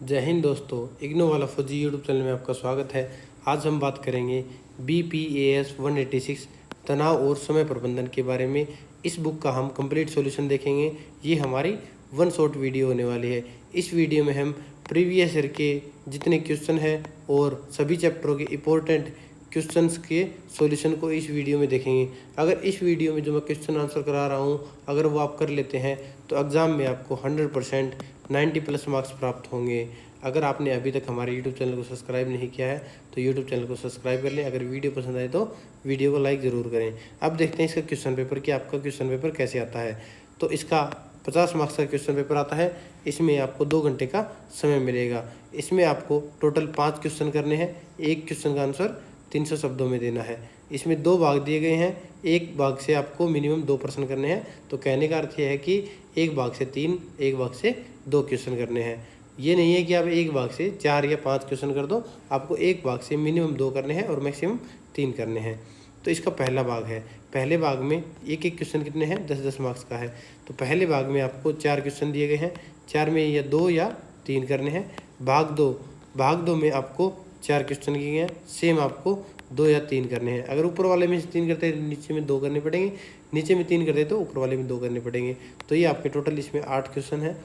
जय हिंद दोस्तों, इग्नो वाला फौजी यूट्यूब चैनल में आपका स्वागत है। आज हम बात करेंगे BPAS 186 तनाव और समय प्रबंधन के बारे में। इस बुक का हम कंप्लीट सॉल्यूशन देखेंगे। ये हमारी वन शॉट वीडियो होने वाली है। इस वीडियो में हम प्रीवियस ईयर के जितने क्वेश्चन हैं और सभी चैप्टरों के इम्पोर्टेंट क्वेश्चंस के सॉल्यूशन को इस वीडियो में देखेंगे। अगर इस वीडियो में जो मैं क्वेश्चन आंसर करा रहा हूँ अगर वो आप कर लेते हैं तो एग्ज़ाम में आपको 100% 90+ मार्क्स प्राप्त होंगे। अगर आपने अभी तक हमारे यूट्यूब चैनल को सब्सक्राइब नहीं किया है तो यूट्यूब चैनल को सब्सक्राइब कर लें। अगर वीडियो पसंद आए तो वीडियो को लाइक ज़रूर करें। अब देखते हैं इसका क्वेश्चन पेपर कि आपका क्वेश्चन पेपर कैसे आता है। तो इसका 50 मार्क्स का क्वेश्चन पेपर आता है। इसमें आपको 2 घंटे का समय मिलेगा। इसमें आपको टोटल 5 क्वेश्चन करने हैं। एक क्वेश्चन का आंसर 300 शब्दों में देना है। इसमें 2 भाग दिए गए हैं। एक भाग से आपको मिनिमम 2 प्रश्न करने हैं। तो कहने का अर्थ यह है कि एक भाग से 3, एक भाग से 2 क्वेश्चन करने हैं। ये नहीं है कि आप एक भाग से 4 या 5 क्वेश्चन कर दो। आपको एक भाग से मिनिमम 2 करने हैं और मैक्सिमम 3 करने हैं। तो इसका पहला भाग है। पहले भाग में एक क्वेश्चन कितने हैं, 10-10 मार्क्स का है। तो पहले भाग में आपको 4 क्वेश्चन दिए गए हैं। 4 में या 2 या 3 करने हैं। भाग दो में आपको 4 क्वेश्चन किए हैं। सेम आपको 2 या 3 करने हैं। अगर ऊपर वाले में 3 करते हैं नीचे में 2 करने पड़ेंगे, नीचे में 3 करते तो ऊपर वाले में 2 करने पड़ेंगे। तो ये आपके टोटल इसमें 8 क्वेश्चन है।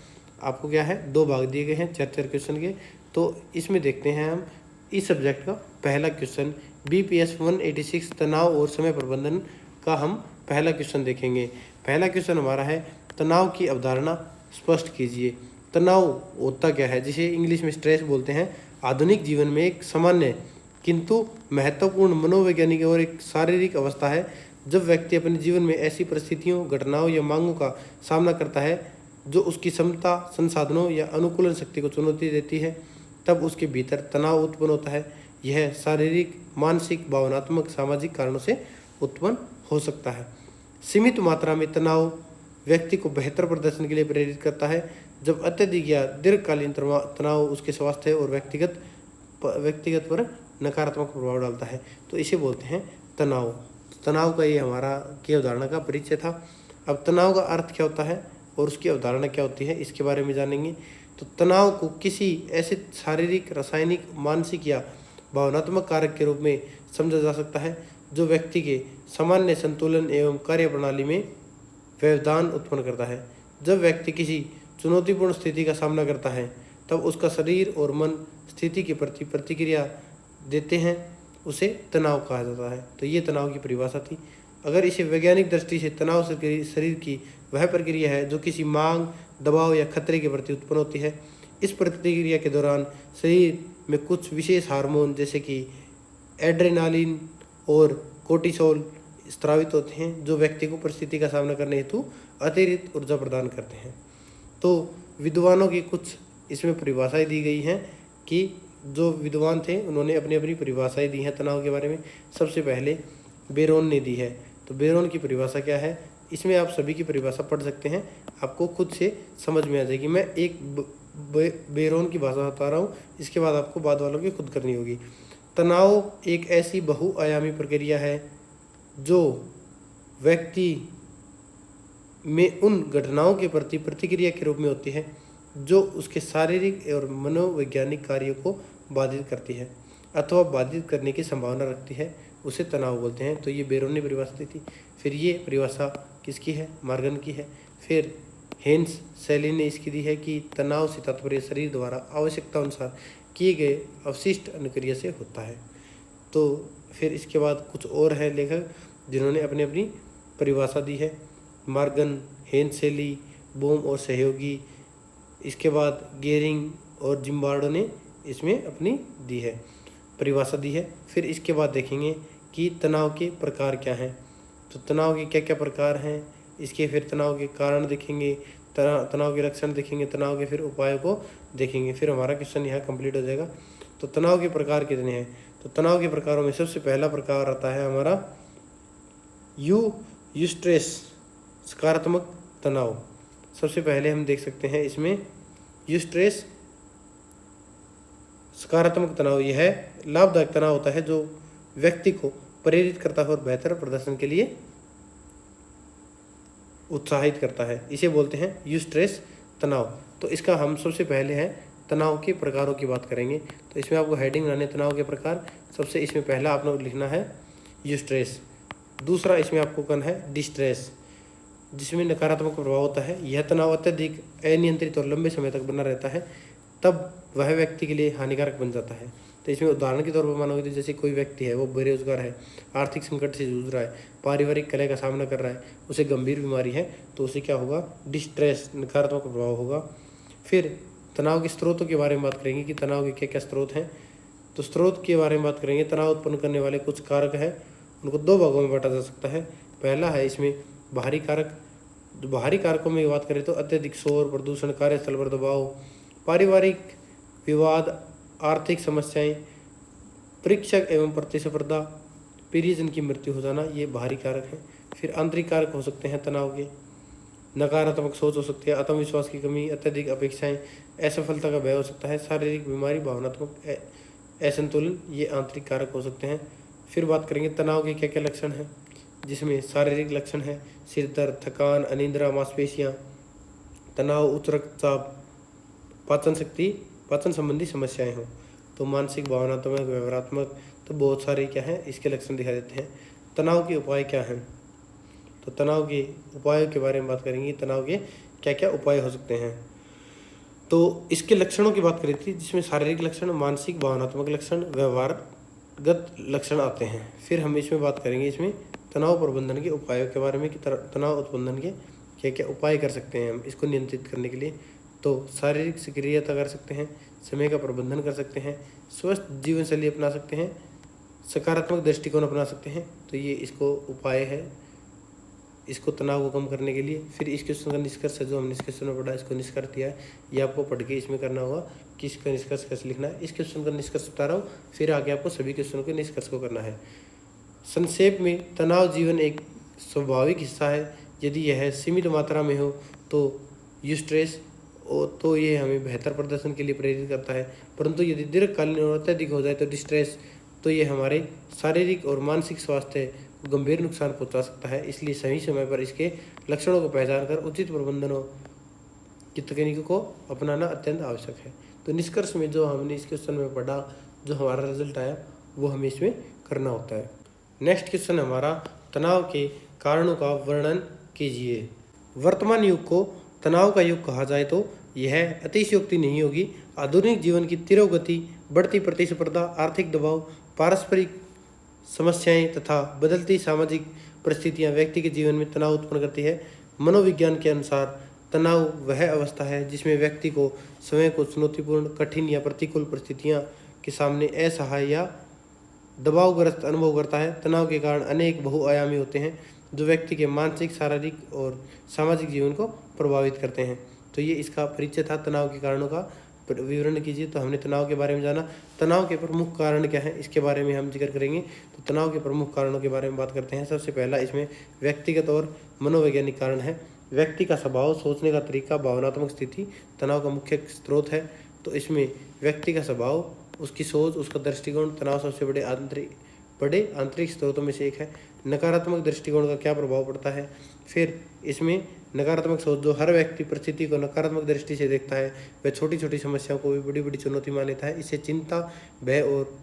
आपको क्या है, 2 भाग दिए गए हैं 4-4 क्वेश्चन के। तो इसमें देखते हैं हम इस सब्जेक्ट का पहला क्वेश्चन BPS 186 तनाव और समय प्रबंधन का हम पहला क्वेश्चन देखेंगे। पहला क्वेश्चन हमारा है, तनाव की अवधारणा स्पष्ट कीजिए। तनाव होता क्या है, जिसे इंग्लिश में स्ट्रेस बोलते हैं। आधुनिक जीवन में एक सामान्य किंतु महत्वपूर्ण मनोवैज्ञानिक और एक शारीरिक अवस्था है। जब व्यक्ति अपने जीवन में ऐसी परिस्थितियों, घटनाओं या मांगों का सामना करता है जो उसकी क्षमता, संसाधनों या अनुकूलन शक्ति को चुनौती देती है, तब उसके भीतर तनाव उत्पन्न होता है। यह शारीरिक, मानसिक, भावनात्मक, सामाजिक कारणों से उत्पन्न हो सकता है। सीमित मात्रा में तनाव व्यक्ति को बेहतर प्रदर्शन के लिए प्रेरित करता है। जब अत्यधिक या दीर्घकालीन तनाव उसके स्वास्थ्य और व्यक्तिगत पर नकारात्मक प्रभाव डालता है तो इसे बोलते हैं तनाव। तनाव का ये हमारा की अवधारणा का परिचय था। अब तनाव का अर्थ क्या होता है और उसकी अवधारणा क्या होती है, इसके बारे में जानेंगे। तो तनाव को किसी ऐसे शारीरिक, रासायनिक, मानसिक या भावनात्मक कारक के रूप में समझा जा सकता है जो व्यक्ति के सामान्य संतुलन एवं कार्यप्रणाली में व्यवधान उत्पन्न करता है। जब व्यक्ति किसी चुनौतीपूर्ण स्थिति का सामना करता है तब उसका शरीर और मन स्थिति के प्रति प्रतिक्रिया देते हैं, उसे तनाव कहा जाता है। तो ये तनाव की परिभाषा थी। अगर इसे वैज्ञानिक दृष्टि से तनाव शरीर की वह प्रक्रिया है जो किसी मांग, दबाव या खतरे के प्रति उत्पन्न होती है। इस प्रतिक्रिया के दौरान शरीर में कुछ विशेष हार्मोन जैसे कि एड्रेनालिन और कोर्टिसोल स्रावित होते हैं जो व्यक्ति को परिस्थिति का सामना करने हेतु अतिरिक्त ऊर्जा प्रदान करते हैं। तो विद्वानों की कुछ इसमें परिभाषाएं दी गई हैं कि जो विद्वान थे उन्होंने अपनी अपनी परिभाषाएं दी हैं तनाव के बारे में। सबसे पहले बेरोन ने दी है। तो बेरोन की परिभाषा क्या है, इसमें आप सभी की परिभाषा पढ़ सकते हैं, आपको खुद से समझ में आ जाएगी। मैं एक बेरोन की भाषा बता रहा हूँ, इसके बाद आपको बाद वालों की खुद करनी होगी। तनाव एक ऐसी बहुआयामी प्रक्रिया है जो व्यक्ति में उन घटनाओं के प्रति प्रतिक्रिया के रूप में होती है जो उसके शारीरिक और मनोवैज्ञानिक कार्यों को बाधित करती है अथवा बाधित करने की संभावना रखती है, उसे तनाव बोलते हैं। तो ये बेरोन ने परिभाषा दी थी। फिर ये परिभाषा किसकी है, मार्गन की है। फिर हेंस शैली ने इसकी दी है कि तनाव से तात्पर्य शरीर द्वारा आवश्यकता अनुसार किए गए अवशिष्ट अनुक्रिया से होता है। तो फिर इसके बाद कुछ और है लेखक जिन्होंने अपनी अपनी परिभाषा दी है। मार्गन, हेंस शैली, बोम और सहयोगी, इसके बाद गेरिंग और जिम्बार्डो ने इसमें अपनी दी है, परिभाषा दी है। फिर इसके बाद देखेंगे कि तनाव के प्रकार क्या हैं। तो तनाव के क्या क्या प्रकार हैं, इसके फिर तनाव के कारण देखेंगे, तनाव के लक्षण देखेंगे, तनाव के फिर उपायों को देखेंगे। फिर हमारा क्वेश्चन यहाँ कंप्लीट हो जाएगा। तो तनाव के प्रकार कितने हैं, तो तनाव के प्रकारों में सबसे पहला प्रकार आता है हमारा यूस्ट्रेस, सकारात्मक तनाव। सबसे पहले हम देख सकते हैं इसमें यूस्ट्रेस सकारात्मक तनाव। यह है लाभदायक तनाव होता है जो व्यक्ति को प्रेरित करता है और बेहतर प्रदर्शन के लिए उत्साहित करता है, इसे बोलते हैं यूस्ट्रेस तनाव। तो इसका हम सबसे पहले है तनाव के प्रकारों की बात करेंगे। तो इसमें आपको हेडिंग बनाने तनाव के प्रकार। सबसे इसमें पहला आपने लिखना है यूस्ट्रेस। दूसरा इसमें आपको करना है डिस्ट्रेस, जिसमें नकारात्मक प्रभाव होता है। यह तनाव अत्यधिक अनियंत्रित और लंबे समय तक बना रहता है, तब वह व्यक्ति के लिए हानिकारक बन जाता है। तो इसमें उदाहरण के तौर पर मानोगे तो जैसे कोई व्यक्ति है, वो बेरोजगार है, आर्थिक संकट से जूझ रहा है, पारिवारिक कलह का सामना कर रहा है, उसे गंभीर बीमारी है, तो उसे क्या होगा, डिस्ट्रेस, नकारात्मक प्रभाव होगा। फिर तनाव के स्रोतों के बारे में बात करेंगे कि तनाव के क्या क्या स्रोत हैं। तो स्रोत के बारे में बात करेंगे। तनाव उत्पन्न करने वाले कुछ कारक हैं, उनको दो भागों में बांटा जा सकता है। पहला है इसमें बाहरी कारक। जो बाहरी कारकों में बात करें तो अत्यधिक शोर, प्रदूषण, कार्यस्थल पर दबाव, पारिवारिक विवाद, आर्थिक समस्याएं, परीक्षक एवं प्रतिस्पर्धा, प्रियजन की मृत्यु हो जाना, ये बाहरी कारक हैं। फिर आंतरिक कारक हो सकते हैं तनाव के, नकारात्मक सोच हो सकती है, आत्मविश्वास की कमी, अत्यधिक अपेक्षाएं, असफलता का भय हो सकता है, शारीरिक बीमारी, भावनात्मक असंतुलन, ये आंतरिक कारक हो सकते हैं। फिर बात करेंगे तनाव के क्या क्या लक्षण हैं, जिसमें शारीरिक लक्षण है सिर दर्द, थकान, अनिद्रा, मांसपेशियां, तनाव, उच्च रक्तचाप, पाचन शक्ति, पाचन संबंधी समस्याएं हों। तो मानसिक, भावनात्मक, व्यवहारात्मक, तो बहुत सारे क्या हैं इसके लक्षण दिखाई देते हैं। तनाव के उपाय क्या हैं, तो तनाव के उपायों के बारे में बात करेंगे। तनाव के क्या क्या उपाय हो सकते हैं। तो इसके लक्षणों की बात करी थी, जिसमें शारीरिक लक्षण, मानसिक, भावनात्मक लक्षण, व्यवहारगत लक्षण आते हैं। फिर हम इसमें बात करेंगे इसमें तनाव प्रबंधन के उपायों के बारे में कि तनाव उत्पन्न के क्या क्या उपाय कर सकते हैं हम इसको नियंत्रित करने के लिए। तो शारीरिक सक्रियता कर सकते हैं, समय का प्रबंधन कर सकते हैं, स्वस्थ जीवन शैली अपना सकते हैं, सकारात्मक दृष्टिकोण अपना सकते हैं। तो ये इसको उपाय है इसको तनाव को कम करने के लिए। फिर इस क्वेश्चन का निष्कर्ष है, जो हमने इस क्वेश्चन में पढ़ा, इसको निष्कर्ष दिया है, ये आपको पढ़ के इसमें करना होगा कि इसका निष्कर्ष कैसे लिखना है। इस क्वेश्चन का निष्कर्ष बता रहा हूँ, फिर आगे आपको सभी क्वेश्चनों के निष्कर्ष को करना है। संक्षेप में, तनाव जीवन एक स्वाभाविक हिस्सा है। यदि यह सीमित मात्रा में हो तो यूस्ट्रेस तो ये हमें बेहतर प्रदर्शन के लिए प्रेरित करता है, परंतु यदि दीर्घकालीन और अत्यधिक हो जाए तो डिस्ट्रेस तो ये हमारे शारीरिक और मानसिक स्वास्थ्य को गंभीर नुकसान पहुंचा सकता है। इसलिए सही समय पर इसके लक्षणों को पहचान कर उचित प्रबंधनों की तकनीकों को अपनाना अत्यंत आवश्यक है। तो निष्कर्ष में जो हमने इस क्वेश्चन में पढ़ा, जो हमारा रिजल्ट आया, वो हमें इसमें करना होता है। नेक्स्ट क्वेश्चन हमारा, तनाव के कारणों का वर्णन कीजिए। वर्तमान युग को तनाव का युग कहा जाए तो यह अतिशयोक्ति नहीं होगी। आधुनिक जीवन की तीव्र गति, बढ़ती प्रतिस्पर्धा, आर्थिक दबाव, पारस्परिक समस्याएं तथा बदलती सामाजिक परिस्थितियां व्यक्ति के जीवन में तनाव उत्पन्न करती है। मनोविज्ञान के अनुसार तनाव वह अवस्था है जिसमें व्यक्ति को स्वयं को चुनौतीपूर्ण, कठिन या प्रतिकूल परिस्थितियां के सामने असहाय या दबावग्रस्त अनुभव करता है। तनाव के कारण अनेक बहुआयामी होते हैं जो व्यक्ति के मानसिक, शारीरिक और सामाजिक जीवन को प्रभावित करते हैं। तो ये इसका परिचय था, तनाव के कारणों का विवरण कीजिए। तो हमने तनाव के बारे में जाना। तनाव के प्रमुख कारण क्या है, इसके बारे में हम जिक्र करेंगे। तो तनाव के प्रमुख कारणों के बारे में बात करते हैं। सबसे पहला इसमें व्यक्तिगत और मनोवैज्ञानिक कारण है। व्यक्ति का स्वभाव, सोचने का तरीका, भावनात्मक स्थिति तनाव का मुख्य स्रोत है। तो इसमें व्यक्ति का स्वभाव, उसकी सोच, उसका दृष्टिकोण तनाव सबसे बड़े आंतरिक स्रोतों में से एक है। नकारात्मक दृष्टिकोण का क्या प्रभाव पड़ता है। फिर इसमें नकारात्मक सोच, जो हर व्यक्ति परिस्थिति को नकारात्मक दृष्टि से देखता है, वह छोटी छोटी समस्याओं को भी बड़ी बड़ी चुनौती मान लेता है। इससे चिंता, भय और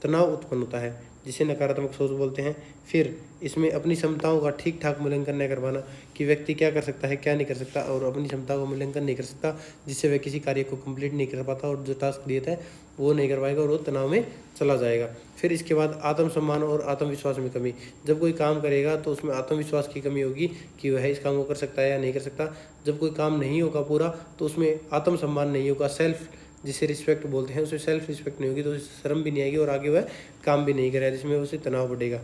तनाव उत्पन्न होता है, जिसे नकारात्मक सोच बोलते हैं। फिर इसमें अपनी क्षमताओं का ठीक ठाक मूल्यांकन नहीं कर पाना, कि व्यक्ति क्या कर सकता है, क्या नहीं कर सकता, और अपनी क्षमता का मूल्यांकन नहीं कर सकता, जिससे वह किसी कार्य को कंप्लीट नहीं कर पाता और जो टास्क दिया था वो नहीं कर पाएगा और वो तनाव में चला जाएगा। फिर इसके बाद आत्मसम्मान और आत्मविश्वास में कमी। जब कोई काम करेगा तो उसमें आत्मविश्वास की कमी होगी कि वह इस काम को कर सकता है या नहीं कर सकता। जब कोई काम नहीं होगा पूरा तो उसमें आत्मसम्मान नहीं होगा, सेल्फ जिसे रिस्पेक्ट बोलते हैं, उसे सेल्फ रिस्पेक्ट नहीं होगी, तो उसे शर्म भी नहीं आएगी और आगे वह काम भी नहीं करेगा, जिसमें उसे तनाव बढ़ेगा।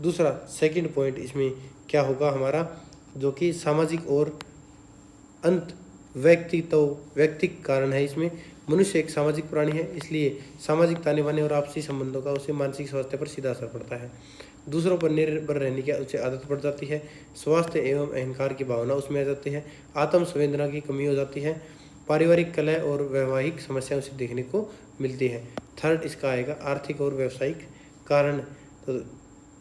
दूसरा सेकंड पॉइंट इसमें क्या होगा हमारा, जो कि सामाजिक और अंत व्यक्तिक कारण है। इसमें मनुष्य एक सामाजिक प्राणी है, इसलिए सामाजिक ताने बाने और आपसी संबंधों का उसे मानसिक स्वास्थ्य पर सीधा असर पड़ता है। दूसरों पर निर्भर रहने की उसे आदत पड़ जाती है। स्वास्थ्य एवं अहंकार की भावना उसमें आ जाती है। आत्म संवेदना की कमी हो जाती है। पारिवारिक कलह और वैवाहिक समस्याएं उसे देखने को मिलती है। थर्ड इसका आएगा आर्थिक और व्यावसायिक कारण। तो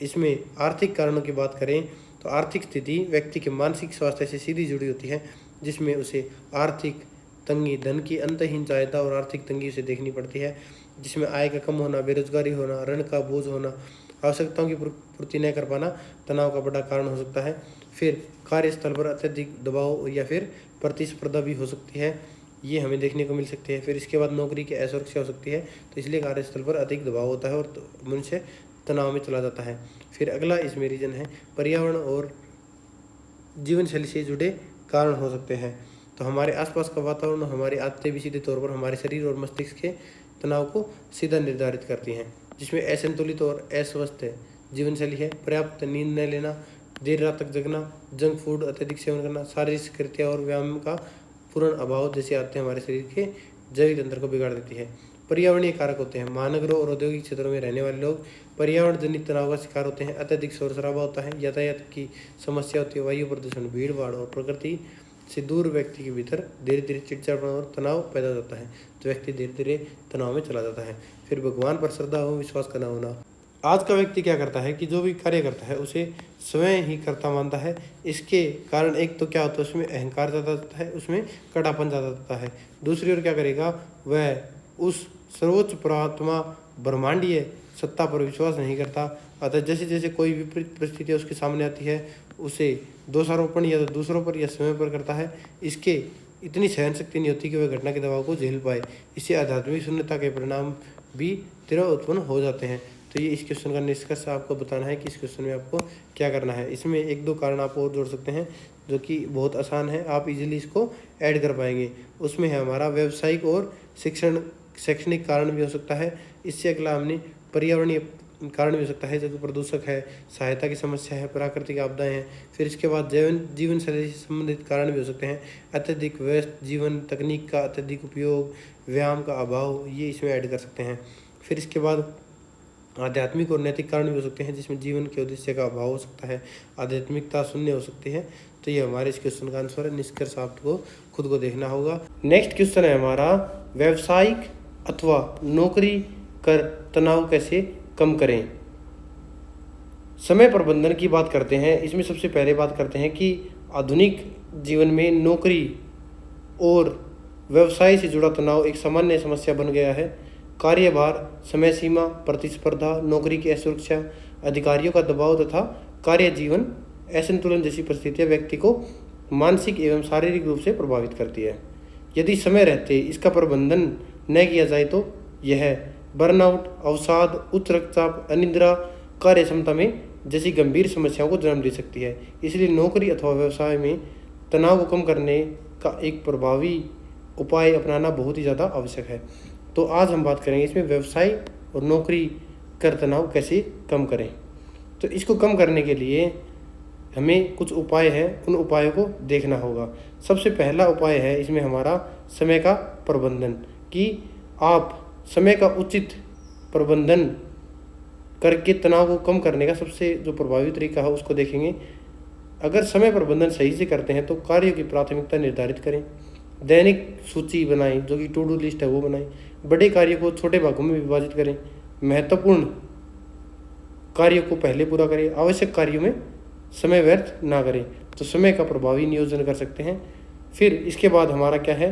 इसमें आर्थिक कारणों की बात करें तो आर्थिक स्थिति व्यक्ति के मानसिक स्वास्थ्य से सीधी जुड़ी होती है, जिसमें उसे आर्थिक तंगी, धन की अंतहीन चाहता और आर्थिक तंगी उसे देखनी पड़ती है, जिसमें आय का कम होना, बेरोजगारी होना, ऋण का बोझ होना, आवश्यकताओं की पूर्ति न कर पाना तनाव का बड़ा कारण हो सकता है। फिर कार्यस्थल पर अत्यधिक दबाव या फिर प्रतिस्पर्धा भी हो सकती है, ये हमें देखने को मिल सकती है। फिर इसके बाद नौकरी की असुरक्षा हो सकती है, तो इसलिए कार्यस्थल पर अधिक दबाव होता है और मनुष्य तनाव में चला जाता है। फिर अगला इसमें रीजन है पर्यावरण और जीवन शैली से जुड़े कारण हो सकते हैं। तो हमारे आसपास का वातावरण, हमारी आदतें भी सीधे तौर पर हमारे शरीर और मस्तिष्क के तनाव को सीधा निर्धारित करती हैं, जिसमें असंतुलित और अस्वस्थ जीवन शैली है, पर्याप्त नींद न लेना, देर रात तक जगना, जंक फूड अत्यधिक सेवन करना, शारीरिक सक्रियता और व्यायाम का पूर्ण अभाव जैसी आदतें हमारे शरीर के जैविक तंत्र को बिगाड़ देती है। पर्यावरणीय कारक होते हैं। महानगरों और औद्योगिक क्षेत्रों में रहने वाले लोग पर्यावरण जनित तनाव का शिकार होते हैं। अत्यधिक शोर शराबा होता है, यातायात की समस्या होती है, वायु प्रदूषण, भीड़ भाड़ और प्रकृति से दूर व्यक्ति के भीतर धीरे धीरे चिड़चिड़ापन और तनाव पैदा होता है, तो व्यक्ति धीरे धीरे तनाव में चला जाता है। फिर भगवान पर श्रद्धा हो, विश्वास का न होना। आज का व्यक्ति क्या करता है कि जो भी कार्य करता है उसे स्वयं ही करता मानता है। इसके कारण एक तो क्या होता है, उसमें अहंकार ज़्यादा होता है, उसमें कड़ापन ज़्यादा होता है। दूसरी ओर क्या करेगा, वह उस सर्वोच्च परात्मा ब्रह्मांडीय सत्ता पर विश्वास नहीं करता। अतः जैसे जैसे कोई विपरीत परिस्थिति उसके सामने आती है, उसे दोषारोपण या तो दूसरों पर या स्वयं पर करता है। इसके इतनी सहन शक्ति नहीं होती कि वह घटना के दबाव को झेल पाए। इससे आध्यात्मिक शून्यता के परिणाम भी तीव्र उत्पन्न हो जाते हैं। तो ये इस क्वेश्चन का निष्कर्ष आपको बताना है कि इस क्वेश्चन में आपको क्या करना है। इसमें एक दो कारण आप और जोड़ सकते हैं जो कि बहुत आसान है, आप इजीली इसको ऐड कर पाएंगे। उसमें है हमारा व्यावसायिक और शैक्षणिक कारण भी हो सकता है। इससे अगला हमने पर्यावरणीय कारण भी हो सकता है, जो कि प्रदूषक है, सहायता की समस्या है, प्राकृतिक आपदाएं हैं। फिर इसके बाद जीवन शैली से संबंधित कारण भी हो सकते हैं, अत्यधिक व्यस्त जीवन, तकनीक का अत्यधिक उपयोग, व्यायाम का अभाव, ये इसमें ऐड कर सकते हैं। फिर इसके बाद आध्यात्मिक और नैतिक कारण भी हो सकते हैं, जिसमें जीवन के उद्देश्य का अभाव हो सकता है, आध्यात्मिकता शून्य हो सकती है। तो ये हमारे इस क्वेश्चन का आंसर है। निष्कर्ष आपको खुद को देखना होगा। नेक्स्ट क्वेश्चन है हमारा, व्यावसायिक अथवा नौकरी कर तनाव कैसे कम करें। समय प्रबंधन की बात करते हैं। इसमें सबसे पहले बात करते हैं कि आधुनिक जीवन में नौकरी और व्यवसाय से जुड़ा तनाव एक सामान्य समस्या बन गया है। कार्यभार, समय सीमा, प्रतिस्पर्धा, नौकरी की असुरक्षा, अधिकारियों का दबाव तथा कार्य जीवन असंतुलन जैसी परिस्थितियां व्यक्ति को मानसिक एवं शारीरिक रूप से प्रभावित करती है। यदि समय रहते इसका प्रबंधन न किया जाए तो यह बर्नआउट, अवसाद, उच्च रक्तचाप, अनिद्रा, कार्य क्षमता में जैसी गंभीर समस्याओं को जन्म दे सकती है। इसलिए नौकरी अथवा व्यवसाय में तनाव को कम करने का एक प्रभावी उपाय अपनाना बहुत ही ज़्यादा आवश्यक है। तो आज हम बात करेंगे इसमें व्यवसाय और नौकरी कर तनाव कैसे कम करें। तो इसको कम करने के लिए हमें कुछ उपाय हैं, उन उपायों को देखना होगा। सबसे पहला उपाय है इसमें हमारा समय का प्रबंधन, कि आप समय का उचित प्रबंधन करके तनाव को कम करने का सबसे जो प्रभावी तरीका है उसको देखेंगे। अगर समय प्रबंधन सही से करते हैं तो कार्यों की प्राथमिकता निर्धारित करें, दैनिक सूची बनाएं, जो कि टू डू लिस्ट है वो बनाएं, बड़े कार्यों को छोटे भागों में विभाजित करें, महत्वपूर्ण कार्यों को पहले पूरा करें, आवश्यक कार्यों में समय व्यर्थ ना करें। तो समय का प्रभावी नियोजन कर सकते हैं। फिर इसके बाद हमारा क्या है,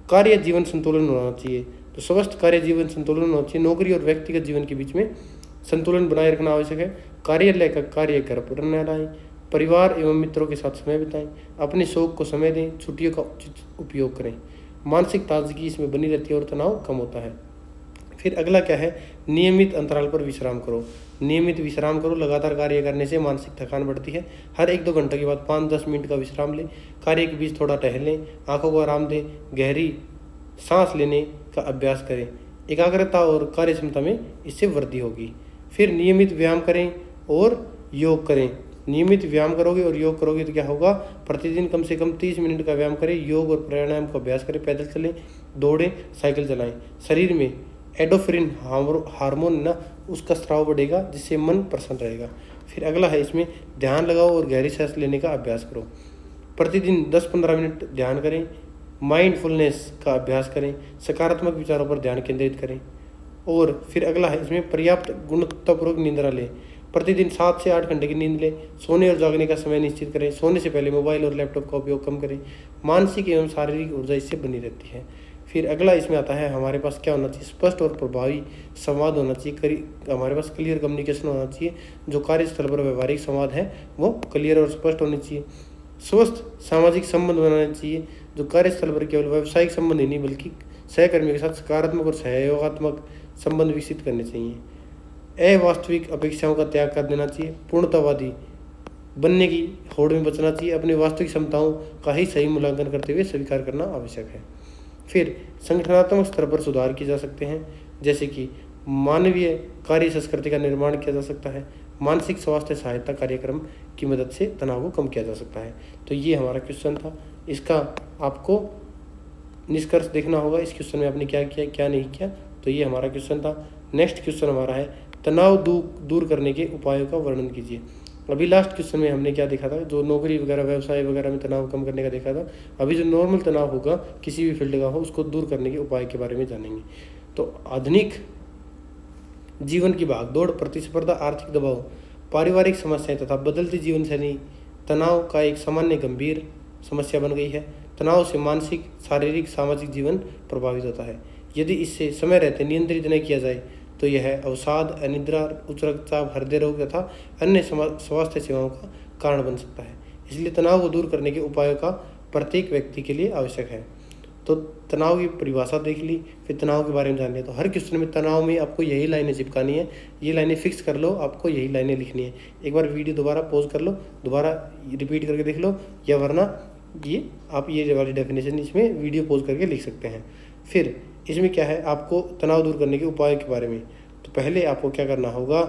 कार्य जीवन संतुलन होना चाहिए। तो स्वस्थ कार्य जीवन संतुलन होना चाहिए। नौकरी और व्यक्तिगत जीवन के बीच में संतुलन बनाए रखना आवश्यक है। कार्यालय का कार्य घर पर न लाएं, परिवार एवं मित्रों के साथ समय बिताएं, अपने शौक को समय दें, छुट्टियों का उचित उपयोग करें। मानसिक ताजगी इसमें बनी रहती है और तनाव कम होता है। फिर अगला क्या है, नियमित अंतराल पर विश्राम करो। नियमित विश्राम करो। लगातार कार्य करने से मानसिक थकान बढ़ती है। हर 1-2 घंटे के बाद 5-10 मिनट का विश्राम लें। कार्य के बीच थोड़ा टहलें, आंखों को आराम दें, गहरी सांस लेने का अभ्यास करें। एकाग्रता और कार्य क्षमता में इससे वृद्धि होगी। फिर नियमित व्यायाम करें और योग करें। नियमित व्यायाम करोगे और योग करोगे तो क्या होगा, प्रतिदिन कम से कम 30 मिनट का व्यायाम करें। योग और प्राणायाम का अभ्यास करें, पैदल चलें, दौड़ें, साइकिल चलाएं। शरीर में एंडोर्फिन हार्मोन ना उसका स्राव बढ़ेगा, जिससे मन प्रसन्न रहेगा। फिर अगला है इसमें ध्यान लगाओ और गहरी सांस लेने का अभ्यास करो। प्रतिदिन 10-15 मिनट ध्यान करें, माइंडफुलनेस का अभ्यास करें, सकारात्मक विचारों पर ध्यान केंद्रित करें। और फिर अगला है इसमें पर्याप्त गुणवत्तापूर्वक निद्रा लें। प्रतिदिन 7 से 8 घंटे की नींद लें। सोने और जागने का समय निश्चित करें। सोने से पहले मोबाइल और लैपटॉप का उपयोग कम करें। मानसिक एवं शारीरिक ऊर्जा इससे बनी रहती है। फिर अगला इसमें आता है हमारे पास क्या होना चाहिए, स्पष्ट और प्रभावी संवाद होना चाहिए। हमारे पास क्लियर कम्युनिकेशन होना चाहिए। जो कार्यस्थल पर व्यवहारिक संवाद है वो क्लियर और स्पष्ट होनी चाहिए। स्वस्थ सामाजिक संबंध बनाने चाहिए। जो कार्यस्थल पर केवल व्यावसायिक संबंध ही नहीं बल्कि सहकर्मियों के साथ सकारात्मक और सहयोगात्मक संबंध विकसित करने चाहिए। अवास्तविक अपेक्षाओं का त्याग कर देना चाहिए। पूर्णतावादी बनने की होड़ में बचना चाहिए। अपनी वास्तविक क्षमताओं का ही सही मूल्यांकन करते हुए स्वीकार करना आवश्यक है। फिर संगठनात्मक स्तर पर सुधार किए जा सकते हैं, जैसे कि मानवीय कार्य संस्कृति का निर्माण किया जा सकता है। मानसिक स्वास्थ्य सहायता कार्यक्रम की मदद से तनाव को कम किया जा सकता है। तो ये हमारा क्वेश्चन था। इसका आपको निष्कर्ष देखना होगा, इस क्वेश्चन में आपने क्या किया क्या नहीं किया। तो ये हमारा क्वेश्चन था। नेक्स्ट क्वेश्चन हमारा है तनाव दूर करने के उपायों का वर्णन कीजिए। अभी लास्ट क्वेश्चन में हमने क्या देखा था, जो नौकरी वगैरह व्यवसाय वगैरह में तनाव कम करने का देखा था। अभी जो नॉर्मल तनाव होगा किसी भी फील्ड का हो उसको दूर करने के उपाय के बारे में जानेंगे। तो आधुनिक जीवन की भागदौड़, प्रतिस्पर्धा, आर्थिक दबाव, पारिवारिक समस्याएं तथा बदलती जीवन शैली तनाव का एक सामान्य गंभीर समस्या बन गई है। तनाव से मानसिक, शारीरिक, सामाजिक जीवन प्रभावित होता है। यदि इससे समय रहते नियंत्रित नहीं किया जाए तो यह अवसाद, अनिद्रा, उच्च रक्तचाप, हृदय रोग तथा अन्य स्वास्थ्य सेवाओं का कारण बन सकता है। इसलिए तनाव को दूर करने के उपायों का प्रत्येक व्यक्ति के लिए आवश्यक है। तो तनाव की परिभाषा देख ली, फिर तनाव के बारे में जान लिया। तो हर क्वेश्चन में तनाव में आपको यही लाइनें चिपकानी है, ये लाइनें फिक्स कर लो, आपको यही लाइनें लिखनी है। एक बार वीडियो दोबारा पॉज कर लो, दोबारा रिपीट करके देख लो, या वरना ये आप ये वाली डेफिनेशन इसमें वीडियो पॉज करके लिख सकते हैं। फिर इसमें क्या है, आपको तनाव दूर करने के उपाय के बारे में। तो पहले आपको क्या करना होगा,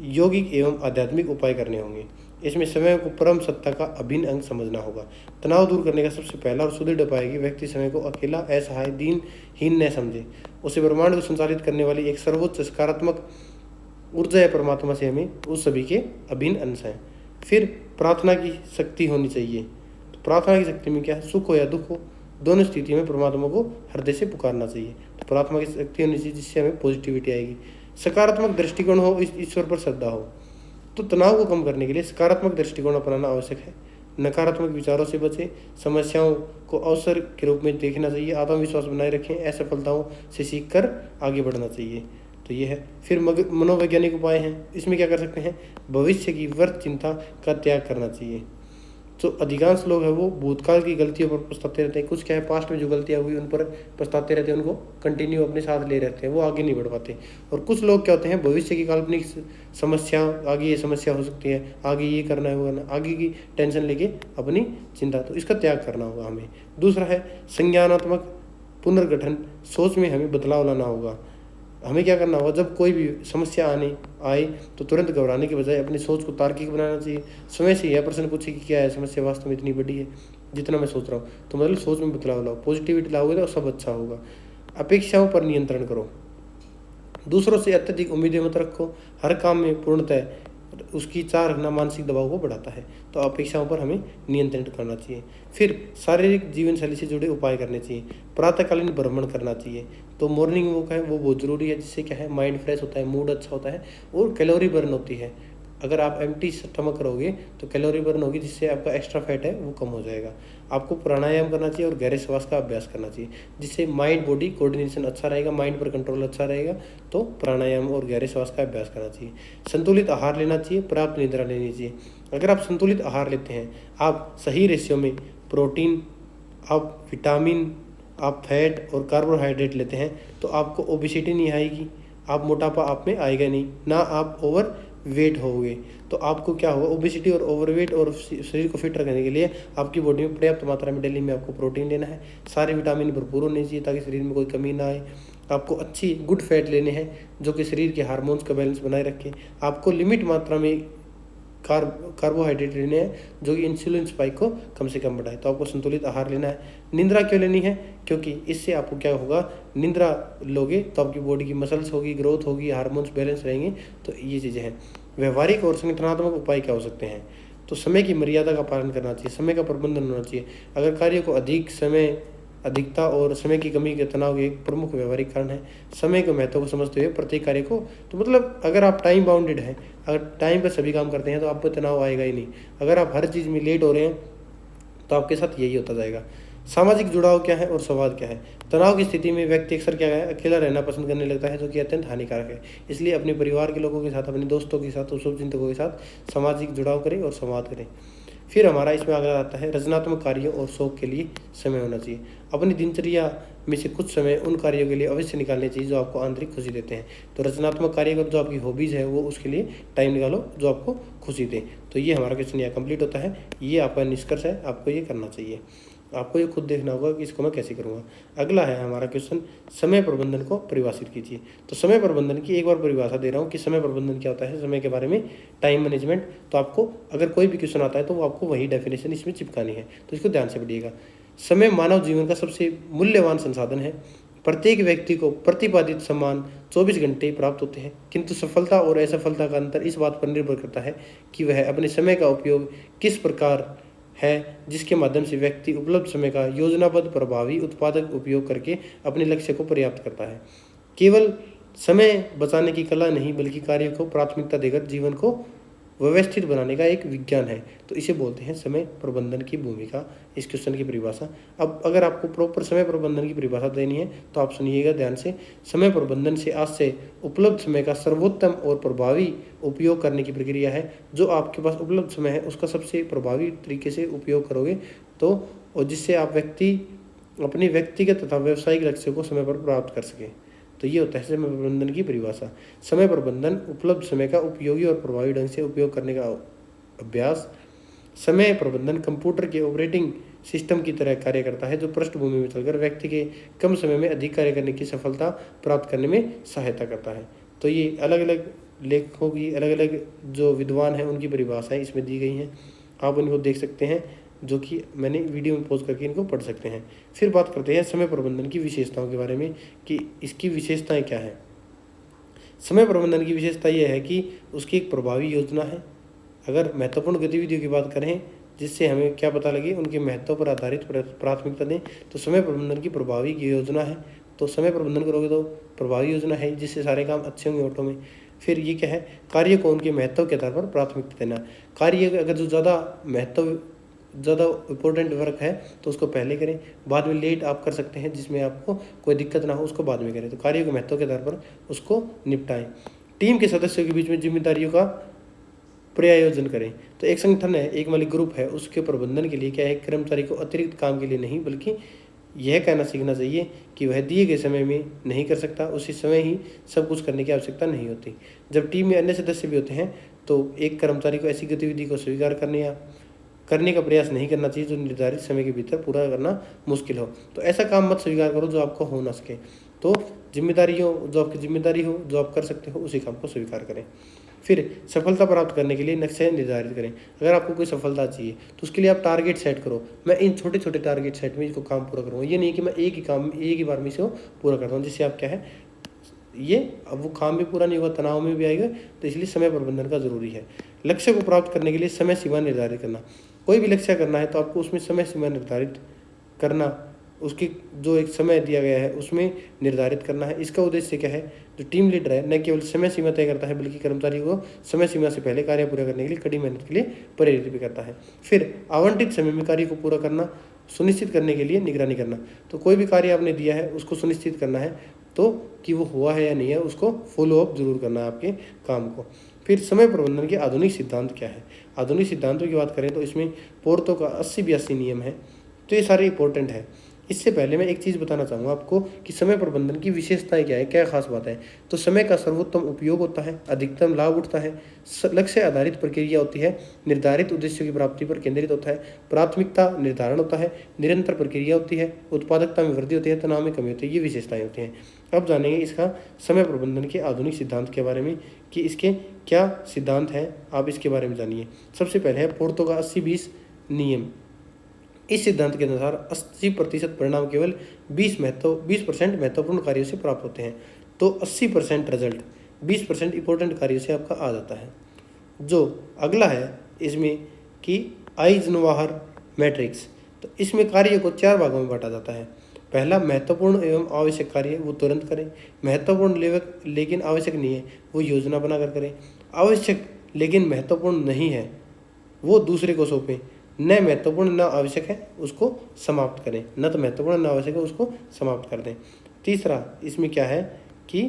यौगिक एवं आध्यात्मिक उपाय करने होंगे। इसमें समय को परम सत्ता का अभिन्न अंग समझना होगा। तनाव दूर करने का सबसे पहला और सुदृढ़ उपाय है कि व्यक्ति समय को अकेला, असहाय, दीनहीन न समझे। उसे ब्रह्मांड को संचालित करने वाली एक सर्वोच्च सकारात्मक ऊर्जा है परमात्मा से हमें उस सभी के अभिन्न अंश हैं। फिर प्रार्थना की शक्ति होनी चाहिए। तो प्रार्थना की शक्ति में क्या है, सुख हो या दुख हो दोनों स्थितियों में परमात्मा को हृदय से पुकारना चाहिए। तो प्रार्थना की शक्ति होनी चाहिए जिससे हमें पॉजिटिविटी आएगी। सकारात्मक दृष्टिकोण हो, ईश्वर पर श्रद्धा हो। तो तनाव को कम करने के लिए सकारात्मक दृष्टिकोण अपनाना आवश्यक है। नकारात्मक विचारों से बचें। समस्याओं को अवसर के रूप में देखना चाहिए। आत्मविश्वास बनाए रखें। असफलताओं से सीखकर आगे बढ़ना चाहिए। तो ये है। फिर मनोवैज्ञानिक उपाय हैं। इसमें क्या कर सकते हैं, भविष्य की व्यर्थ चिंता का त्याग करना चाहिए। जो अधिकांश लोग हैं वो भूतकाल की गलतियों पर पछताते रहते हैं। कुछ क्या है, पास्ट में जो गलतियां हुई उन पर पछताते रहते हैं, उनको कंटिन्यू अपने साथ ले रहते हैं, वो आगे नहीं बढ़ पाते। और कुछ लोग क्या होते हैं, भविष्य की काल्पनिक समस्या, आगे ये समस्या हो सकती है, आगे ये करना है, वो करना, आगे की टेंशन लेके अपनी चिंता। तो इसका त्याग करना होगा हमें। दूसरा है संज्ञानात्मक पुनर्गठन। सोच में हमें बदलाव लाना होगा। हमें क्या करना होगा, जब कोई भी समस्या आए तो तुरंत घबराने के बजाय अपनी सोच को तार्किक बनाना चाहिए। समय से यह प्रश्न पूछे कि क्या है समस्या वास्तव में इतनी बड़ी है जितना मैं सोच रहा हूँ। तो मतलब सोच में बदलाव लाओ, पॉजिटिविटी लाओगे तो सब अच्छा होगा। अपेक्षाओं पर नियंत्रण करो। दूसरों से अत्यधिक उम्मीदें मत रखो। हर काम में पूर्णतः उसकी चाह रखना मानसिक दबाव को बढ़ाता है। तो अपेक्षाओं पर हमें नियंत्रण करना चाहिए। फिर शारीरिक जीवन शैली से जुड़े उपाय करने चाहिए। प्रातःकालीन भ्रमण करना चाहिए। तो मॉर्निंग वॉक है वो बहुत ज़रूरी है, जिससे क्या है, माइंड फ्रेश होता है, मूड अच्छा होता है और कैलोरी बर्न होती है। अगर आप एम्प्टी स्टमक करोगे तो कैलोरी बर्न होगी, जिससे आपका एक्स्ट्रा फैट है वो कम हो जाएगा। आपको प्राणायाम करना चाहिए और गहरे श्वास का अभ्यास करना चाहिए, जिससे माइंड बॉडी कोऑर्डिनेशन अच्छा रहेगा, माइंड पर कंट्रोल अच्छा रहेगा। तो प्राणायाम और गहरे श्वास का अभ्यास करना चाहिए। संतुलित आहार लेना चाहिए, पर्याप्त निद्रा लेनी चाहिए। अगर आप संतुलित आहार लेते हैं, आप सही रेशियो में प्रोटीन, आप विटामिन, आप फैट और कार्बोहाइड्रेट लेते हैं, तो आपको ओबेसिटी नहीं आएगी, आप मोटापा आप में आएगा नहीं, ना आप ओवर वेट होगे। तो आपको क्या होगा, ओबेसिटी और ओवरवेट और शरीर को फिट रखने के लिए आपकी बॉडी में पर्याप्त मात्रा में डेली में आपको प्रोटीन लेना है। सारे विटामिन भरपूर होने चाहिए ताकि शरीर में कोई कमी ना आए। आपको अच्छी गुड फैट लेने हैं जो कि शरीर के हार्मोन्स का बैलेंस बनाए रखें। आपको लिमिट मात्रा में कार्बोहाइड्रेट लेने हैं जो कि इंसुलिन स्पाइक को कम से कम बढ़ाए। तो आपको संतुलित आहार लेना है। निंद्रा क्यों लेनी है, क्योंकि इससे आपको क्या होगा, निंद्रा लोगे तो आपकी बॉडी की मसल्स होगी, ग्रोथ होगी, हार्मोन्स बैलेंस रहेंगे। तो ये चीज़ें हैं। व्यवहारिक और संगठनात्मक उपाय क्या हो सकते हैं, तो समय की मर्यादा का पालन करना चाहिए, समय का प्रबंधन होना चाहिए। अगर कार्य को अधिकता और समय की कमी के तनाव के एक प्रमुख व्यवहारिक कारण है। समय के महत्व को समझते हुए प्रत्येक कार्य को, तो मतलब अगर आप टाइम बाउंडेड हैं, अगर टाइम पर सभी काम करते हैं तो आपको तनाव आएगा ही नहीं। अगर आप हर चीज़ में लेट हो रहे हैं तो आपके साथ यही होता जाएगा। सामाजिक जुड़ाव क्या है और संवाद क्या है? तनाव की स्थिति में व्यक्ति अक्सर क्या है, अकेला रहना पसंद करने लगता है, जो कि अत्यंत हानिकारक है। इसलिए अपने परिवार के लोगों के साथ, अपने दोस्तों के साथ और शुभचिंतकों के साथ सामाजिक जुड़ाव करें और संवाद करें। फिर हमारा इसमें अगला आता है, रचनात्मक कार्यों और शौक के लिए समय होना चाहिए। अपनी दिनचर्या में से कुछ समय उन कार्यों के लिए अवश्य निकालने चाहिए जो आपको आंतरिक खुशी देते हैं। तो रचनात्मक कार्य करो, जो आपकी हॉबीज़ है वो उसके लिए टाइम निकालो जो आपको खुशी दे। तो ये हमारा क्वेश्चन यहाँ कंप्लीट होता है। ये आपका निष्कर्ष है, आपको ये करना चाहिए। आपको ये खुद देखना होगा कि इसको मैं कैसे करूँगा। अगला है हमारा क्वेश्चन, समय प्रबंधन को परिभाषित कीजिए। तो समय प्रबंधन की एक बार परिभाषा दे रहा हूँ कि समय प्रबंधन क्या होता है, समय के बारे में, टाइम मैनेजमेंट। तो आपको अगर कोई भी क्वेश्चन आता है तो वो आपको वही डेफिनेशन इसमें चिपकानी है, तो इसको ध्यान से पढ़िएगा। समय मानव जीवन का सबसे मूल्यवान संसाधन है। प्रत्येक व्यक्ति को प्रतिपादित समान 24 घंटे प्राप्त होते हैं, किंतु सफलता और असफलता का अंतर इस बात पर निर्भर करता है कि वह अपने समय का उपयोग किस प्रकार है, जिसके माध्यम से व्यक्ति उपलब्ध समय का योजनाबद्ध, प्रभावी, उत्पादक उपयोग करके अपने लक्ष्य को प्राप्त करता है। केवल समय बचाने की कला नहीं, बल्कि कार्य को प्राथमिकता देकर जीवन को व्यवस्थित बनाने का एक विज्ञान है। तो इसे बोलते हैं समय प्रबंधन की भूमिका। इस क्वेश्चन की परिभाषा। अब अगर आपको प्रॉपर समय प्रबंधन की परिभाषा देनी है तो आप सुनिएगा ध्यान से। समय प्रबंधन से आज से उपलब्ध समय का सर्वोत्तम और प्रभावी उपयोग करने की प्रक्रिया है। जो आपके पास उपलब्ध समय है उसका सबसे प्रभावी तरीके से उपयोग करोगे तो, और जिससे आप अपने व्यक्तिगत तथा व्यावसायिक लक्ष्य को समय पर प्राप्त कर सकें। तो ये होता है समय प्रबंधन की परिभाषा। समय प्रबंधन उपलब्ध समय का उपयोगी और प्रभावी ढंग से उपयोग करने का अभ्यास। समय प्रबंधन कंप्यूटर के ऑपरेटिंग सिस्टम की तरह कार्य करता है, जो पृष्ठभूमि में चलकर व्यक्ति के कम समय में अधिक कार्य करने की सफलता प्राप्त करने में सहायता करता है। तो ये अलग अलग लेखकों की, अलग अलग जो विद्वान हैं उनकी परिभाषाएं इसमें दी गई हैं। आप उनको देख सकते हैं, जो कि मैंने वीडियो में पॉज करके इनको पढ़ सकते हैं। फिर बात करते हैं समय प्रबंधन की विशेषताओं के बारे में कि इसकी विशेषताएं क्या है। समय प्रबंधन की विशेषता यह है कि उसकी एक प्रभावी योजना है। अगर महत्वपूर्ण गतिविधियों की बात करें जिससे हमें क्या पता लगे, उनके महत्व पर आधारित प्राथमिकता दें, तो समय प्रबंधन की प्रभावी योजना है। तो समय प्रबंधन करोगे तो प्रभावी योजना है जिससे सारे काम अच्छे होंगे ऑटो में। फिर ये क्या है, कार्य को उनके महत्व के आधार पर प्राथमिकता देना। कार्य अगर जो ज़्यादा इम्पोर्टेंट वर्क है तो उसको पहले करें, बाद में लेट आप कर सकते हैं, जिसमें आपको कोई दिक्कत ना हो उसको बाद में करें। तो कार्य के महत्व के आधार पर उसको निपटाएं। टीम के सदस्यों के बीच में जिम्मेदारियों का प्रयोजन करें। तो एक संगठन है, एक मालिक ग्रुप है, उसके प्रबंधन के लिए क्या है, कर्मचारी को अतिरिक्त काम के लिए नहीं, बल्कि यह कहना सीखना चाहिए कि वह दिए गए समय में नहीं कर सकता, उसी समय ही सब कुछ करने की आवश्यकता नहीं होती। जब टीम में अन्य सदस्य भी होते हैं तो एक कर्मचारी को ऐसी गतिविधि को स्वीकार करने का प्रयास नहीं करना चाहिए जो निर्धारित समय के भीतर पूरा करना मुश्किल हो। तो ऐसा काम मत स्वीकार करो जो आपको हो ना सके। तो जिम्मेदारी हो, जो आपकी जिम्मेदारी हो, जो आप कर सकते हो, उसी काम को स्वीकार करें। फिर सफलता प्राप्त करने के लिए लक्ष्य निर्धारित करें। अगर आपको कोई सफलता चाहिए तो उसके लिए आप टारगेट सेट करो। मैं इन छोटे छोटे टारगेट सेट में इसको काम पूरा करूँगा। ये नहीं कि मैं एक ही बार में इसको पूरा करता हूँ, जिससे आप क्या है, ये अब वो काम भी पूरा नहीं होगा, तनाव में भी आएगा। तो इसलिए समय प्रबंधन का जरूरी है। लक्ष्य को प्राप्त करने के लिए समय सीमा निर्धारित करना। कोई भी लक्ष्य करना है तो आपको उसमें समय सीमा निर्धारित करना, उसकी जो एक समय दिया गया है उसमें निर्धारित करना है। इसका उद्देश्य क्या है, जो टीम लीडर है न केवल समय सीमा तय करता है, बल्कि कर्मचारी को समय सीमा से पहले कार्य पूरा करने के लिए कड़ी मेहनत के लिए प्रेरित भी करता है। फिर आवंटित समय में कार्य को पूरा करना सुनिश्चित करने के लिए निगरानी करना। तो कोई भी कार्य आपने दिया है उसको सुनिश्चित करना है, तो कि वो हुआ है या नहीं है, उसको फॉलो अप जरूर करना है आपके काम को। फिर समय प्रबंधन के आधुनिक सिद्धांत क्या है। आधुनिक सिद्धांतों की बात करें तो इसमें पोर्थो का 80-82 नियम है। तो ये सारे इंपॉर्टेंट है। इससे पहले मैं एक चीज़ बताना चाहूँगा आपको कि समय प्रबंधन की विशेषताएं क्या है, क्या खास बात है। तो समय का सर्वोत्तम उपयोग होता है, अधिकतम लाभ उठता है, लक्ष्य आधारित प्रक्रिया होती है, निर्धारित उद्देश्यों की प्राप्ति पर केंद्रित होता है, प्राथमिकता निर्धारण होता है, निरंतर प्रक्रिया होती है, उत्पादकता में वृद्धि होती है, तनाव में कमी होती है। ये विशेषताएं होती हैं। अब जानेंगे इसका समय प्रबंधन के आधुनिक सिद्धांत के बारे में कि इसके क्या सिद्धांत हैं, आप इसके बारे में जानिए। सबसे पहले है पोर्थो का 80-20 नियम। इस सिद्धांत के अनुसार 80% परिणाम केवल 20% महत्वपूर्ण कार्यों से प्राप्त होते हैं। तो 80% रिजल्ट 20% इंपॉर्टेंट कार्यों से आपका आ जाता है। जो अगला है इसमें कि आइजनवाहर मैट्रिक्स। तो इसमें कार्य को 4 भागों में बांटा जाता है। पहला महत्वपूर्ण एवं आवश्यक कार्य है वो तुरंत करें, महत्वपूर्ण लेकिन आवश्यक नहीं है वो योजना बनाकर करें, आवश्यक लेकिन महत्वपूर्ण नहीं है वो दूसरे को सौंपें, न महत्वपूर्ण न आवश्यक है उसको समाप्त करें, न तो महत्वपूर्ण न आवश्यक है उसको समाप्त कर दें। तीसरा इसमें क्या है कि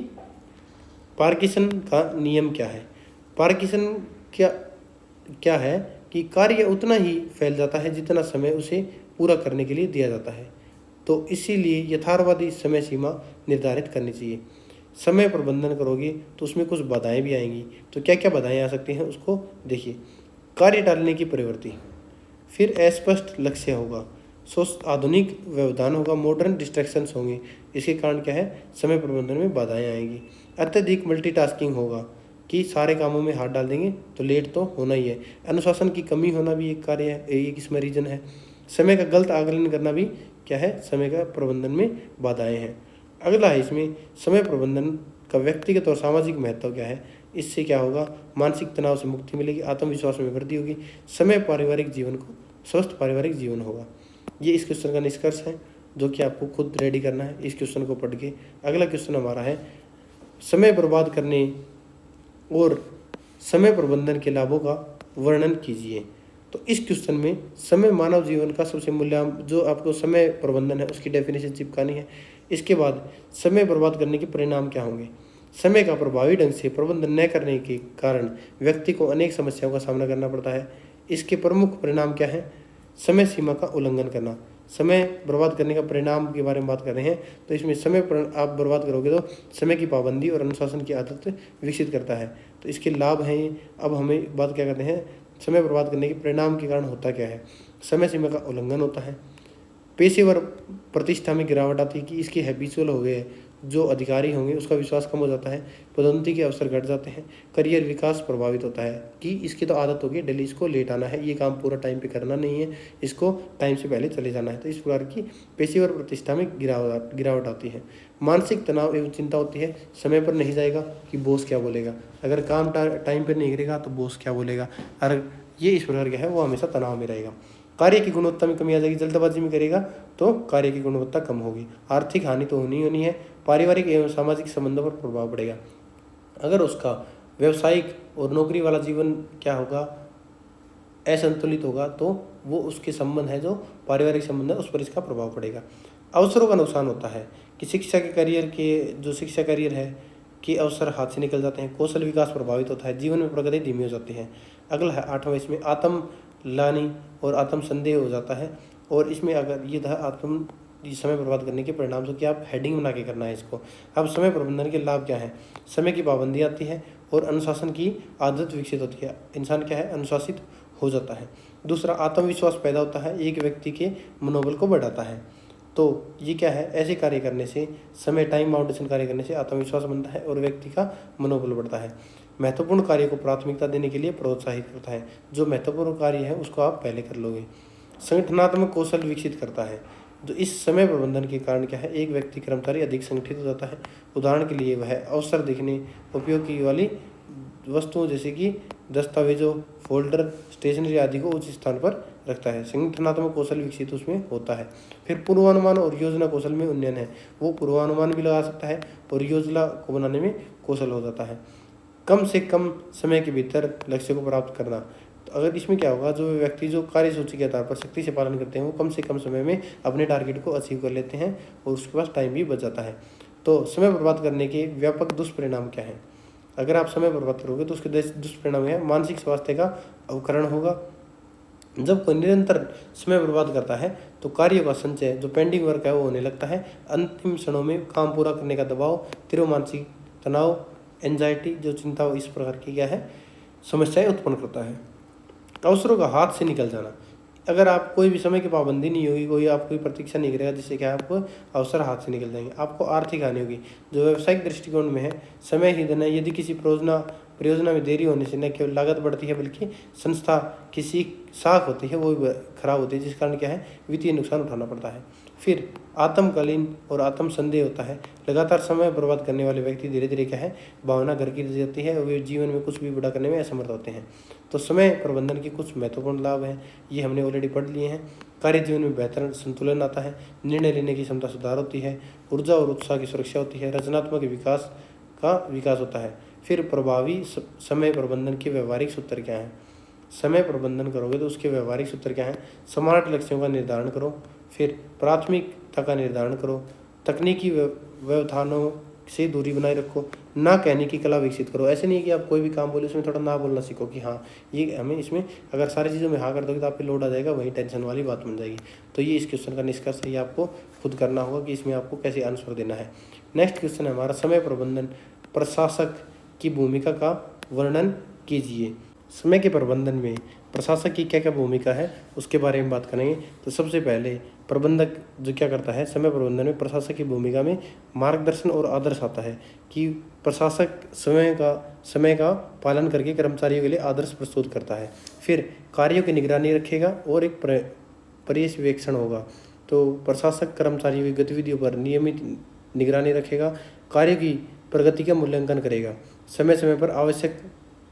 पार्किंसन का नियम क्या है। पार्किंसन क्या है कि कार्य उतना ही फैल जाता है जितना समय उसे पूरा करने के लिए दिया जाता है, तो इसीलिए यथार्थवादी समय सीमा निर्धारित करनी चाहिए। समय प्रबंधन करोगे तो उसमें कुछ बाधाएं भी आएंगी, तो क्या क्या बाधाएं आ सकती हैं उसको देखिए। कार्य टालने की प्रवृत्ति, फिर अस्पष्ट लक्ष्य होगा, आधुनिक व्यवधान होगा, मॉडर्न डिस्ट्रैक्शंस होंगे, इसके कारण क्या है समय प्रबंधन में बाधाएं आएंगी। अत्यधिक मल्टीटास्किंग होगा कि सारे कामों में हाथ डाल देंगे तो लेट तो होना ही है। अनुशासन की कमी होना भी एक कार्य है, एक इसमें रीजन है। समय का गलत आकलन करना भी क्या है, समय का प्रबंधन में बाधाएं हैं। अगला है इसमें समय प्रबंधन का व्यक्तिगत और सामाजिक महत्व क्या है। इससे क्या होगा, मानसिक तनाव से मुक्ति मिलेगी, आत्मविश्वास में वृद्धि होगी, समय पारिवारिक जीवन को स्वस्थ पारिवारिक जीवन होगा। ये इस क्वेश्चन का निष्कर्ष है जो कि आपको खुद रेडी करना है इस क्वेश्चन को पढ़ के। अगला क्वेश्चन हमारा है समय बर्बाद करने और समय प्रबंधन के लाभों का वर्णन कीजिए। तो इस क्वेश्चन में समय मानव जीवन का सबसे मूल्यवान, जो आपको समय प्रबंधन है उसकी डेफिनेशन चिपकानी है। इसके बाद समय बर्बाद करने के परिणाम क्या होंगे। समय का प्रभावी ढंग से प्रबंधन न करने के कारण व्यक्ति को अनेक समस्याओं का सामना करना पड़ता है। इसके प्रमुख परिणाम क्या है, समय सीमा का उल्लंघन करना। समय बर्बाद करने का परिणाम के बारे में बात कर रहे हैं, तो इसमें समय आप बर्बाद करोगे तो समय की पाबंदी और अनुशासन की आदत विकसित करता है, तो इसके लाभ हैं ये। अब हमें बात क्या करते हैं, समय बर्बाद करने के परिणाम के कारण होता क्या है। समय सीमा का उल्लंघन होता है, पेशेवर प्रतिष्ठा में गिरावट आती है कि इसके हैबिचुअल हो गए, जो अधिकारी होंगे उसका विश्वास कम हो जाता है, पदोन्नति के अवसर घट जाते हैं, करियर विकास प्रभावित होता है कि इसकी तो आदत होगी डेली इसको लेट आना है, ये काम पूरा टाइम पे करना नहीं है, इसको टाइम से पहले चले जाना है, तो इस प्रकार की पेशेवर प्रतिष्ठा में गिरावट आती है। मानसिक तनाव एवं चिंता होती है, समय पर नहीं जाएगा कि बॉस क्या बोलेगा, अगर काम टाइम पर नहीं करेगा तो बॉस क्या बोलेगा, अगर ये इस प्रकार का है वो हमेशा तनाव में रहेगा। कार्य की गुणवत्ता में कमी आ जाएगी, जल्दबाजी में करेगा तो कार्य की गुणवत्ता कम होगी, आर्थिक हानि तो होनी है, पारिवारिक एवं सामाजिक संबंधों पर प्रभाव पड़ेगा। अगर उसका व्यवसायिक और नौकरी वाला जीवन क्या होगा, असंतुलित होगा, तो वो उसके संबंध है जो पारिवारिक संबंध है उस पर इसका प्रभाव पड़ेगा। अवसरों का नुकसान होता है कि शिक्षा करियर है कि अवसर हाथ से निकल जाते हैं, कौशल विकास प्रभावित होता है, जीवन में प्रगति धीमी हो जाती है। अगला है 8वां, इसमें आत्मग्लानि और आत्म संदेह हो जाता है, और इसमें अगर ये था समय बर्बाद करने के परिणाम, जो कि आप हेडिंग बना के करना है इसको। अब समय प्रबंधन के लाभ क्या है, समय की पाबंदी आती है और अनुशासन की आदत विकसित होती है, इंसान क्या है अनुशासित हो जाता है। दूसरा, आत्मविश्वास पैदा होता है, एक व्यक्ति के मनोबल को बढ़ाता है। तो ये क्या है, ऐसे कार्य करने से, समय टाइम बाउंडेशन कार्य करने से आत्मविश्वास बनता है और व्यक्ति का मनोबल बढ़ता है। महत्वपूर्ण कार्य को प्राथमिकता देने के लिए प्रोत्साहित करता है, जो महत्वपूर्ण कार्य है उसको आप पहले कर लोगे। संगठनात्मक कौशल विकसित करता है, जो इस समय प्रबंधन के कारण क्या है, एक व्यक्ति कर्मचारी अधिक संगठित हो जाता है। उदाहरण के लिए वह अवसर देखने उपयोग की वाली वस्तुओं जैसे कि दस्तावेजों, फोल्डर, स्टेशनरी आदि को उच्च स्थान पर रखता है। संगठनात्मक कौशल विकसित उसमें होता है। फिर पूर्वानुमान और योजना कौशल में उन्नयन है, वो पूर्वानुमान भी लगा सकता है और योजना को बनाने में कौशल हो जाता है। कम से कम समय के भीतर लक्ष्य को प्राप्त करना, तो अगर इसमें क्या होगा, जो व्यक्ति जो कार्य सूची के आधार पर सख्ती से पालन करते हैं वो कम से कम समय में अपने टारगेट को अचीव कर लेते हैं और उसके पास टाइम भी बच जाता है। तो समय बर्बाद करने के व्यापक दुष्परिणाम क्या हैं। अगर आप समय बर्बाद करोगे तो उसके दुष्परिणाम है, मानसिक स्वास्थ्य का अवकरण होगा। जब कोई निरंतर समय बर्बाद करता है तो कार्यों का संचय, जो पेंडिंग वर्क है वो होने लगता है। अंतिम क्षणों में काम पूरा करने का दबाव, तीव्र मानसिक तनाव, एंजाइटी, जो चिंता इस प्रकार की क्या है समस्याएं उत्पन्न करता है। अवसरों का हाथ से निकल जाना, अगर आप कोई भी समय की पाबंदी नहीं होगी, कोई आपकी प्रतीक्षा नहीं करेगा, जिससे क्या है आपको अवसर हाथ से निकल जाएंगे। आपको आर्थिक हानि होगी, जो व्यावसायिक दृष्टिकोण में है समय ही धन है। यदि किसी परियोजना में देरी होने से न केवल लागत बढ़ती है बल्कि संस्था किसी शाख होती है वो भी खराब होती है, जिस कारण क्या है वित्तीय नुकसान उठाना पड़ता है। फिर आत्मकालीन और आत्म संदेह होता है। लगातार समय बर्बाद करने वाले व्यक्ति धीरे धीरे क्या है, भावना घर की जाती है और वे जीवन में कुछ भी बड़ा करने में असमर्थ होते हैं। तो समय प्रबंधन के कुछ महत्वपूर्ण लाभ हैं, ये हमने ऑलरेडी पढ़ लिए हैं। कार्य जीवन में बेहतर संतुलन आता है, निर्णय लेने की क्षमता सुधार होती है, ऊर्जा और उत्साह की सुरक्षा होती है, रचनात्मक विकास का विकास होता है। फिर प्रभावी समय प्रबंधन के व्यवहारिक सूत्र क्या हैं? समय प्रबंधन करोगे तो उसके व्यवहारिक सूत्र क्या हैं? स्मार्ट लक्ष्यों का निर्धारण करो, फिर प्राथमिकता का निर्धारण करो, तकनीकी व्यवधानों से दूरी बनाए रखो, ना कहने की कला विकसित करो। ऐसे नहीं है कि आप कोई भी काम बोले उसमें थोड़ा ना बोलना सीखो कि हाँ ये हमें इसमें, अगर सारी चीज़ों में हाँ कर दोगे तो आप पे लोड आ जाएगा, वही टेंशन वाली बात बन जाएगी। तो ये इस क्वेश्चन का निष्कर्ष है, ये आपको खुद करना होगा कि इसमें आपको कैसे आंसर देना है। नेक्स्ट क्वेश्चन है हमारा, समय प्रबंधन प्रशासक की भूमिका का वर्णन कीजिए। समय के प्रबंधन में प्रशासक की क्या क्या भूमिका है उसके बारे में बात करेंगे। तो सबसे पहले प्रबंधक जो क्या करता है, समय प्रबंधन में प्रशासक की भूमिका में मार्गदर्शन और आदर्श आता है कि प्रशासक समय का पालन करके कर्मचारियों के लिए आदर्श प्रस्तुत करता है। फिर कार्यों की निगरानी रखेगा और एक पर्यवेक्षण होगा। तो प्रशासक कर्मचारियों की गतिविधियों पर नियमित निगरानी रखेगा, कार्य की प्रगति का मूल्यांकन करेगा, समय समय पर आवश्यक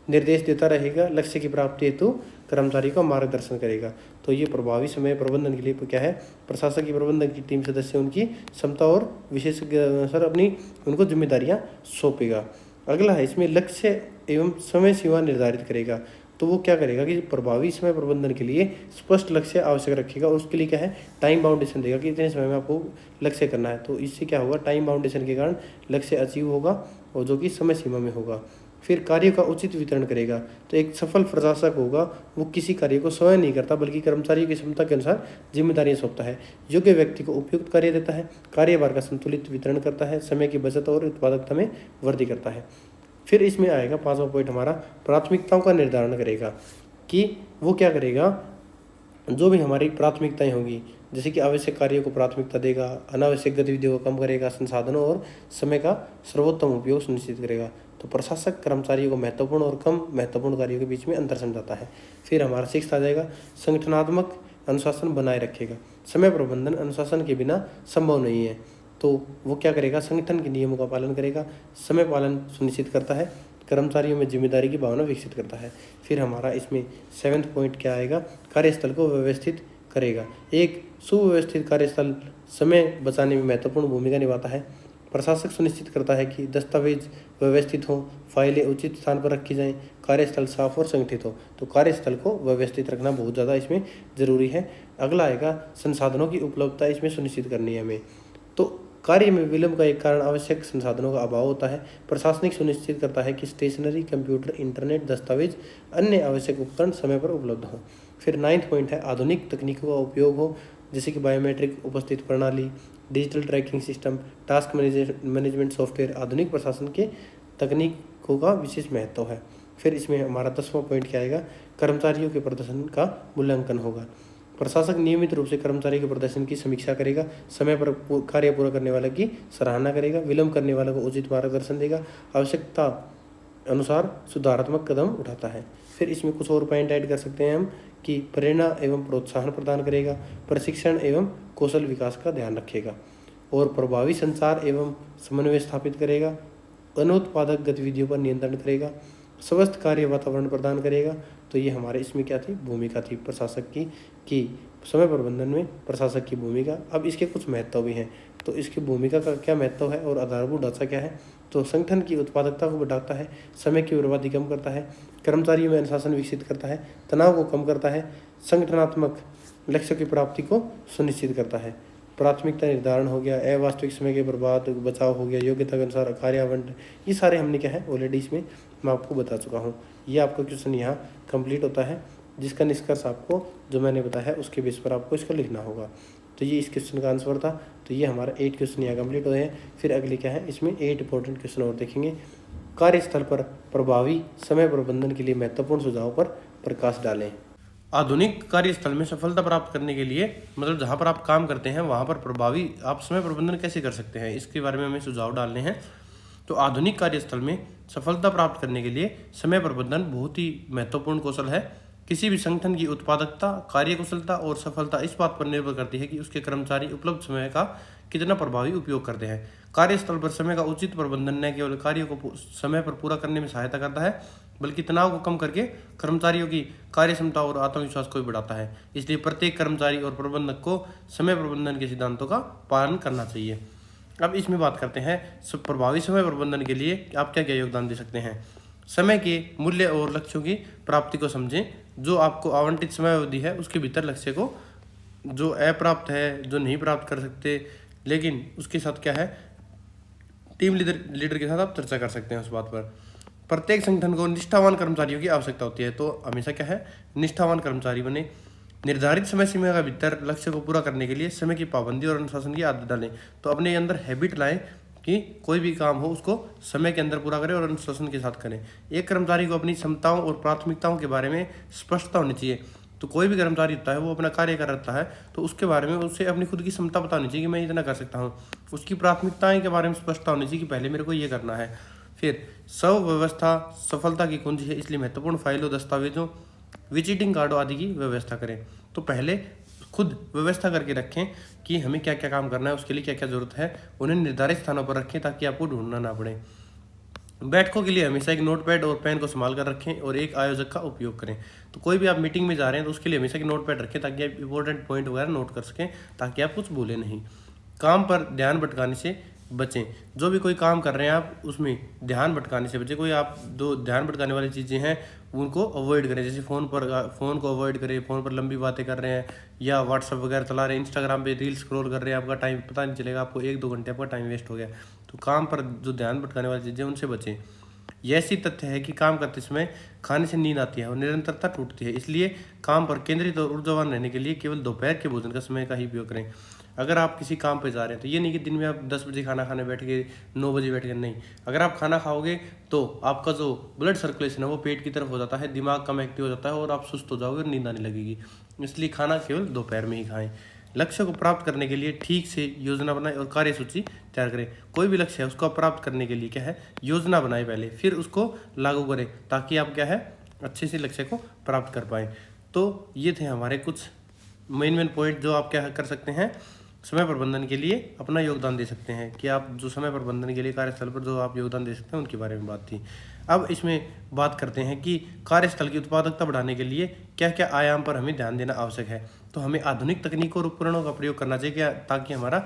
निर्देश देता रहेगा, लक्ष्य की प्राप्ति हेतु कर्मचारी का मार्गदर्शन करेगा। तो ये प्रभावी समय प्रबंधन के लिए क्या है, प्रशासक की प्रबंधन की टीम सदस्य उनकी क्षमता और विशेषज्ञ अनुसार अपनी उनको जिम्मेदारियां सौंपेगा। अगला है इसमें लक्ष्य एवं समय सीमा निर्धारित करेगा। तो वो क्या करेगा कि प्रभावी समय प्रबंधन के लिए स्पष्ट लक्ष्य आवश्यक रखेगा और उसके लिए क्या है, टाइम बाउंडेशन देगा कि इतने समय में आपको लक्ष्य करना है। तो इससे क्या होगा, टाइम बाउंडेशन के कारण लक्ष्य अचीव होगा और जो कि समय सीमा में होगा। फिर कार्य का उचित वितरण करेगा। तो एक सफल प्रशासक होगा वो किसी कार्य को स्वयं नहीं करता बल्कि कर्मचारियों की क्षमता के अनुसार जिम्मेदारियां सौंपता है, योग्य व्यक्ति को उपयुक्त कार्य देता है, कार्यभार का संतुलित वितरण करता है, समय की बचत और उत्पादकता में वृद्धि करता है। फिर इसमें आएगा 5वां पॉइंट हमारा, प्राथमिकताओं का निर्धारण करेगा कि वो क्या करेगा, जो भी हमारी प्राथमिकताएं होंगी जैसे कि आवश्यक कार्यों को प्राथमिकता देगा, अनावश्यक गतिविधियों को कम करेगा, संसाधनों और समय का सर्वोत्तम उपयोग सुनिश्चित करेगा। तो प्रशासक कर्मचारियों को महत्वपूर्ण और कम महत्वपूर्ण कार्यों के बीच में अंतर समझाता है। फिर हमारा 6 आ जाएगा, संगठनात्मक अनुशासन बनाए रखेगा। समय प्रबंधन अनुशासन के बिना संभव नहीं है। तो वो क्या करेगा, संगठन के नियमों का पालन करेगा, समय पालन सुनिश्चित करता है, कर्मचारियों में जिम्मेदारी की भावना विकसित करता है। फिर हमारा इसमें 7वां पॉइंट क्या आएगा, कार्यस्थल को व्यवस्थित करेगा। एक सुव्यवस्थित कार्यस्थल समय बचाने में महत्वपूर्ण भूमिका निभाता है। प्रशासक सुनिश्चित करता है कि दस्तावेज व्यवस्थित हों, फाइलें उचित स्थान पर रखी जाएं, कार्यस्थल साफ और संगठित हो। तो कार्यस्थल को व्यवस्थित रखना बहुत ज़्यादा इसमें ज़रूरी है। अगला आएगा, संसाधनों की उपलब्धता इसमें सुनिश्चित करनी है हमें। तो कार्य में विलंब का एक कारण आवश्यक संसाधनों का अभाव होता है। प्रशासनिक सुनिश्चित करता है कि स्टेशनरी, कंप्यूटर, इंटरनेट, दस्तावेज, अन्य आवश्यक उपकरण समय पर उपलब्ध हों। फिर 9वां पॉइंट है, आधुनिक तकनीकों का उपयोग हो, जैसे कि बायोमेट्रिक उपस्थित प्रणाली, digital tracking system, task management software. आधुनिक प्रशासन के तकनीकों का विशेष महत्व है। फिर इसमें हमारा 10वां पॉइंट क्या आएगा, कर्मचारियों के प्रदर्शन का मूल्यांकन होगा। प्रशासक नियमित रूप से कर्मचारी के प्रदर्शन की समीक्षा करेगा, समय पर कार्य पूरा करने वाले की सराहना करेगा, विलंब करने वालों को उचित मार्गदर्शन देगा, आवश्यकता अनुसार सुधारात्मक कदम उठाता है। फिर इसमें कुछ और पॉइंट ऐड कर सकते हैं हम कि प्रेरणा एवं प्रोत्साहन प्रदान करेगा, प्रशिक्षण एवं कौशल विकास का ध्यान रखेगा और प्रभावी संचार एवं समन्वय स्थापित करेगा, अनुत्पादक गतिविधियों पर नियंत्रण करेगा, स्वस्थ कार्य वातावरण प्रदान करेगा। तो ये हमारे इसमें क्या थी, भूमिका थी प्रशासक की कि समय प्रबंधन में प्रशासक की भूमिका। अब इसके कुछ महत्व भी हैं। तो इसकी भूमिका का क्या महत्व है और आधारभूत ढांचा क्या है। तो संगठन की उत्पादकता को बढ़ाता है, समय की बर्बादी कम करता है, कर्मचारियों में अनुशासन विकसित करता है, तनाव को कम करता है, संगठनात्मक लक्ष्य की प्राप्ति को सुनिश्चित करता है, प्राथमिकता निर्धारण हो गया, अवास्तविक समय के बर्बाद बचाव हो गया, योग्यता के अनुसार कार्य आवंटन, ये सारे हमने क्या है ऑलरेडी इसमें मैं आपको बता चुका हूँ। ये आपका क्वेश्चन यहाँ कंप्लीट होता है, जिसका निष्कर्ष आपको जो मैंने बताया है उसके बेस पर आपको इसको लिखना होगा। तो ये इस क्वेश्चन का आंसर था। तो ये हमारा 8 क्वेश्चन यहाँ कंप्लीट हुए हैं। फिर अगले क्या है, इसमें 8 इंपॉर्टेंट क्वेश्चन और देखेंगे। कार्यस्थल पर प्रभावी समय प्रबंधन के लिए महत्वपूर्ण सुझावों पर प्रकाश डालें। आधुनिक कार्यस्थल में सफलता प्राप्त करने के लिए, मतलब जहाँ पर आप काम करते हैं वहाँ पर प्रभावी आप समय प्रबंधन कैसे कर सकते हैं, इसके बारे में हमें सुझाव डालने हैं। तो आधुनिक कार्यस्थल में सफलता प्राप्त करने के लिए समय प्रबंधन बहुत ही महत्वपूर्ण कौशल है। किसी भी संगठन की उत्पादकता, कार्यकुशलता और सफलता इस बात पर निर्भर करती है कि उसके कर्मचारी उपलब्ध समय का कितना प्रभावी उपयोग करते हैं। कार्यस्थल पर समय का उचित प्रबंधन न केवल कार्यों को समय पर पूरा करने में सहायता करता है, बल्कि तनाव को कम करके कर्मचारियों की कार्य क्षमता और आत्मविश्वास को भी बढ़ाता है। इसलिए प्रत्येक कर्मचारी और प्रबंधक को समय प्रबंधन के सिद्धांतों का पालन करना चाहिए। अब इसमें बात करते हैं प्रभावी समय प्रबंधन के लिए आप क्या क्या योगदान दे सकते हैं। समय के मूल्य और लक्ष्यों की प्राप्ति को समझें। जो आपको आवंटित समय अवधि है उसके भीतर लक्ष्य को जो अप्राप्त है, जो नहीं प्राप्त कर सकते, लेकिन उसके साथ क्या है, टीम लीडर के साथ आप चर्चा कर सकते हैं उस बात पर। प्रत्येक संगठन को निष्ठावान कर्मचारियों की आवश्यकता होती है, तो हमेशा क्या है, निष्ठावान कर्मचारी बने। निर्धारित समय सीमा के भीतर लक्ष्य को पूरा करने के लिए समय की पाबंदी और अनुशासन की आदत डालें। तो अपने अंदर हैबिट लाएं कि कोई भी काम हो उसको समय के अंदर पूरा करें और अनुशासन के साथ करें। एक कर्मचारी को अपनी क्षमताओं और प्राथमिकताओं के बारे में स्पष्टता होनी चाहिए। तो कोई भी कर्मचारी होता है वो अपना कार्य कर रहा है तो उसके बारे में उसे अपनी खुद की क्षमता पता होनी चाहिए कि मैं इतना कर सकता हूँ। उसकी प्राथमिकताएं के बारे में स्पष्टता होनी चाहिए कि पहले मेरे को ये करना है। फिर व्यवस्था सफलता की कुंजी है, इसलिए महत्वपूर्ण फाइलों, दस्तावेजों, विजिटिंग कार्डों आदि की व्यवस्था करें। तो पहले खुद व्यवस्था करके रखें कि हमें क्या क्या काम करना है, उसके लिए क्या क्या जरूरत है, उन्हें निर्धारित स्थानों पर रखें ताकि आपको ढूंढना ना पड़े। बैठकों के लिए हमेशा एक नोटपैड और पेन को संभाल कर रखें और एक आयोजक का उपयोग करें। तो कोई भी आप मीटिंग में जा रहे हैं तो उसके लिए हमेशा एक नोटपैड रखें ताकि आप इंपॉर्टेंट पॉइंट वगैरह नोट कर सकें, ताकि आप कुछ भूलें नहीं। काम पर ध्यान भटकाने से बचें। जो भी कोई काम कर रहे हैं आप उसमें ध्यान भटकाने से बचें। कोई आप जो ध्यान भटकाने वाली चीज़ें हैं उनको अवॉइड करें, जैसे फ़ोन को अवॉइड करें, फ़ोन पर लंबी बातें कर रहे हैं या व्हाट्सअप वगैरह चला रहे हैं, इंस्टाग्राम पे रील स्क्रॉल कर रहे हैं, आपका टाइम पता नहीं चलेगा, आपको 1-2 घंटे आपका टाइम वेस्ट हो गया। तो काम पर जो ध्यान भटकाने वाली चीज़ें उनसे बचें। यह ऐसी तथ्य है कि काम करते समय खाने से नींद आती है और निरंतरता टूटती है, इसलिए काम पर केंद्रित और ऊर्जावान रहने के लिए केवल दोपहर के भोजन का समय का ही उपयोग करें। अगर आप किसी काम पे जा रहे हैं तो ये नहीं कि दिन में आप 10 बजे खाना खाने बैठ गए, 9 बजे बैठ गए, नहीं। अगर आप खाना खाओगे तो आपका जो ब्लड सर्कुलेशन है वो पेट की तरफ हो जाता है, दिमाग कम एक्टिव हो जाता है और आप सुस्त हो जाओगे और नींद आने लगेगी। इसलिए खाना केवल दोपहर में ही खाएं। लक्ष्य को प्राप्त करने के लिए ठीक से योजना बनाएं और कार्यसूची तैयार करें। कोई भी लक्ष्य है उसको प्राप्त करने के लिए क्या है, योजना बनाएं पहले, फिर उसको लागू करें ताकि आप क्या है, अच्छे से लक्ष्य को प्राप्त कर पाएँ। तो ये थे हमारे कुछ मेन पॉइंट जो आप क्या कर सकते हैं, समय प्रबंधन के लिए अपना योगदान दे सकते हैं, कि आप जो समय प्रबंधन के लिए कार्यस्थल पर जो आप योगदान दे सकते हैं उनके बारे में बात थी। अब इसमें बात करते हैं कि कार्यस्थल की उत्पादकता बढ़ाने के लिए क्या क्या आयाम पर हमें ध्यान देना आवश्यक है। तो हमें आधुनिक तकनीकों और उपकरणों का प्रयोग करना चाहिए क्या, ताकि हमारा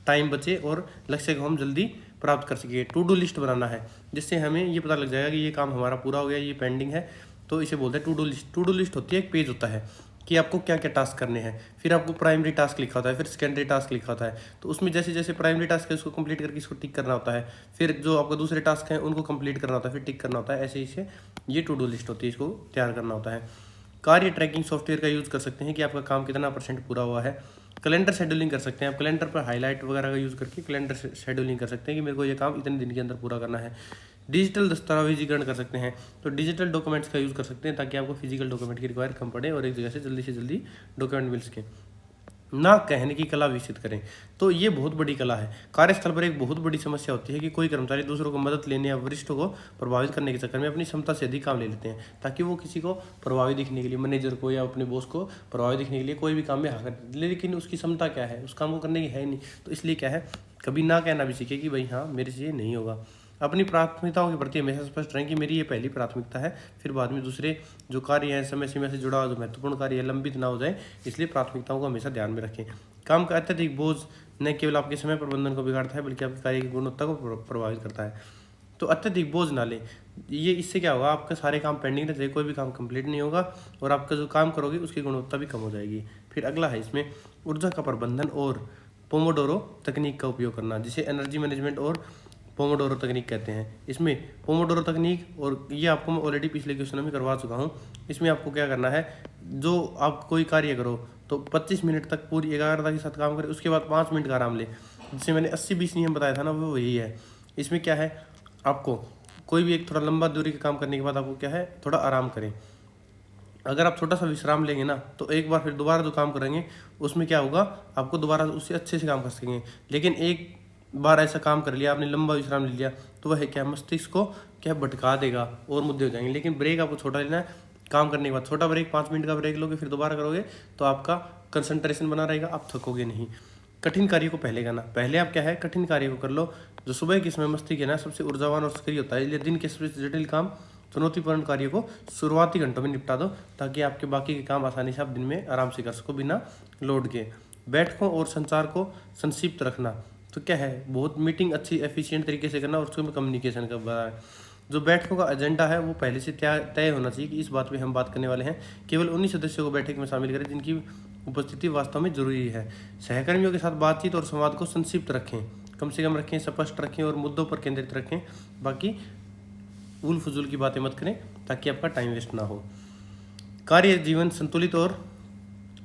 टाइम बचे और लक्ष्य को हम जल्दी प्राप्त कर सकें। टू डू लिस्ट बनाना है जिससे हमें ये पता लग जाएगा कि ये काम हमारा पूरा हो गया, ये पेंडिंग है, तो इसे बोलते हैं to do list. To do list होती है, एक पेज होता है कि आपको क्या क्या टास्क करने हैं, फिर आपको प्राइमरी टास्क लिखा होता है, फिर सेकेंडरी टास्क लिखा होता है। तो उसमें जैसे जैसे प्राइमरी टास्क है उसको कंप्लीट करके इसको टिक करना होता है, फिर जो आपको दूसरे टास्क हैं उनको कंप्लीट करना होता है, फिर टिक करना होता है। ऐसे ही ये टू डू लिस्ट होती है, इसको तैयार करना होता है। कार्य ट्रैकिंग सॉफ्टवेयर का यूज़ कर सकते हैं कि आपका काम कितना % पूरा हुआ है। कैलेंडर शेड्यूलिंग कर सकते हैं आप, कैलेंडर पर हाईलाइट वगैरह का यूज़ करके कैलेंडर शेड्यूलिंग कर सकते हैं कि मेरे को ये काम इतने दिन के अंदर पूरा करना है। डिजिटल दस्तावेजीकरण कर सकते हैं, तो डिजिटल डॉक्यूमेंट्स का यूज़ कर सकते हैं ताकि आपको फिजिकल डॉक्यूमेंट की रिक्वायर कम पड़े और एक जगह से जल्दी डॉक्यूमेंट मिल सके। ना कहने की कला विकसित करें, तो ये बहुत बड़ी कला है। कार्यस्थल पर एक बहुत बड़ी समस्या होती है कि कोई कर्मचारी दूसरों को मदद लेने या वरिष्ठों को प्रभावित करने के चक्कर में अपनी क्षमता से अधिक काम ले लेते हैं, ताकि वो किसी को प्रभावी दिखने के लिए, मैनेजर को या अपने बॉस को प्रभावी दिखने के लिए कोई भी काम में हाँ कर, लेकिन उसकी क्षमता क्या है, उस काम को करने की है नहीं। तो इसलिए क्या है, कभी ना कहना भी सीखे कि भाई हाँ मेरे से ये नहीं होगा। अपनी प्राथमिकताओं के प्रति हमेशा स्पष्ट रहें कि मेरी ये पहली प्राथमिकता है, फिर बाद में दूसरे जो कार्य हैं, समय सीमा से जुड़ा जो महत्वपूर्ण कार्य है, लंबित ना हो जाए, इसलिए प्राथमिकताओं को हमेशा ध्यान में रखें। काम का अत्यधिक बोझ न केवल आपके समय प्रबंधन को बिगाड़ता है बल्कि आपके कार्य की गुणवत्ता को प्रभावित करता है। तो अत्यधिक बोझ ना लें, ये इससे क्या होगा, आपके सारे काम पेंडिंग रहते हैं, कोई भी काम कंप्लीट नहीं होगा और आपका जो काम करोगे उसकी गुणवत्ता भी कम हो जाएगी। फिर अगला है इसमें ऊर्जा का प्रबंधन और पोमोडोरो तकनीक का उपयोग करना, जिसे एनर्जी मैनेजमेंट और पोमोडोरो तकनीक कहते हैं। इसमें पोमोडोरो तकनीक, और ये आपको मैं ऑलरेडी पिछले क्वेश्चन में करवा चुका हूँ। इसमें आपको क्या करना है, जो आप कोई कार्य करो तो 25 मिनट तक पूरी एकाग्रता के साथ काम करें, उसके बाद 5 मिनट का आराम ले। जिसे मैंने 80-20 नियम बताया था ना, वो वही है। इसमें क्या है, आपको कोई भी एक थोड़ा लंबा दूरी का काम करने के बाद आपको क्या है, थोड़ा आराम करें। अगर आप छोटा सा विश्राम लेंगे ना तो एक बार फिर दोबारा जो काम करेंगे उसमें क्या होगा, आपको दोबारा उससे अच्छे से काम कर सकेंगे। लेकिन एक बार ऐसा काम कर लिया आपने, लंबा विश्राम ले लिया, तो वह क्या मस्तिष्क को क्या भटका देगा और मुद्दे हो जाएंगे। लेकिन ब्रेक आपको छोटा लेना है, काम करने के बाद छोटा ब्रेक, 5 मिनट का ब्रेक लोगे, फिर दोबारा करोगे तो आपका कंसंट्रेशन बना रहेगा, आप थकोगे नहीं। कठिन कार्य को पहले करना, पहले आप क्या है कठिन कार्य को कर लो। जो सुबह के समय मस्तिष्क है ना सबसे ऊर्जावान और सक्रिय होता है, इसलिए दिन के सबसे जटिल काम, चुनौतीपूर्ण कार्य को शुरुआती घंटों में निपटा दो, ताकि आपके बाकी के काम आसानी से आप दिन में आराम से कर सको बिना लोड के। बैठकों और संचार को संक्षिप्त रखना, तो क्या है बहुत मीटिंग अच्छी एफिशिएंट तरीके से करना और उसमें कम्युनिकेशन का बड़ा है। जो बैठकों का एजेंडा है वो पहले से तय होना चाहिए कि इस बात पे हम बात करने वाले हैं। केवल उन्हीं सदस्यों को बैठक में शामिल करें जिनकी उपस्थिति वास्तव में जरूरी है। सहकर्मियों के साथ बातचीत और संवाद को संक्षिप्त रखें, कम से कम रखें, स्पष्ट रखें और मुद्दों पर केंद्रित रखें। बाकी उल फजूल की बातें मत करें ताकि आपका टाइम वेस्ट ना हो। कार्य जीवन संतुलित और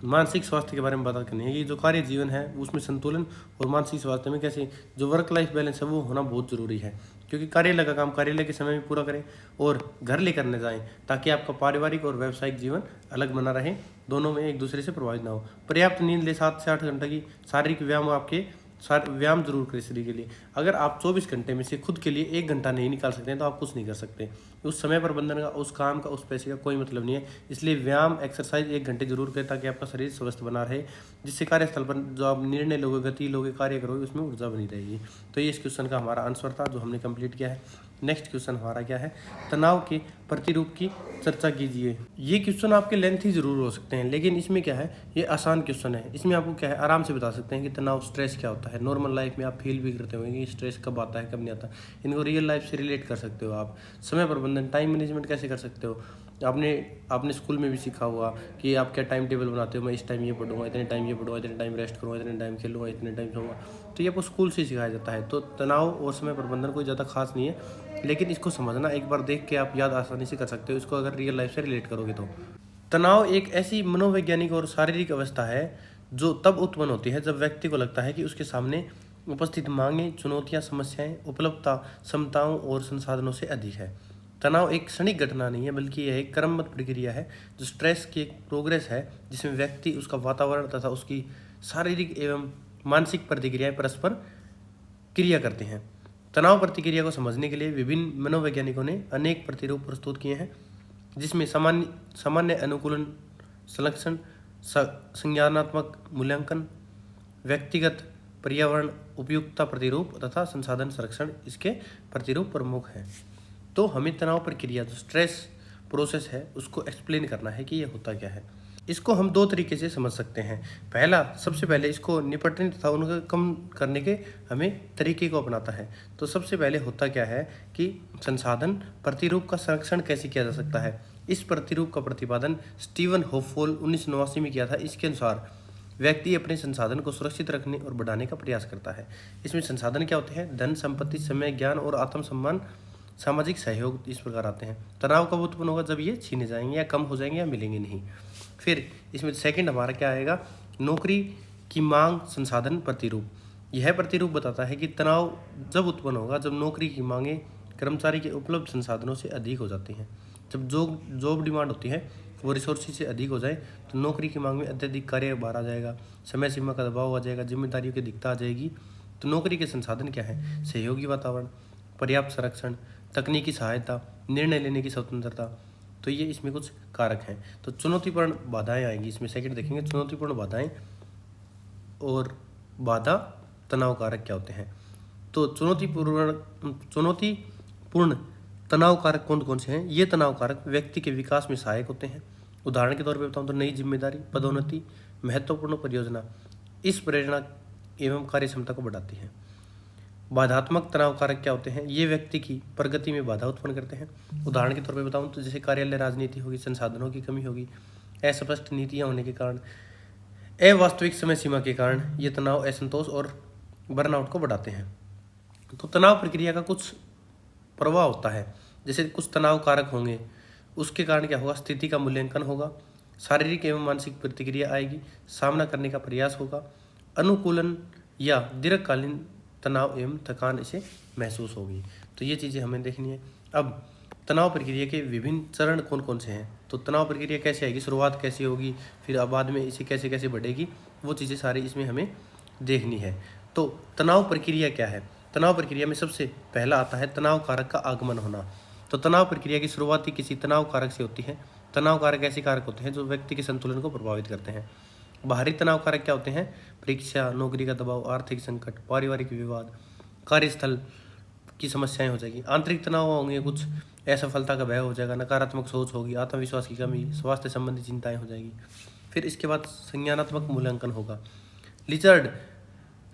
मानसिक स्वास्थ्य के बारे में बात करनी है। ये जो कार्य जीवन है उसमें संतुलन और मानसिक स्वास्थ्य में कैसे जो वर्क लाइफ बैलेंस है वो होना बहुत ज़रूरी है, क्योंकि कार्यालय का काम कार्यालय के समय में पूरा करें और घर लेकर न जाएं, ताकि आपका पारिवारिक और व्यावसायिक जीवन अलग बना रहे, दोनों में एक दूसरे से प्रभावित ना हो। पर्याप्त नींद ले, 7 से 8 घंटे की। शारीरिक व्यायाम, आपके व्यायाम जरूर करें शरीर के लिए। अगर आप 24 घंटे में से खुद के लिए 1 घंटा नहीं निकाल सकते हैं तो आप कुछ नहीं कर सकते। उस समय प्रबंधन का, उस काम का, उस पैसे का कोई मतलब नहीं है। इसलिए व्यायाम, एक्सरसाइज 1 घंटे जरूर करें ताकि आपका शरीर स्वस्थ बना रहे, जिससे कार्यस्थल पर जो आप निर्णय लोगे, गति लोगे, कार्य करोगे उसमें ऊर्जा बनी रहेगी। तो ये इस क्वेश्चन का हमारा आंसर था जो हमने कंप्लीट किया है। नेक्स्ट क्वेश्चन हमारा क्या है, तनाव के प्रतिरूप की चर्चा कीजिए। ये क्वेश्चन आपके लेंथी जरूर हो सकते हैं, लेकिन इसमें क्या है ये आसान क्वेश्चन है। इसमें आपको क्या है आराम से बता सकते हैं कि तनाव, स्ट्रेस क्या होता है। नॉर्मल लाइफ में आप फील भी करते होंगे कि स्ट्रेस कब आता है कब नहीं आता। इनको रियल लाइफ से रिलेट कर सकते हो आप। समय प्रबंधन, टाइम मैनेजमेंट कैसे कर सकते हो। आपने स्कूल में भी सीखा हुआ कि आप क्या टाइम टेबल बनाते हो, मैं इस टाइम ये पढ़ूंगा, इतने टाइम ये पढ़ूंगा, इतने टाइम रेस्ट करूँगा, इतने टाइम खेलूंगा, इतने टाइम सोऊंगा। तो ये आपको स्कूल से सिखाया जाता है। तो तनाव और समय प्रबंधन कोई ज़्यादा खास नहीं है, लेकिन इसको समझना एक बार देख के आप याद आसानी से कर सकते हो इसको, अगर रियल लाइफ से रिलेट करोगे तो। तनाव एक ऐसी मनोवैज्ञानिक और शारीरिक अवस्था है जो तब उत्पन्न होती है जब व्यक्ति को लगता है कि उसके सामने उपस्थित मांगें, चुनौतियां, समस्याएं, उपलब्धता, क्षमताओं और संसाधनों से अधिक है। तनाव एक क्षणिक घटना नहीं है, बल्कि यह एक क्रमबद्ध प्रक्रिया है जो स्ट्रेस की एक प्रोग्रेस है, जिसमें व्यक्ति, उसका वातावरण तथा उसकी शारीरिक एवं मानसिक प्रतिक्रियाएं परस्पर क्रिया करते हैं। तनाव प्रतिक्रिया को समझने के लिए विभिन्न मनोवैज्ञानिकों ने अनेक प्रतिरूप प्रस्तुत किए हैं, जिसमें सामान्य अनुकूलन, संरक्षण, संज्ञानात्मक मूल्यांकन, व्यक्तिगत पर्यावरण उपयुक्तता प्रतिरूप तथा संसाधन संरक्षण इसके प्रतिरूप प्रमुख हैं। तो हमें तनाव प्रक्रिया जो स्ट्रेस प्रोसेस है उसको एक्सप्लेन करना है कि ये होता क्या है। इसको हम 2 तरीके से समझ सकते हैं। पहला, सबसे पहले इसको निपटने तथा उनको कम करने के हमें तरीके को अपनाता है। तो सबसे पहले होता क्या है कि संसाधन प्रतिरूप का संरक्षण कैसे किया जा सकता है। इस प्रतिरूप का प्रतिपादन स्टीवन होपफुल 1989 में किया था। इसके अनुसार व्यक्ति अपने संसाधन को सुरक्षित रखने और बढ़ाने का प्रयास करता है। इसमें संसाधन क्या होते हैं, धन, संपत्ति, समय, ज्ञान और आत्मसम्मान, सामाजिक सहयोग इस प्रकार आते हैं। तनाव कब उत्पन्न होगा, जब ये छीने जाएंगे या कम हो जाएंगे या मिलेंगे नहीं। फिर इसमें सेकंड हमारा क्या आएगा, नौकरी की मांग, संसाधन प्रतिरूप। यह प्रतिरूप बताता है कि तनाव जब उत्पन्न होगा जब नौकरी की मांगें कर्मचारी के उपलब्ध संसाधनों से अधिक हो जाती हैं। जब जॉब डिमांड होती है वो रिसोर्सेज से अधिक हो जाए तो नौकरी की मांग में अत्यधिक कार्य भार आ जाएगा, समय सीमा का दबाव आ जाएगा, जिम्मेदारियों की दिक्कत आ जाएगी। तो नौकरी के संसाधन क्या है, सहयोगी वातावरण, पर्याप्त संरक्षण, तकनीकी सहायता, निर्णय लेने की स्वतंत्रता। तो ये इसमें कुछ कारक हैं। तो चुनौतीपूर्ण बाधाएं आएंगी इसमें, सेकंड देखेंगे चुनौतीपूर्ण बाधाएं और बाधा तनाव कारक क्या होते हैं। तो चुनौतीपूर्ण तनाव कारक कौन कौन से हैं। ये तनाव कारक व्यक्ति के विकास में सहायक होते हैं। उदाहरण के तौर पर बताऊँ तो नई जिम्मेदारी, पदोन्नति, महत्वपूर्ण परियोजना इस प्रेरणा एवं कार्य क्षमता को बढ़ाती है। बाधात्मक तनाव कारक क्या होते हैं, ये व्यक्ति की प्रगति में बाधा उत्पन्न करते हैं। उदाहरण के तौर पर बताऊं तो जैसे कार्यालय राजनीति होगी, संसाधनों की कमी होगी, अस्पष्ट नीतियां होने के कारण, अवास्तविक समय सीमा के कारण ये तनाव, असंतोष और बर्नआउट को बढ़ाते हैं। तो तनाव प्रक्रिया का कुछ प्रभाव होता है, जैसे कुछ तनाव कारक होंगे, उसके कारण क्या होगा, स्थिति का मूल्यांकन होगा, शारीरिक एवं मानसिक प्रतिक्रिया आएगी, सामना करने का प्रयास होगा, अनुकूलन या दीर्घकालीन तनाव एवं थकान इसे महसूस होगी। तो ये चीज़ें हमें देखनी है। अब तनाव प्रक्रिया के विभिन्न चरण कौन कौन से हैं, तो तनाव प्रक्रिया कैसे आएगी, शुरुआत कैसी होगी, फिर बाद में इसे कैसे कैसे बढ़ेगी, वो चीज़ें सारी इसमें हमें देखनी है। तो तनाव प्रक्रिया क्या है, तनाव प्रक्रिया में सबसे पहला आता है तनाव कारक का आगमन होना। तो तनाव प्रक्रिया की शुरुआत ही किसी तनाव कारक से होती है तनाव कारक ऐसे कारक होते हैं जो व्यक्ति के संतुलन को प्रभावित करते हैं। बाहरी तनाव कारक क्या होते हैं? परीक्षा, नौकरी का दबाव, आर्थिक संकट, पारिवारिक विवाद, कार्यस्थल की समस्याएं हो जाएगी। आंतरिक तनाव होंगे, कुछ असफलता का भय हो जाएगा, नकारात्मक सोच होगी, आत्मविश्वास की कमी, स्वास्थ्य संबंधी चिंताएं हो जाएगी। फिर इसके बाद संज्ञानात्मक मूल्यांकन होगा।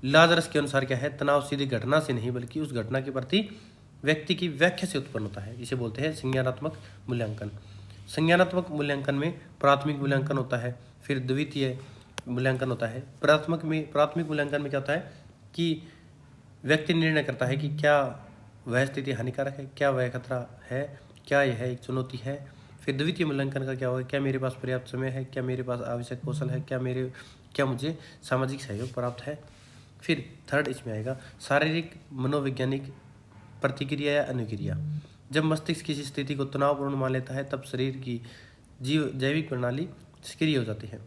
लाजरस के अनुसार क्या है? तनाव सीधी घटना से नहीं बल्कि उस घटना के प्रति व्यक्ति की व्याख्या से उत्पन्न होता है। इसे बोलते हैं संज्ञानात्मक मूल्यांकन। संज्ञानात्मक मूल्यांकन में प्राथमिक मूल्यांकन होता है, फिर द्वितीय मूल्यांकन होता है। प्राथमिक मूल्यांकन में क्या होता है कि व्यक्ति निर्णय करता है कि क्या वह स्थिति हानिकारक है, क्या वह खतरा है, क्या यह एक चुनौती है। फिर द्वितीय मूल्यांकन का क्या होगा? क्या मेरे पास पर्याप्त समय है, क्या मेरे पास आवश्यक कौशल है, क्या मुझे सामाजिक सहयोग प्राप्त है। फिर थर्ड इसमें आएगा शारीरिक मनोवैज्ञानिक प्रतिक्रिया या अनुक्रिया। जब मस्तिष्क किसी स्थिति को तनावपूर्ण मान लेता है तब शरीर की जैविक प्रणाली सक्रिय हो जाती है।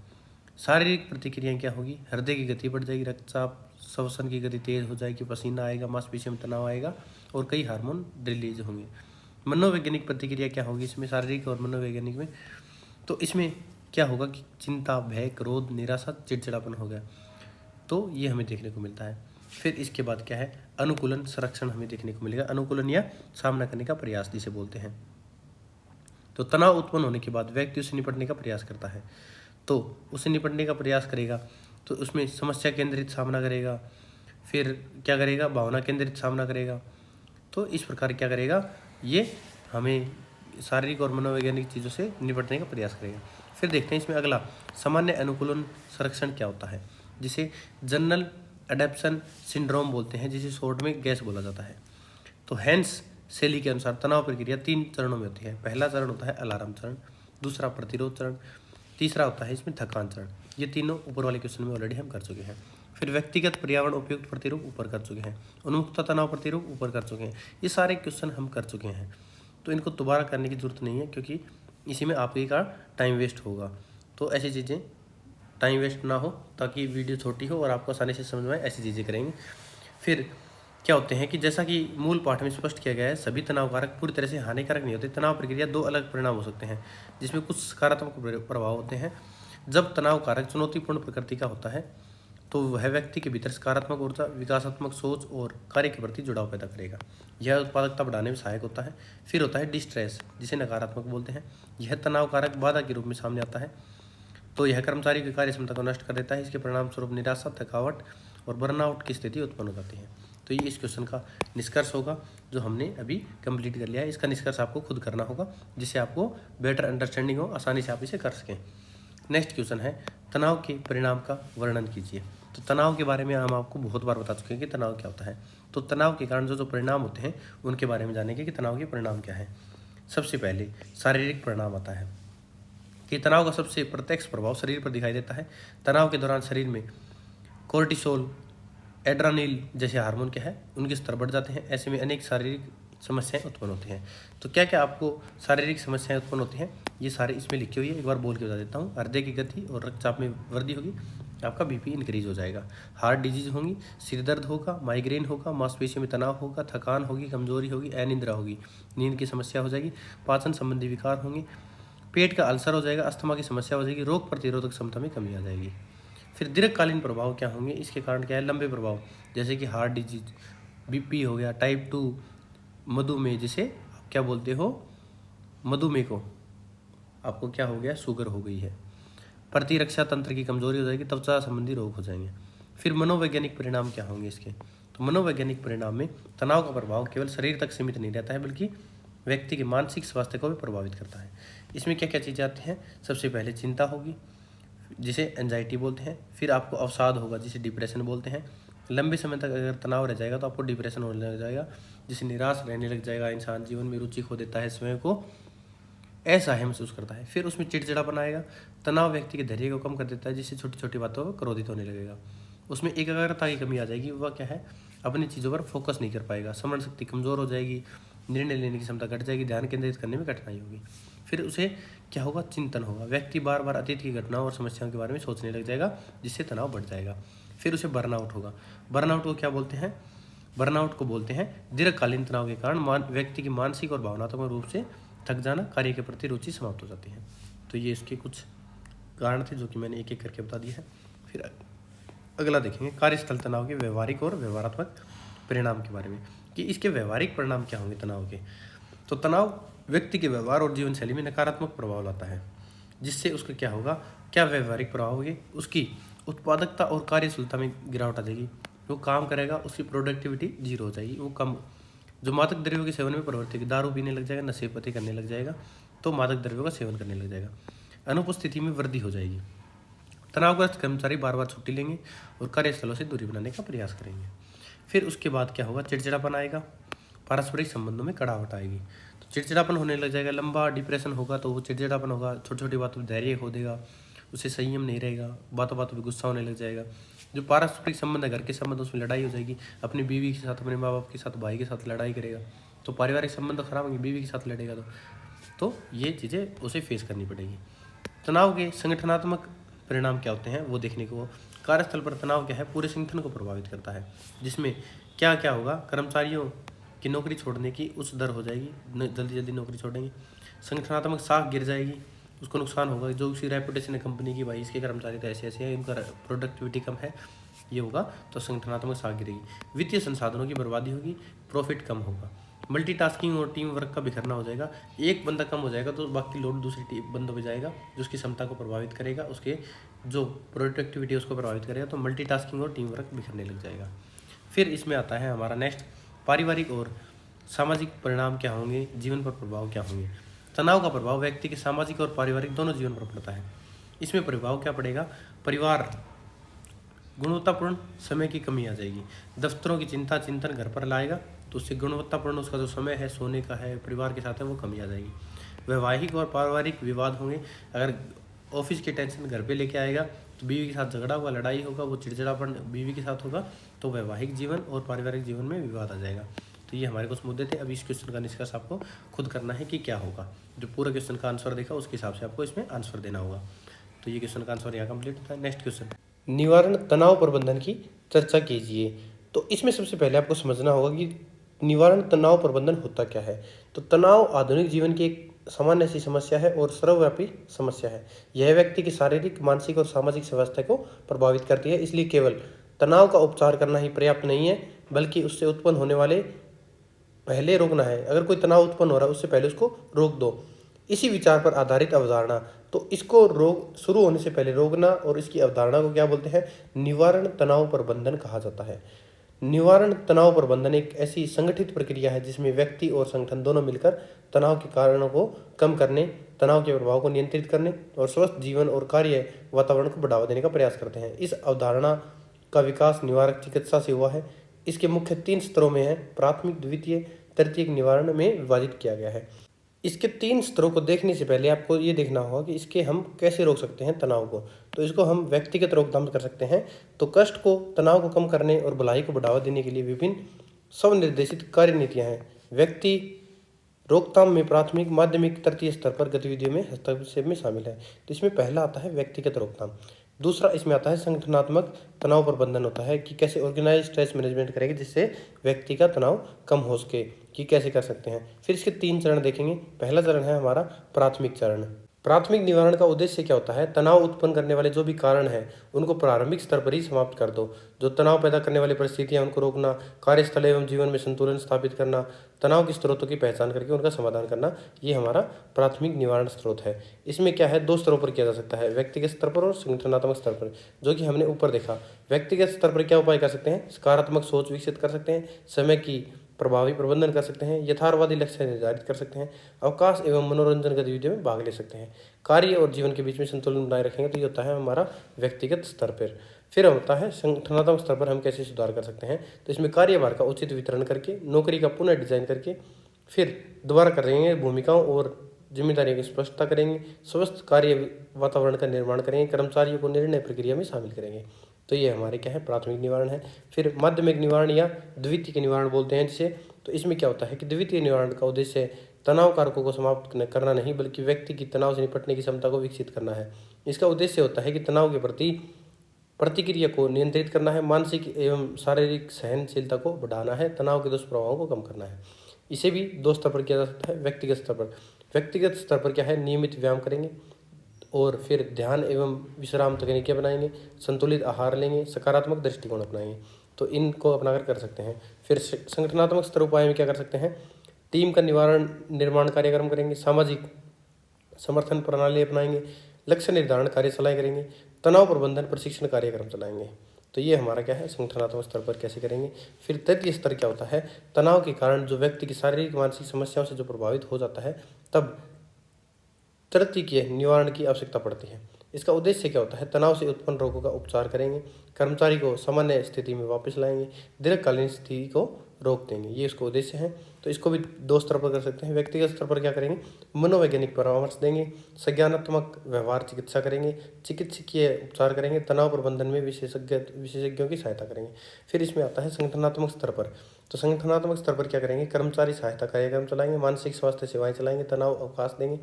शारीरिक प्रतिक्रियाएं क्या होगी? हृदय की गति बढ़ जाएगी, रक्तचाप, श्वसन की गति तेज हो जाएगी, पसीना आएगा, मांसपेशियों में तनाव आएगा और कई हार्मोन रिलीज होंगे। मनोवैज्ञानिक प्रतिक्रिया क्या होगी इसमें? शारीरिक और मनोवैज्ञानिक में तो इसमें क्या होगा कि चिंता, भय, क्रोध, निराशा, चिड़चिड़ापन हो गया। तो ये हमें देखने को मिलता है। फिर इसके बाद क्या है? अनुकूलन, संरक्षण हमें देखने को मिलेगा। अनुकूलन या सामना करने का प्रयास जिसे बोलते हैं। तो तनाव उत्पन्न होने के बाद व्यक्ति उससे निपटने का प्रयास करता है। तो उससे निपटने का प्रयास करेगा तो उसमें समस्या केंद्रित सामना करेगा, फिर क्या करेगा? भावना केंद्रित सामना करेगा। तो इस प्रकार क्या करेगा? ये हमें शारीरिक और मनोवैज्ञानिक चीज़ों से निपटने का प्रयास करेगा। फिर देखते हैं इसमें अगला सामान्य अनुकूलन संरक्षण क्या होता है, जिसे जनरल एडेप्शन सिंड्रोम बोलते हैं, जिसे शॉर्ट में गैस बोला जाता है। तो हैंस शैली के अनुसार तनाव प्रक्रिया 3 चरणों में होती है। पहला चरण होता है अलार्म चरण, दूसरा प्रतिरोध चरण, तीसरा होता है इसमें थकान चरण। ये तीनों ऊपर वाले क्वेश्चन में ऑलरेडी हम कर चुके हैं। फिर व्यक्तिगत पर्यावरण उपयुक्त प्रतिरूप ऊपर कर चुके हैं, उन्मुखता तनाव प्रतिरूप ऊपर कर चुके हैं। ये सारे क्वेश्चन हम कर चुके हैं, तो इनको दोबारा करने की जरूरत नहीं है क्योंकि इसी में आपके का टाइम वेस्ट होगा। तो ऐसी चीज़ें टाइम वेस्ट ना हो, ताकि वीडियो छोटी हो और आपको आसानी से समझ में आए, ऐसी चीज़ें करेंगे। फिर क्या होते हैं कि जैसा कि मूल पाठ में स्पष्ट किया गया है, सभी तनाव कारक पूरी तरह से हानिकारक नहीं होते। तनाव प्रक्रिया 2 अलग परिणाम हो सकते हैं, जिसमें कुछ सकारात्मक प्रभाव होते हैं। जब तनाव कारक चुनौतीपूर्ण प्रकृति का होता है तो वह व्यक्ति के भीतर सकारात्मक ऊर्जा, विकासात्मक सोच और कार्य के प्रति जुड़ाव पैदा करेगा। यह उत्पादकता बढ़ाने में सहायक होता है। फिर होता है डिस्ट्रेस, जिसे नकारात्मक बोलते हैं। यह तनाव कारक बाधा के रूप में सामने आता है, तो यह कर्मचारी की कार्य क्षमता को नष्ट कर देता है। इसके परिणाम स्वरूप निराशा, थकावट और बर्नआउट की स्थिति उत्पन्न हो जाती है। तो ये इस क्वेश्चन का निष्कर्ष होगा जो हमने अभी कंप्लीट कर लिया है। इसका निष्कर्ष आपको खुद करना होगा, जिससे आपको बेटर अंडरस्टैंडिंग हो, आसानी से आप इसे कर सकें। नेक्स्ट क्वेश्चन है तनाव के परिणाम का वर्णन कीजिए। तो तनाव के बारे में हम आपको बहुत बार बता चुके हैं कि तनाव क्या होता है। तो तनाव के कारण जो परिणाम होते हैं उनके बारे में जानेंगे कि तनाव के परिणाम क्या है। सबसे पहले शारीरिक परिणाम आता है कि तनाव का सबसे प्रत्यक्ष प्रभाव शरीर पर दिखाई देता है। तनाव के दौरान शरीर में कोर्टिसोल, एड्रेनालिन जैसे हार्मोन क्या है उनके स्तर बढ़ जाते हैं। ऐसे में अनेक शारीरिक समस्याएं उत्पन्न होती हैं। तो क्या क्या आपको शारीरिक समस्याएं उत्पन्न होती हैं ये सारे इसमें लिखी हुई है, एक बार बोल के बता देता हूँ। हृदय की गति और रक्तचाप में वृद्धि होगी, आपका बीपी इंक्रीज हो जाएगा, हार्ट डिजीज होंगी, सिर दर्द होगा, माइग्रेन होगा, मांसपेशियों में तनाव होगा, थकान होगी, कमजोरी होगी, अनिद्रा होगी, नींद की समस्या हो जाएगी, पाचन संबंधी विकार होंगे, पेट का अल्सर हो जाएगा, अस्थमा की समस्या हो जाएगी, रोग प्रतिरोधक क्षमता में कमी आ जाएगी। फिर दीर्घकालीन प्रभाव क्या होंगे इसके कारण? क्या है? लंबे प्रभाव, जैसे कि हार्ट डिजीज, बीपी हो गया, टाइप 2 मधुमेह, जिसे आप क्या बोलते हो मधुमेह को, आपको क्या हो गया? शुगर हो गई है। प्रतिरक्षा तंत्र की कमजोरी हो जाएगी, त्वचा संबंधी रोग हो जाएंगे। फिर मनोवैज्ञानिक परिणाम क्या होंगे इसके? तो मनोवैज्ञानिक परिणाम में तनाव का प्रभाव केवल शरीर तक सीमित नहीं रहता है बल्कि व्यक्ति के मानसिक स्वास्थ्य को भी प्रभावित करता है। इसमें क्या क्या चीज़ें आती हैं? सबसे पहले चिंता होगी, जिसे एंजाइटी बोलते हैं। फिर आपको अवसाद होगा, जिसे डिप्रेशन बोलते हैं। लंबे समय तक अगर तनाव रह जाएगा तो आपको डिप्रेशन होने लग जाएगा, जिसे निराश रहने लग जाएगा, इंसान जीवन में रुचि खो देता है, स्वयं को असहाय महसूस करता है। फिर उसमें चिड़चिड़ापन आएगा। तनाव व्यक्ति के धैर्य को कम कर देता है, जिससे छोटी छोटी बातों पर क्रोधित होने लगेगा। उसमें एकाग्रता की कमी आ जाएगी, वह क्या है? अपनी चीज़ों पर फोकस नहीं कर पाएगा, स्मरण शक्ति कमज़ोर हो जाएगी, निर्णय लेने की क्षमता घट जाएगी, ध्यान केंद्रित करने में कठिनाई होगी। फिर उसे क्या होगा? चिंतन होगा, व्यक्ति बार बार अतीत की घटनाओं और समस्याओं के बारे में सोचने लग जाएगा, जिससे तनाव बढ़ जाएगा। फिर उसे बर्नआउट होगा। बर्नआउट को क्या बोलते हैं? बर्नआउट को बोलते हैं दीर्घकालीन तनाव के कारण व्यक्ति की मानसिक और भावनात्मक रूप से थक जाना, कार्य के प्रति रुचि समाप्त हो जाती है। तो ये इसके कुछ कारण थे जो कि मैंने एक एक करके बता दिया है। फिर अगला देखेंगे कार्यस्थल तनाव के व्यवहारिक और व्यवहारात्मक परिणाम के बारे में, कि इसके व्यवहारिक परिणाम क्या होंगे तनाव के। तो तनाव व्यक्ति के व्यवहार और जीवन शैली में नकारात्मक प्रभाव लाता है, जिससे उसका क्या होगा, क्या व्यवहारिक प्रभाव होंगे, उसकी उत्पादकता और कार्यशीलता में गिरावट आ जाएगी। वो काम करेगा, उसकी प्रोडक्टिविटी जीरो हो जाएगी, वो कम, जो मादक द्रव्यों के सेवन में प्रवृत्ति होगी, दारू पीने लग जाएगा, नशे पते करने लग जाएगा, तो मादक द्रव्यों का सेवन करने लग जाएगा, अनुपस्थिति में वृद्धि हो जाएगी। तनावग्रस्त कर्मचारी बार बार छुट्टी लेंगे और कार्यस्थलों से दूरी बनाने का प्रयास करेंगे। फिर उसके बाद क्या होगा, चिड़चिड़ापन आएगा, पारस्परिक संबंधों में कड़ाहट आएगी, तो चिड़चिड़ापन होने लग जाएगा, लंबा डिप्रेशन होगा तो वो चिड़चिड़ापन होगा, छोटी छोटी बातों पर धैर्य खो देगा, उसे संयम नहीं रहेगा, बातों बातों पर गुस्सा होने लग जाएगा। जो पारस्परिक संबंध है, घर के संबंध, उसमें लड़ाई हो जाएगी, अपनी बीवी के साथ, अपने माँ बाप के साथ, भाई के साथ लड़ाई करेगा, तो पारिवारिक संबंध खराब होंगे, बीवी के साथ लड़ेगा तो ये चीज़ें उसे फेस करनी पड़ेगी। तनाव के संगठनात्मक परिणाम क्या होते हैं वो देखने को, कार्यस्थल पर तनाव क्या है, पूरे संगठन को प्रभावित करता है, जिसमें क्या क्या होगा, कर्मचारियों की नौकरी छोड़ने की उच्च दर हो जाएगी, जल्दी जल्दी नौकरी छोड़ेंगे, संगठनात्मक साख गिर जाएगी, उसको नुकसान होगा, जो उसकी रेपुटेशन है कंपनी की, भाई इसके कर्मचारी तो ऐसे ऐसे हैं, इनका प्रोडक्टिविटी कम है, ये होगा तो संगठनात्मक साख गिरेगी, वित्तीय संसाधनों की बर्बादी होगी, प्रॉफिट कम होगा, मल्टीटास्किंग और टीम वर्क का बिखरना हो जाएगा, एक बंदा कम हो जाएगा तो बाकी लोड दूसरी टीम बंदों पे जाएगा, जो उसकी क्षमता को प्रभावित करेगा, उसके जो प्रोडक्टिविटी उसको प्रभावित करेगा, तो मल्टीटास्किंग और टीम वर्क बिखरने लग जाएगा। फिर इसमें आता है हमारा नेक्स्ट, पारिवारिक और सामाजिक परिणाम क्या होंगे, जीवन पर प्रभाव क्या होंगे। तनाव का प्रभाव व्यक्ति के सामाजिक और पारिवारिक दोनों जीवन पर पड़ता है। इसमें प्रभाव क्या पड़ेगा, परिवार, गुणवत्तापूर्ण समय की कमी आ जाएगी, दफ्तरों की चिंता चिंतन घर पर लाएगा, तो उससे गुणवत्तापूर्ण उसका जो समय है, सोने का है, परिवार के साथ है, वो कमी आ जाएगी। वैवाहिक और पारिवारिक विवाद होंगे, अगर ऑफिस की टेंशन घर पे लेके आएगा तो बीवी के साथ झगड़ा होगा, लड़ाई होगा, वो चिड़चिड़ापन बीवी के साथ होगा, तो वैवाहिक जीवन और पारिवारिक जीवन में विवाद आ जाएगा। तो ये हमारे कुछ मुद्दे थे। अभी इस क्वेश्चन का निष्कर्ष आपको खुद करना है कि क्या होगा, जो पूरा क्वेश्चन का आंसर देखा उसके हिसाब से आपको इसमें आंसर देना होगा। तो ये क्वेश्चन का आंसर यहाँ कंप्लीट होता है। नेक्स्ट क्वेश्चन, निवारण तनाव प्रबंधन की चर्चा कीजिए। तो इसमें सबसे पहले आपको समझना होगा कि निवारण तनाव प्रबंधन होता क्या है। तो तनाव आधुनिक जीवन की एक सामान्य सी समस्या है और सर्वव्यापी समस्या है। यह व्यक्ति की शारीरिक, मानसिक और सामाजिक स्वास्थ्य को प्रभावित करती है, इसलिए केवल तनाव का उपचार करना ही पर्याप्त नहीं है, बल्कि उससे उत्पन्न होने वाले पहले रोकना है। अगर कोई तनाव उत्पन्न हो रहा है उससे पहले उसको रोक दो। इसी विचार पर आधारित अवधारणा, तो इसको रोग शुरू होने से पहले रोकना और इसकी अवधारणा को क्या बोलते हैं, निवारण तनाव प्रबंधन कहा जाता है। निवारण तनाव प्रबंधन एक ऐसी संगठित प्रक्रिया है जिसमें व्यक्ति और संगठन दोनों मिलकर तनाव के कारणों को कम करने, तनाव के प्रभाव को नियंत्रित करने और स्वस्थ जीवन और कार्य वातावरण को बढ़ावा देने का प्रयास करते हैं। इस अवधारणा का विकास निवारक चिकित्सा से हुआ है। इसके मुख्य 3 स्तरों में है, प्राथमिक, द्वितीय, तृतीयक निवारण में विभाजित किया गया है। इसके 3 स्तरों को देखने से पहले आपको ये देखना होगा कि इसके हम कैसे रोक सकते हैं तनाव को। तो इसको हम व्यक्तिगत रोकथाम कर सकते हैं। तो कष्ट को, तनाव को कम करने और भलाई को बढ़ावा देने के लिए विभिन्न स्वनिर्देशित कार्य नीतियाँ हैं। व्यक्ति रोकथाम में प्राथमिक, माध्यमिक, तृतीय स्तर पर गतिविधियों में हस्तक्षेप में शामिल है। तो इसमें पहला आता है व्यक्तिगत रोकथाम। दूसरा इसमें आता है संगठनात्मक तनाव प्रबंधन होता है कि कैसे ऑर्गेनाइज स्ट्रेस मैनेजमेंट करेंगे जिससे व्यक्ति का तनाव कम हो सके, कि कैसे कर सकते हैं। फिर इसके 3 चरण देखेंगे। पहला चरण है हमारा प्राथमिक चरण। प्राथमिक निवारण का उद्देश्य क्या होता है, तनाव उत्पन्न करने वाले जो भी कारण हैं उनको प्रारंभिक स्तर पर ही समाप्त कर दो। जो तनाव पैदा करने वाली परिस्थितियां उनको रोकना, कार्यस्थल एवं जीवन में संतुलन स्थापित करना, तनाव के स्रोतों की पहचान करके उनका समाधान करना, ये हमारा प्राथमिक निवारण स्रोत है। इसमें क्या है, 2 स्तरों पर किया जा सकता है, व्यक्तिगत स्तर पर और संगठनात्मक स्तर पर, जो कि हमने ऊपर देखा। व्यक्तिगत स्तर पर क्या उपाय कर सकते हैं, सकारात्मक सोच विकसित कर सकते हैं, समय की प्रभावी प्रबंधन कर सकते हैं, यथार्थवादी लक्ष्य निर्धारित कर सकते हैं, अवकाश एवं मनोरंजन गतिविधियों में भाग ले सकते हैं, कार्य और जीवन के बीच में संतुलन बनाए रखेंगे। तो ये होता है हमारा व्यक्तिगत स्तर पर। फिर होता है संगठनात्मक स्तर पर हम कैसे सुधार कर सकते हैं। तो इसमें कार्यभार का उचित वितरण करके, नौकरी का पुनः डिजाइन करके, फिर दोबारा करेंगे भूमिकाओं और जिम्मेदारियों की स्पष्टता करेंगे, स्वस्थ कार्य वातावरण का निर्माण करेंगे, कर्मचारियों को निर्णय प्रक्रिया में शामिल करेंगे। तो ये हमारे क्या है, प्राथमिक निवारण है। फिर माध्यमिक निवारण या द्वितीयक निवारण बोलते हैं जिसे। तो इसमें क्या होता है कि द्वितीय निवारण का उद्देश्य तनाव कारकों को समाप्त करना नहीं, बल्कि व्यक्ति की तनाव से निपटने की क्षमता को विकसित करना है। इसका उद्देश्य होता है कि तनाव के प्रति प्रतिक्रिया को नियंत्रित करना है, मानसिक एवं शारीरिक सहनशीलता को बढ़ाना है, तनाव के दुष्प्रभावों को कम करना है। इसे भी 2 स्तर पर किया जा सकता है। व्यक्तिगत स्तर पर व्यक्तिगत स्तर पर क्या है, नियमित व्यायाम करेंगे और फिर ध्यान एवं विश्राम तकनीकें बनाएंगे, संतुलित आहार लेंगे, सकारात्मक दृष्टिकोण अपनाएंगे। तो इनको अपनाकर कर सकते हैं। फिर संगठनात्मक स्तर उपाय में क्या कर सकते हैं, टीम का निर्माण कार्यक्रम करेंगे, सामाजिक समर्थन प्रणाली अपनाएंगे, लक्ष्य निर्धारण कार्यशालाएं करेंगे, तनाव प्रबंधन प्रशिक्षण कार्यक्रम चलाएंगे। तो ये हमारा क्या है, संगठनात्मक स्तर पर कैसे करेंगे। फिर तृतीय स्तर क्या होता है, तनाव के कारण जो व्यक्ति की शारीरिक मानसिक समस्याओं से जो प्रभावित हो जाता है, तब तृतीय के निवारण की आवश्यकता पड़ती है। इसका उद्देश्य क्या होता है, तनाव से उत्पन्न रोगों का उपचार करेंगे, कर्मचारी को सामान्य स्थिति में वापस लाएंगे, दीर्घकालीन स्थिति को रोक देंगे। ये इसका उद्देश्य है। तो इसको भी दो स्तर पर कर सकते हैं। व्यक्तिगत स्तर पर क्या करेंगे, मनोवैज्ञानिक परामर्श देंगे, संज्ञानात्मक व्यवहार चिकित्सा करेंगे, चिकित्सकीय उपचार करेंगे, तनाव प्रबंधन में विशेषज्ञों की सहायता करेंगे। फिर इसमें आता है संगठनात्मक स्तर पर। तो संगठनात्मक स्तर पर क्या करेंगे, कर्मचारी सहायता कार्यक्रम चलाएंगे, मानसिक स्वास्थ्य सेवाएं चलाएंगे, तनाव अवकाश देंगे,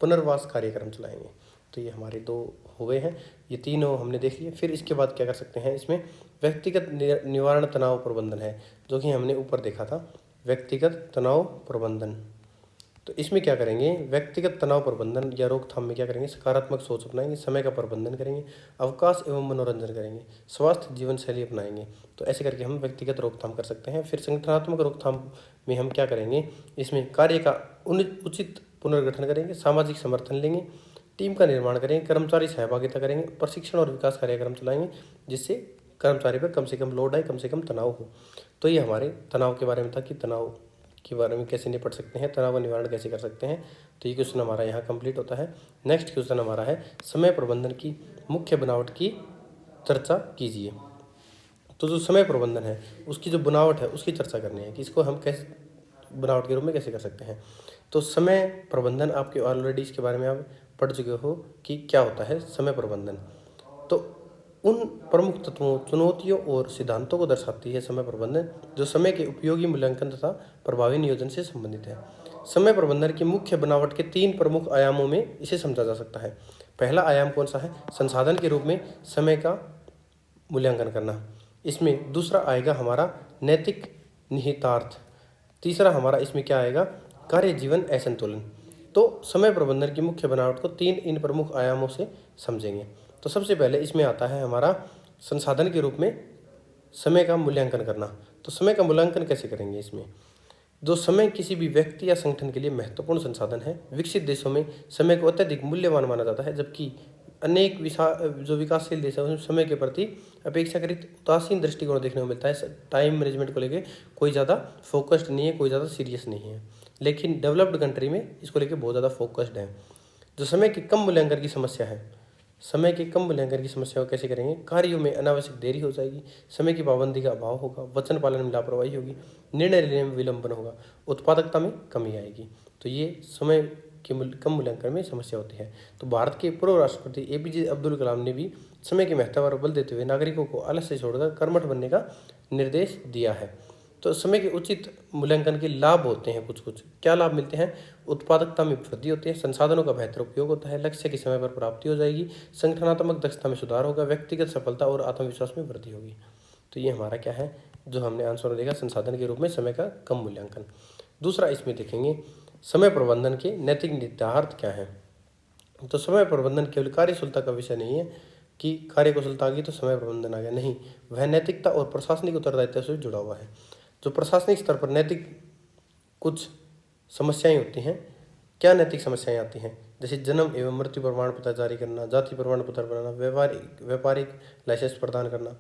पुनर्वास कार्यक्रम चलाएंगे। तो ये हमारे दो हो गए हैं, ये तीनों हमने देख लिए। फिर इसके बाद क्या कर सकते हैं, इसमें व्यक्तिगत निवारण तनाव प्रबंधन है, जो कि हमने ऊपर देखा था, व्यक्तिगत तनाव प्रबंधन। तो इसमें क्या करेंगे, व्यक्तिगत तनाव प्रबंधन या रोकथाम में क्या करेंगे, सकारात्मक सोच अपनाएंगे, समय का प्रबंधन करेंगे, अवकाश एवं मनोरंजन करेंगे, स्वास्थ्य जीवन शैली अपनाएंगे। तो ऐसे करके हम व्यक्तिगत रोकथाम कर सकते हैं। फिर संगठनात्मक रोकथाम में हम क्या करेंगे, इसमें कार्य का उचित पुनर्गठन करेंगे, सामाजिक समर्थन लेंगे, टीम का निर्माण करेंगे, कर्मचारी सहभागिता करेंगे, प्रशिक्षण और विकास कार्यक्रम चलाएंगे, जिससे कर्मचारी पर कम से कम लोड आए, कम से कम तनाव हो। तो ये हमारे तनाव के बारे में था कि तनाव के बारे में कैसे निपट सकते हैं, तनाव का निवारण कैसे कर सकते हैं। तो ये क्वेश्चन हमारा यहाँ कंप्लीट होता है। नेक्स्ट क्वेश्चन हमारा है, समय प्रबंधन की मुख्य बनावट की चर्चा कीजिए। तो जो समय प्रबंधन है उसकी जो बनावट है उसकी चर्चा करनी है कि इसको हम कैसे बनावट के रूप में कैसे कर सकते हैं। तो समय प्रबंधन आपके ऑलरेडी इसके बारे में आप पढ़ चुके हो कि क्या होता है समय प्रबंधन। तो उन प्रमुख तत्वों, चुनौतियों और सिद्धांतों को दर्शाती है समय प्रबंधन, जो समय के उपयोगी मूल्यांकन तथा प्रभावी नियोजन से संबंधित है। समय प्रबंधन की मुख्य बनावट के 3 प्रमुख आयामों में इसे समझा जा सकता है। पहला आयाम कौन सा है, संसाधन के रूप में समय का मूल्यांकन करना। इसमें दूसरा आएगा हमारा नैतिक निहितार्थ। तीसरा हमारा इसमें क्या आएगा, कार्य जीवन असंतुलन। तो समय प्रबंधन की मुख्य बनावट को 3 इन प्रमुख आयामों से समझेंगे। तो सबसे पहले इसमें आता है हमारा संसाधन के रूप में समय का मूल्यांकन करना। तो समय का मूल्यांकन कैसे करेंगे, इसमें जो समय किसी भी व्यक्ति या संगठन के लिए महत्वपूर्ण संसाधन है, विकसित देशों में समय को अत्यधिक मूल्यवान माना जाता है, जबकि अनेक जो विकासशील देश है उसमें समय के प्रति अपेक्षाकृत उदासीन दृष्टिकोण देखने को मिलता है। टाइम मैनेजमेंट को लेकर कोई ज़्यादा फोकस्ड नहीं है, कोई ज़्यादा सीरियस नहीं है, लेकिन डेवलप्ड कंट्री में इसको लेकर बहुत ज़्यादा फोकस्ड है। जो समय के कम मूल्यांकन की समस्या है, समय के कम मूल्यांकन की समस्या को कैसे करेंगे, कार्यों में अनावश्यक देरी हो जाएगी, समय की पाबंदी का अभाव होगा, वचन पालन में लापरवाही होगी, निर्णय लेने में विलंबन होगा, उत्पादकता में कमी आएगी। तो ये समय के कम मूल्यांकन में समस्या होती है। तो भारत के पूर्व राष्ट्रपति APJ अब्दुल कलाम ने भी समय के महत्व पर बल देते हुए नागरिकों को आलस्य छोड़कर कर्मठ बनने का निर्देश दिया है। तो समय के उचित मूल्यांकन के लाभ होते हैं, कुछ क्या लाभ मिलते हैं, उत्पादकता में वृद्धि होती है, संसाधनों का बेहतर उपयोग होता है, लक्ष्य की समय पर प्राप्ति हो जाएगी, संगठनात्मक दक्षता में सुधार होगा, व्यक्तिगत सफलता और आत्मविश्वास में वृद्धि होगी। तो ये हमारा क्या है, जो हमने आंसर देखा, संसाधन के रूप में समय का कम मूल्यांकन। दूसरा इसमें देखेंगे समय प्रबंधन के नैतिक निहितार्थ क्या है। तो समय प्रबंधन केवल कार्यकुशलता का विषय नहीं है कि कार्यकुशलता आ गई तो समय प्रबंधन आ गया, नहीं, वह नैतिकता और प्रशासनिक उत्तरदायित्व से जुड़ा हुआ है। जो प्रशासनिक स्तर पर नैतिक कुछ समस्याएं होती हैं, क्या नैतिक समस्याएं आती हैं, जैसे जन्म एवं मृत्यु प्रमाण पत्र जारी करना, जाति प्रमाण पत्र बनाना, व्यापारिक लाइसेंस प्रदान करना,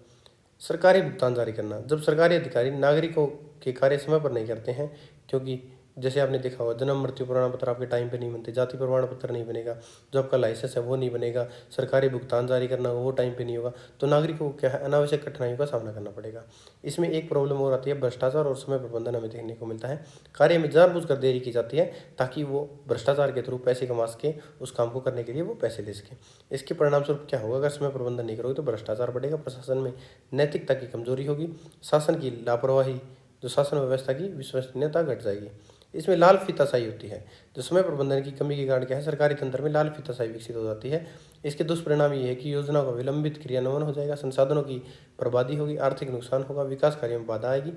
सरकारी भुगतान जारी करना। जब सरकारी अधिकारी नागरिकों के कार्य समय पर नहीं करते हैं, क्योंकि जैसे आपने देखा होगा जन्म मृत्यु प्रमाण पत्र आपके टाइम पे नहीं बनते, जाति प्रमाण पत्र नहीं बनेगा, जो आपका लाइसेंस है वो नहीं बनेगा, सरकारी भुगतान जारी करना होगा वो टाइम पे नहीं होगा, तो नागरिकों को क्या है, अनावश्यक कठिनाइयों का सामना करना पड़ेगा। इसमें एक प्रॉब्लम और आती है, भ्रष्टाचार और समय प्रबंधन हमें देखने को मिलता है। कार्य में जानबूझकर देरी की जाती है ताकि वो भ्रष्टाचार के थ्रू पैसे कमा सके, उस काम को करने के लिए वो पैसे ले सके। इसके परिणाम स्वरूप क्या होगा, अगर समय प्रबंधन नहीं करोगे तो भ्रष्टाचार बढ़ेगा, प्रशासन में नैतिकता की कमजोरी होगी, शासन की लापरवाही, जो शासन व्यवस्था की विश्वसनीयता घट जाएगी। इसमें लाल फीताशाही होती है। जो समय प्रबंधन की कमी के कारण क्या है, सरकारी तंत्र में लाल फीताशाही विकसित हो जाती है। इसके दुष्परिणाम ये है कि योजना का विलंबित क्रियान्वयन हो जाएगा, संसाधनों की बर्बादी होगी, आर्थिक नुकसान होगा, विकास कार्यों में बाधा आएगी,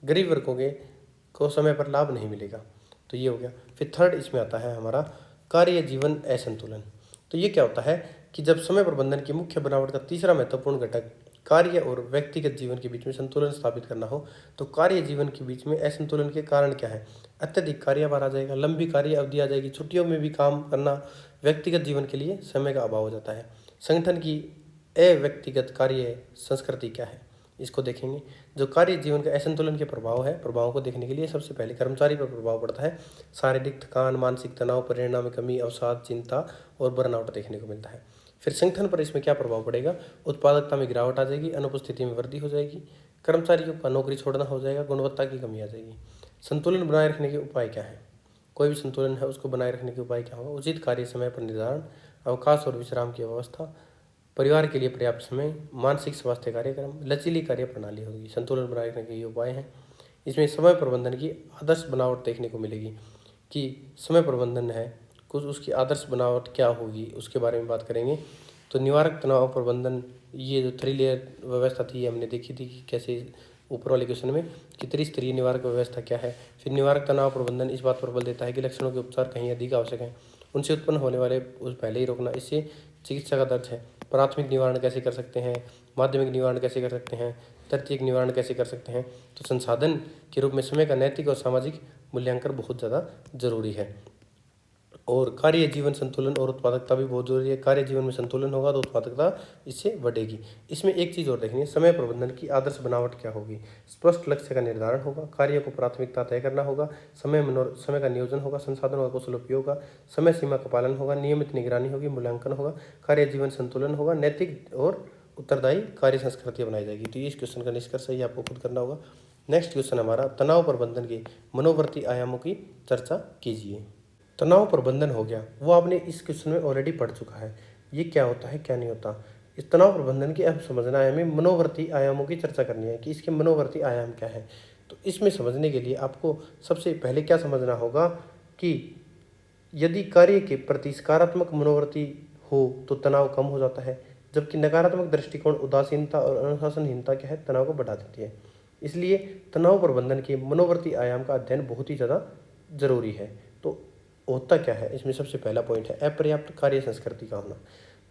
गरीब वर्गों को समय पर लाभ नहीं मिलेगा। तो ये हो गया। फिर थर्ड इसमें आता है हमारा कार्य जीवन असंतुलन। तो ये क्या होता है कि जब समय प्रबंधन की मुख्य बनावट का तीसरा महत्वपूर्ण घटक कार्य और व्यक्तिगत जीवन के बीच में संतुलन स्थापित करना हो, तो कार्य जीवन के बीच में असंतुलन के कारण क्या है? अत्यधिक कार्यभार आ जाएगा, लंबी कार्य अवधि आ जाएगी, छुट्टियों में भी काम करना, व्यक्तिगत जीवन के लिए समय का अभाव हो जाता है। संगठन की अव्यक्तिगत कार्य संस्कृति क्या है, इसको देखेंगे। जो कार्य जीवन का असंतुलन के प्रभाव है, प्रभावों को देखने के लिए सबसे पहले कर्मचारी पर प्रभाव पड़ता है। शारीरिक थकान, मानसिक तनाव, प्रेरणा में कमी, अवसाद, चिंता और बर्नआउट देखने को मिलता है। फिर संगठन पर इसमें क्या प्रभाव पड़ेगा? उत्पादकता में गिरावट आ जाएगी, अनुपस्थिति में वृद्धि हो जाएगी, कर्मचारियों का नौकरी छोड़ना हो जाएगा, गुणवत्ता की कमी आ जाएगी। संतुलन बनाए रखने के उपाय क्या है? कोई भी संतुलन है उसको बनाए रखने के उपाय क्या होगा? उचित कार्य समय पर निर्धारण, अवकाश और विश्राम की व्यवस्था, परिवार के लिए पर्याप्त समय, मानसिक स्वास्थ्य कार्यक्रम, लचीली कार्य प्रणाली होगी। संतुलन बनाए रखने के ये उपाय हैं। इसमें समय प्रबंधन की आदर्श बनावट देखने को मिलेगी कि समय प्रबंधन है कुछ, उसकी आदर्श बनावट क्या होगी उसके बारे में बात करेंगे। तो निवारक तनाव प्रबंधन, ये जो 3 लेयर व्यवस्था थी हमने देखी थी कि कैसे ऊपर वाले क्वेश्चन में कि त्रिस्तरीय निवारक व्यवस्था क्या है। फिर निवारक तनाव प्रबंधन इस बात पर बल देता है कि लक्षणों के उपचार कहीं अधिक आवश्यक हैं, उनसे उत्पन्न होने वाले उस पहले ही रोकना, इससे चिकित्सा का दर्ज है। प्राथमिक निवारण कैसे कर सकते हैं, माध्यमिक निवारण कैसे कर सकते हैं, तृतीयक निवारण कैसे कर सकते हैं। तो संसाधन के रूप में समय का नैतिक और सामाजिक मूल्यांकन बहुत ज़्यादा जरूरी है। और कार्य जीवन संतुलन और उत्पादकता भी बहुत जरूरी है। कार्य जीवन में संतुलन होगा तो उत्पादकता इससे बढ़ेगी। इसमें एक चीज़ और देखनी है, समय प्रबंधन की आदर्श बनावट क्या होगी? स्पष्ट लक्ष्य का निर्धारण होगा, कार्य को प्राथमिकता तय करना होगा, समय का नियोजन होगा, संसाधनों का कुशल उपयोग होगा, समय सीमा का पालन होगा, नियमित निगरानी होगी, मूल्यांकन होगा, कार्य जीवन संतुलन होगा, नैतिक और उत्तरदायी कार्य संस्कृति बनाई जाएगी। तो इस क्वेश्चन का निष्कर्ष ये आपको खुद करना होगा। नेक्स्ट क्वेश्चन हमारा, तनाव प्रबंधन के मनोवर्ती आयामों की चर्चा कीजिए। तनाव प्रबंधन हो गया, वो आपने इस क्वेश्चन में ऑलरेडी पढ़ चुका है। ये क्या होता है क्या नहीं होता, इस तनाव प्रबंधन की अब समझना है हमें। मनोवर्ती आयामों की चर्चा करनी है कि इसके मनोवर्ती आयाम क्या है। तो इसमें समझने के लिए आपको सबसे पहले क्या समझना होगा कि यदि कार्य के प्रति सकारात्मक मनोवर्ती हो तो तनाव कम हो जाता है, जबकि नकारात्मक दृष्टिकोण, उदासीनता और अनुशासनहीनता क्या है, तनाव को बढ़ा देती है। इसलिए तनाव प्रबंधन के मनोवर्ती आयाम का अध्ययन बहुत ही ज़्यादा जरूरी है। तो होता क्या है, इसमें सबसे पहला पॉइंट है अपर्याप्त कार्य संस्कृति का होना।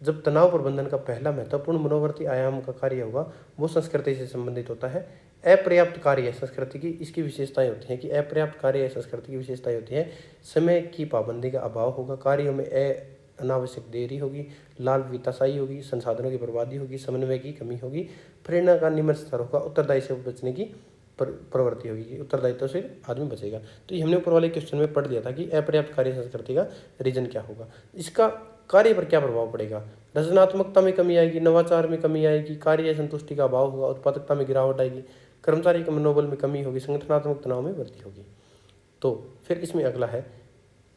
जब तनाव प्रबंधन का पहला महत्वपूर्ण मनोवर्ती आयाम का कार्य होगा वो संस्कृति से संबंधित होता है। अपर्याप्त कार्य संस्कृति की इसकी विशेषताएं होती हैं कि अपर्याप्त कार्य संस्कृति की विशेषताएं होती है, समय की पाबंदी का अभाव होगा, कार्यों में अनावश्यक देरी होगी, लाल विताशाई होगी, संसाधनों की बर्बादी होगी, समन्वय की कमी होगी, प्रेरणा का निम्न स्तर होगा, उत्तरदायी से बचने की प्रवृत्ति होगी, उत्तरदायित्व से आदमी बचेगा। तो ये हमने ऊपर वाले क्वेश्चन में पढ़ लिया था कि अपर्याप्त कार्य संस्कृति का रीजन क्या होगा, इसका कार्य पर क्या प्रभाव पड़ेगा। रचनात्मकता में कमी आएगी, नवाचार में कमी आएगी, कार्य संतुष्टि का अभाव होगा, उत्पादकता में गिरावट आएगी, कर्मचारी के मनोबल में कमी होगी, संगठनात्मक तनाव में वृद्धि होगी। तो फिर इसमें अगला है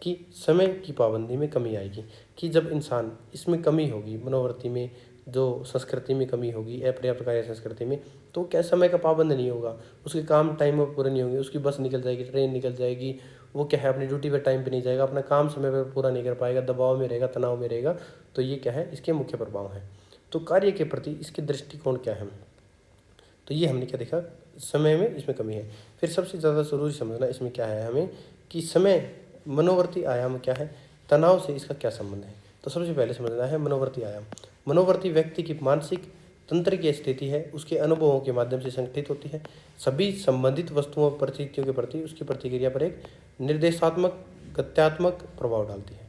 कि समय की पाबंदी में कमी आएगी, कि जब इंसान इसमें कमी होगी, मनोवृत्ति में जो संस्कृति में कमी होगी, अपर्याप्त कार्य संस्कृति में, तो क्या समय का पाबंद नहीं होगा, उसके काम टाइम पर पूरे नहीं होंगे, उसकी बस निकल जाएगी, ट्रेन निकल जाएगी, वो क्या है अपनी ड्यूटी पे टाइम पे नहीं जाएगा, अपना काम समय पर पूरा नहीं कर पाएगा, दबाव में रहेगा, तनाव में रहेगा। तो ये क्या है, इसके मुख्य प्रभाव हैं। तो कार्य के प्रति इसके दृष्टिकोण क्या है, तो ये हमने क्या देखा, समय में इसमें कमी है। फिर सबसे ज़्यादा जरूरी समझना इसमें क्या है हमें कि समय मनोवर्ती आयाम क्या है, तनाव से इसका क्या संबंध है। तो सबसे पहले समझना है मनोवर्ती आयाम। मनोवर्ती व्यक्ति की मानसिक तंत्र की स्थिति है, उसके अनुभवों के माध्यम से संगठित होती है, सभी संबंधित वस्तुओं और परिस्थितियों के प्रति उसकी प्रतिक्रिया पर एक निर्देशात्मक गत्यात्मक प्रभाव डालती है।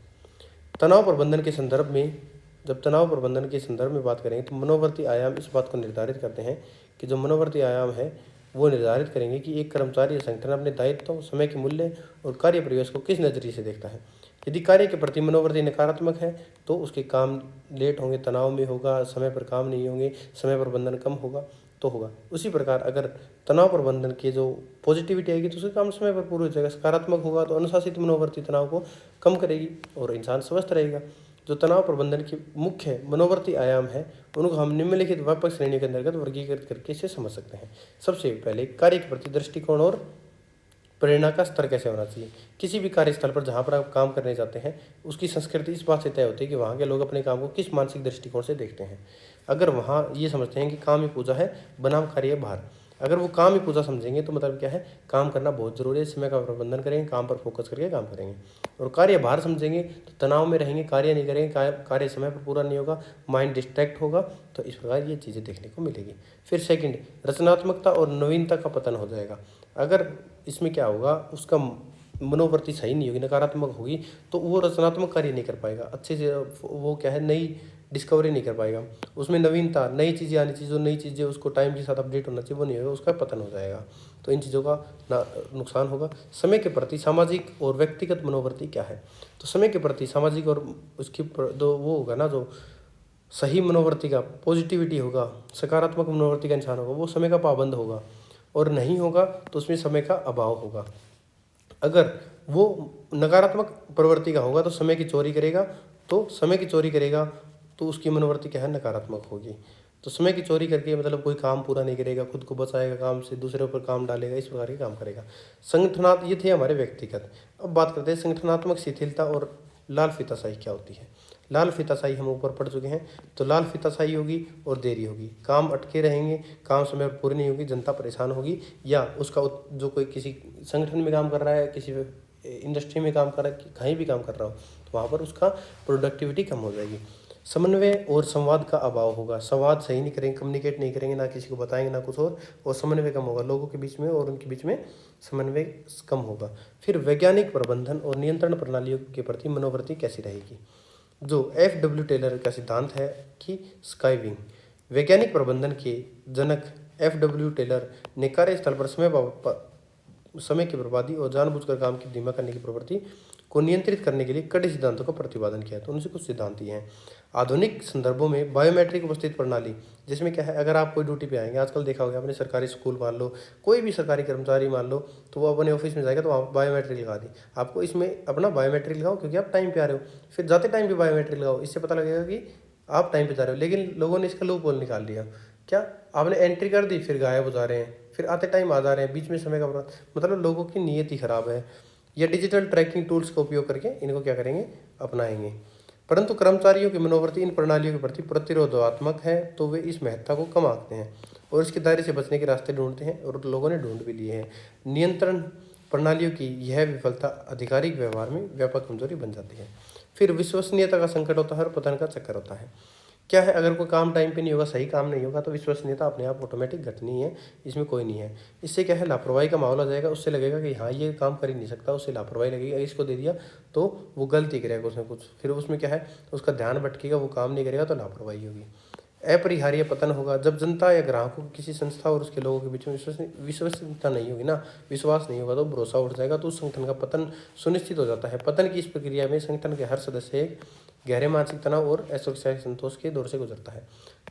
तनाव प्रबंधन के संदर्भ में, जब तनाव प्रबंधन के संदर्भ में बात करेंगे तो मनोवर्ती आयाम इस बात को निर्धारित करते हैं कि जो मनोवर्ती आयाम है वो निर्धारित करेंगे कि एक कर्मचारी या संगठन अपने दायित्व, समय के मूल्य और कार्य परिवेश को किस नज़रिए से देखता है। यदि कार्य के प्रति मनोवर्ती नकारात्मक है तो उसके काम लेट होंगे, तनाव में होगा, समय पर काम नहीं होंगे, समय प्रबंधन कम होगा तो होगा। उसी प्रकार अगर तनाव प्रबंधन के जो पॉजिटिविटी आएगी तो उसके काम समय पर पूरा हो जाएगा। सकारात्मक होगा तो अनुशासित मनोवर्ती तनाव को कम करेगी और इंसान स्वस्थ रहेगा। जो तनाव प्रबंधन के मुख्य मनोवर्ती आयाम है उनको हम निम्नलिखित व्यापक श्रेणी के अंतर्गत वर्गीकृत करके इसे समझ सकते हैं। सबसे पहले कार्य के प्रति दृष्टिकोण और प्रेरणा का स्तर कैसे होना चाहिए। किसी भी कार्यस्थल पर जहाँ पर आप काम करने जाते हैं उसकी संस्कृति इस बात से तय होती है कि वहाँ के लोग अपने काम को किस मानसिक दृष्टिकोण से देखते हैं। अगर वहाँ ये समझते हैं कि काम ही पूजा है बनाम कार्य भार, अगर वो काम ही पूजा समझेंगे तो मतलब क्या है, काम करना बहुत ज़रूरी है, समय का प्रबंधन करेंगे, काम पर फोकस करके काम करेंगे। और कार्य भार समझेंगे तो तनाव में रहेंगे, कार्य नहीं करेंगे, कार्य समय पर पूरा नहीं होगा, माइंड डिस्ट्रैक्ट होगा। तो इस प्रकार ये चीज़ें देखने को मिलेगी। फिर सेकंड, रचनात्मकता और नवीनता का पतन हो जाएगा। अगर इसमें क्या होगा, उसका मनोवृत्ति सही नहीं होगी, नकारात्मक होगी, तो वो रचनात्मक कार्य नहीं कर पाएगा अच्छे से। वो क्या है, नई डिस्कवरी नहीं कर पाएगा, उसमें नवीनता, नई चीज़ें आनी चाहिए, जो नई चीज़ें उसको टाइम के साथ अपडेट होना चाहिए वो नहीं होगा, उसका पतन हो जाएगा। तो इन चीज़ों का नुकसान होगा। समय के प्रति सामाजिक और व्यक्तिगत मनोवृत्ति क्या है, तो समय के प्रति सामाजिक और उसकी जो वो होगा ना, जो सही मनोवृत्ति का पॉजिटिविटी होगा, सकारात्मक मनोवृत्ति का इंसान होगा, वो समय का पाबंद होगा। और नहीं होगा तो उसमें समय का अभाव होगा। अगर वो नकारात्मक प्रवृत्ति का होगा तो समय की चोरी करेगा, तो समय की चोरी करेगा तो उसकी मनोवृत्ति क्या है, नकारात्मक होगी। तो समय की चोरी करके मतलब कोई काम पूरा नहीं करेगा, खुद को बचाएगा काम से, दूसरे ऊपर काम डालेगा, इस प्रकार के काम करेगा। संगठनात्मक, ये थे हमारे व्यक्तिगत। अब बात करते हैं संगठनात्मक शिथिलता और लाल फीताशाही क्या होती है। लाल फीताशाही हम ऊपर पढ़ चुके हैं। तो लाल फीताशाही होगी और देरी होगी, काम अटके रहेंगे, काम समय पर पूरी नहीं होगी, जनता परेशान होगी, या उसका जो कोई किसी संगठन में काम कर रहा है, किसी इंडस्ट्री में काम कर रहा है, कहीं भी काम कर रहा हो, तो वहाँ पर उसका प्रोडक्टिविटी कम हो जाएगी। समन्वय और संवाद का अभाव होगा, संवाद सही नहीं करेंगे, कम्युनिकेट नहीं करेंगे, ना किसी को बताएंगे ना कुछ और समन्वय कम होगा, लोगों के बीच में और उनके बीच में समन्वय कम होगा। फिर वैज्ञानिक प्रबंधन और नियंत्रण प्रणालियों के प्रति मनोवृत्ति कैसी रहेगी। जो FW टेलर का सिद्धांत है कि स्काइविंग, वैज्ञानिक प्रबंधन के जनक FW टेलर ने कार्यस्थल पर समय की बर्बादी और जानबूझकर काम की धीमा करने की प्रवृत्ति को नियंत्रित करने के लिए कड़े सिद्धांतों का प्रतिपादन किया। तो उनसे कुछ सिद्धांत ही हैं। आधुनिक संदर्भों में बायोमेट्रिक उपस्थित प्रणाली, जिसमें क्या है, अगर आप कोई ड्यूटी पे आएंगे, आजकल देखा होगा आपने, सरकारी स्कूल मान लो, कोई भी सरकारी कर्मचारी मान लो, तो वो अपने ऑफिस में जाएगा तो वहाँ बायोमेट्रिक लगा दी, आपको इसमें अपना बायोमेट्रिक लगाओ क्योंकि आप टाइम पे आ रहे हो। फिर जाते टाइम पे बायोमेट्रिक लगाओ, इससे पता लगेगा कि आप टाइम पे जा रहे हो। लेकिन लोगों ने इसका लूप होल निकाल दिया, क्या आपने एंट्री कर दी फिर गायब हो जा रहे हैं, फिर आते टाइम आ जा रहे हैं, बीच में समय का मतलब लोगों की नीयत ही खराब है। या डिजिटल ट्रैकिंग टूल्स का उपयोग करके इनको क्या करेंगे, अपनाएंगे। परंतु कर्मचारियों की मनोवृत्ति इन प्रणालियों के प्रति प्रतिरोधात्मक है, तो वे इस महत्ता को कम आंकते हैं और इसके दायरे से बचने के रास्ते ढूंढते हैं, और लोगों ने ढूंढ भी लिए हैं। नियंत्रण प्रणालियों की यह विफलता आधिकारिक व्यवहार में व्यापक कमजोरी बन जाती है। फिर विश्वसनीयता का संकट होता है और पतन का चक्कर होता है। क्या है, अगर कोई काम टाइम पे नहीं होगा, सही काम नहीं होगा, तो विश्वसनीयता अपने आप ऑटोमेटिक घटनी है, इसमें कोई नहीं है। इससे क्या है, लापरवाही का माहौल आ जाएगा, उससे लगेगा कि हाँ ये काम कर ही नहीं सकता, उससे लापरवाही लगेगी, इसको दे दिया तो वो गलती करेगा कुछ ना कुछ, फिर उसमें क्या है, उसका ध्यान भटकेगा, वो काम नहीं करेगा तो लापरवाही होगी। अपरिहार्य पतन होगा, जब जनता या ग्राहकों को किसी संस्था और उसके लोगों के बीच में विश्वसनीयता नहीं होगी ना, विश्वास नहीं होगा, तो भरोसा उठ जाएगा, तो उस संगठन का पतन सुनिश्चित हो जाता है। पतन की इस प्रक्रिया में संगठन के हर सदस्य एक गहरे मानसिक तनाव और असुरक्षा संतोष के दौर से गुजरता है।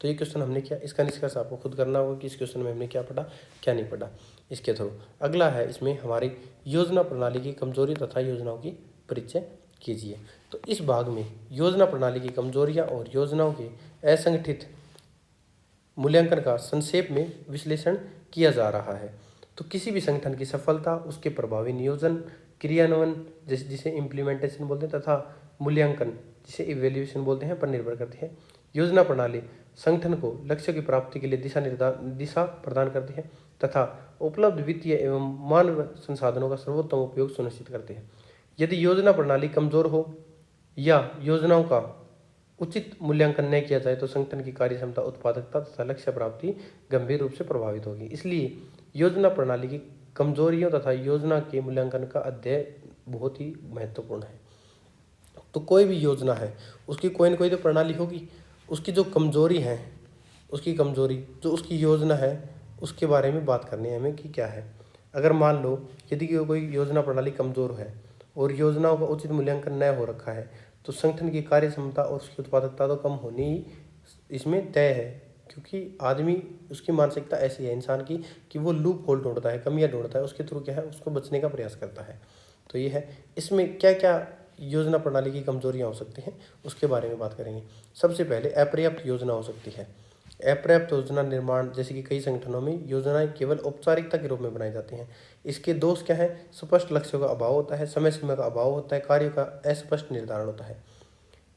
तो ये क्वेश्चन हमने किया, इसका निष्कर्ष आपको खुद करना होगा कि इस क्वेश्चन में हमने क्या पढ़ा क्या नहीं पढ़ा इसके थ्रू। अगला है, इसमें हमारी योजना प्रणाली की कमजोरी तथा योजनाओं की परिचय कीजिए। तो इस भाग में योजना प्रणाली की कमजोरियां और योजनाओं के असंगठित मूल्यांकन का संक्षेप में विश्लेषण किया जा रहा है। तो किसी भी संगठन की सफलता उसके प्रभावी नियोजन, क्रियान्वयन जिसे इम्प्लीमेंटेशन बोलते हैं, तथा मूल्यांकन जिसे इवेल्युएशन बोलते हैं, पर निर्भर करती है। योजना प्रणाली संगठन को लक्ष्य की प्राप्ति के लिए दिशा प्रदान करती है तथा उपलब्ध वित्तीय एवं मानव संसाधनों का सर्वोत्तम उपयोग सुनिश्चित करती है। यदि योजना प्रणाली कमजोर हो या योजनाओं का उचित मूल्यांकन न किया जाए तो संगठन की कार्य क्षमता, उत्पादकता तथा लक्ष्य प्राप्ति गंभीर रूप से प्रभावित होगी। इसलिए योजना प्रणाली की कमजोरियों तथा योजना के मूल्यांकन का अध्ययन बहुत ही महत्वपूर्ण है। तो कोई भी योजना है उसकी कोई न कोई तो प्रणाली होगी, उसकी जो कमजोरी है, उसकी कमजोरी जो उसकी योजना है उसके बारे में बात करनी है हमें कि क्या है। अगर मान लो यदि कोई योजना प्रणाली कमजोर है और योजनाओं का उचित मूल्यांकन न हो रखा है, तो संगठन की कार्य क्षमता और उसकी उत्पादकता तो कम होनी ही इसमें तय है, क्योंकि आदमी, उसकी मानसिकता ऐसी है इंसान की कि वो लूप होल ढूंढता है, कमियां ढूंढता है, उसके थ्रू क्या है, उसको बचने का प्रयास करता है। तो ये है, इसमें क्या क्या योजना प्रणाली की कमजोरियां हो सकती हैं उसके बारे में बात करेंगे। सबसे पहले अपर्याप्त योजना हो सकती है। अपर्याप्त योजना निर्माण, जैसे कि कई संगठनों में योजनाएं केवल औपचारिकता के रूप में बनाई जाती हैं। इसके दोष क्या है, स्पष्ट लक्ष्यों का अभाव होता है, समय सीमा का अभाव होता है, कार्यों का अस्पष्ट निर्धारण होता है,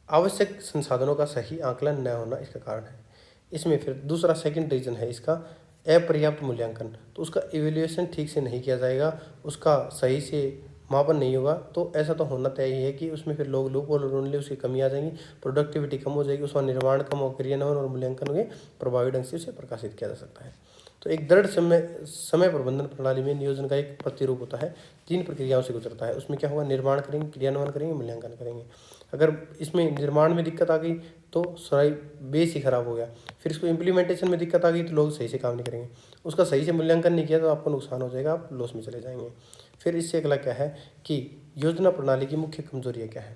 आवश्यक संसाधनों का सही आकलन न होना इसका कारण है। इसमें फिर दूसरा सेकंड रीजन है इसका अपर्याप्त मूल्यांकन, तो उसका इवेल्युएशन ठीक से नहीं किया जाएगा, उसका सही से मापन नहीं होगा, तो ऐसा तो होना तय ही है कि उसमें फिर लोग लूप होल ढूंढ ले, उसकी कमी आ जाएंगी, प्रोडक्टिविटी कम हो जाएगी, उसका निर्माण कम हो, क्रियान्वयन और मूल्यांकन में प्रभावी ढंग से उसे प्रकाशित किया जा सकता है। तो एक दृढ़ समय प्रबंधन प्रणाली में नियोजन का एक प्रतिरूप होता है, 3 प्रक्रियाओं से गुजरता है। उसमें क्या होगा, निर्माण करेंगे, क्रियान्वयन करेंगे, मूल्यांकन करेंगे। अगर इसमें निर्माण में दिक्कत आ गई तो सारी बेस ही खराब हो गया, फिर इसको इम्प्लीमेंटेशन में दिक्कत आ गई तो लोग सही से काम नहीं करेंगे, उसका सही से मूल्यांकन नहीं किया तो आपको नुकसान हो जाएगा, आप लॉस में चले जाएंगे। फिर इससे अगला क्या है कि योजना प्रणाली की मुख्य कमजोरियाँ क्या है।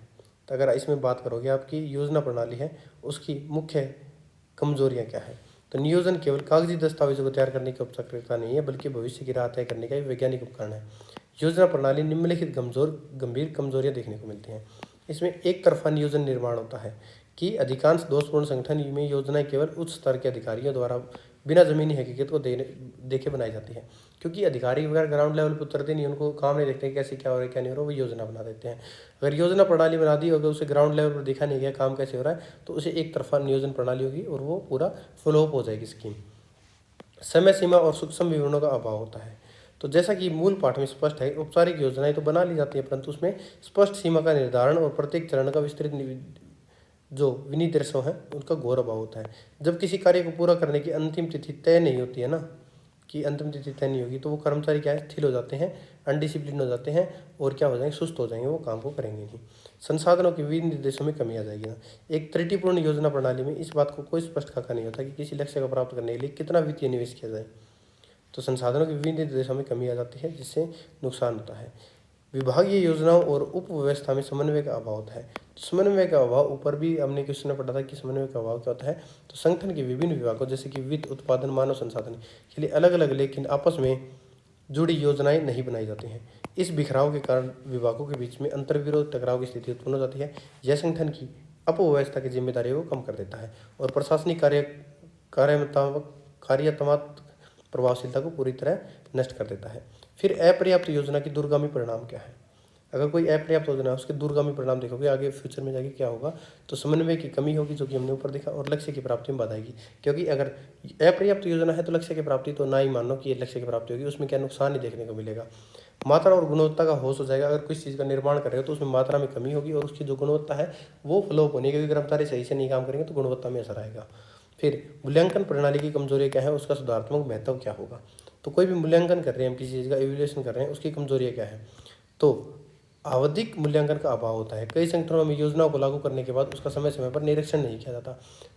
तो अगर इसमें बात करोगे आपकी योजना प्रणाली है उसकी मुख्य कमजोरियाँ क्या है, तो नियोजन केवल कागजी दस्तावेजों को तैयार करने की औपचारिकता नहीं है, बल्कि भविष्य की राह तय करने का एक वैज्ञानिक उपकरण है। योजना प्रणाली निम्नलिखित गंभीर कमजोरियां देखने को मिलती हैं। इसमें एक तरफा नियोजन निर्माण होता है कि अधिकांश दोषपूर्ण संगठन में योजनाएं केवल उच्च स्तर के अधिकारियों द्वारा बिना जमीनी हकीकत को देखे बनाई जाती है, क्योंकि अधिकारी वगैरह ग्राउंड लेवल पर उतरते नहीं, उनको काम नहीं देखते कैसे क्या हो रहा है क्या नहीं हो रहा, वो योजना बना देते हैं। अगर योजना प्रणाली बना दी, अगर उसे ग्राउंड लेवल पर देखा नहीं गया काम कैसे हो रहा है, तो उसे एक तरफा नियोजन प्रणाली होगी और वो पूरा फ्लॉप हो जाएगी स्कीम। समय सीमा और सूक्ष्म विवरणों का अभाव होता है। तो जैसा कि मूल पाठ में स्पष्ट है, औपचारिक योजनाएं तो बना ली जाती है, परंतु उसमें स्पष्ट सीमा का निर्धारण और प्रत्येक चरण का विस्तृत जो विनिर्देशों है उनका घोर अभाव होता है। जब किसी कार्य को पूरा करने की अंतिम तिथि तय नहीं होती है ना, कि अंतिम तिथि तय नहीं होगी, तो वो कर्मचारी क्या है, स्थिर हो जाते हैं, अनडिसिप्लिन हो जाते हैं और क्या हो जाएंगे, सुस्त हो जाएंगे, वो काम को करेंगे नहीं। संसाधनों के विभिन्न निर्देशों में कमी आ जाएगी ना। एक त्रुटिपूर्ण योजना प्रणाली में इस बात को कोई स्पष्ट खाका नहीं होता कि किसी लक्ष्य को प्राप्त करने के लिए कितना वित्तीय निवेश किया जाए। तो संसाधनों के विभिन्न निर्देशों में कमी आ जाती है, जिससे नुकसान होता है। विभागीय योजनाओं और उप व्यवस्था में समन्वय का अभाव होता है। समन्वय का अभाव, ऊपर भी हमने क्वेश्चन में पढ़ा था कि समन्वय का अभाव क्या होता है। तो संगठन के विभिन्न विभागों जैसे कि वित्त, उत्पादन, मानव संसाधन के लिए अलग अलग लेकिन आपस में जुड़ी योजनाएं नहीं बनाई जाती हैं। इस बिखराव के कारण विभागों के बीच में अंतर्विरोध, टकराव की स्थिति उत्पन्न हो जाती है। यह संगठन की अपव्यवस्था की जिम्मेदारियों को कम कर देता है और प्रशासनिक कार्यात्मक प्रभावशीलता को पूरी तरह नष्ट कर देता है। फिर अपर्याप्त योजना की दूरगामी परिणाम क्या है। अगर कोई अपर्याप्त योजना है उसके दूरगामी परिणाम देखोगे, आगे फ्यूचर में जाके क्या होगा, तो समन्वय की कमी होगी, जो कि हमने ऊपर देखा, और लक्ष्य की प्राप्ति में बाधा आएगी। क्योंकि अगर अपर्याप्त योजना है तो लक्ष्य की प्राप्ति तो ना ही मानो कि ये लक्ष्य की प्राप्ति होगी, उसमें क्या नुकसान ही देखने को मिलेगा। मात्रा और गुणवत्ता का होश हो जाएगा। अगर किसी चीज़ का निर्माण कर रहे हो तो उसमें मात्रा में कमी होगी और उसकी जो गुणवत्ता है वो फ्लॉप होने, क्योंकि कर्मचारी सही से नहीं काम करेंगे तो गुणवत्ता में असर आएगा। फिर मूल्यांकन प्रणाली की कमजोरी क्या है, उसका सुधारात्मक महत्व क्या होगा। तो कोई भी मूल्यांकन कर रहे हैं, हम किसी चीज़ का इवैल्यूएशन कर रहे हैं, उसकी कमजोरियाँ क्या है। तो आवधिक मूल्यांकन का अभाव होता है। कई संगठनों में योजनाओं को लागू करने के बाद उसका समय समय पर निरीक्षण नहीं किया जाता।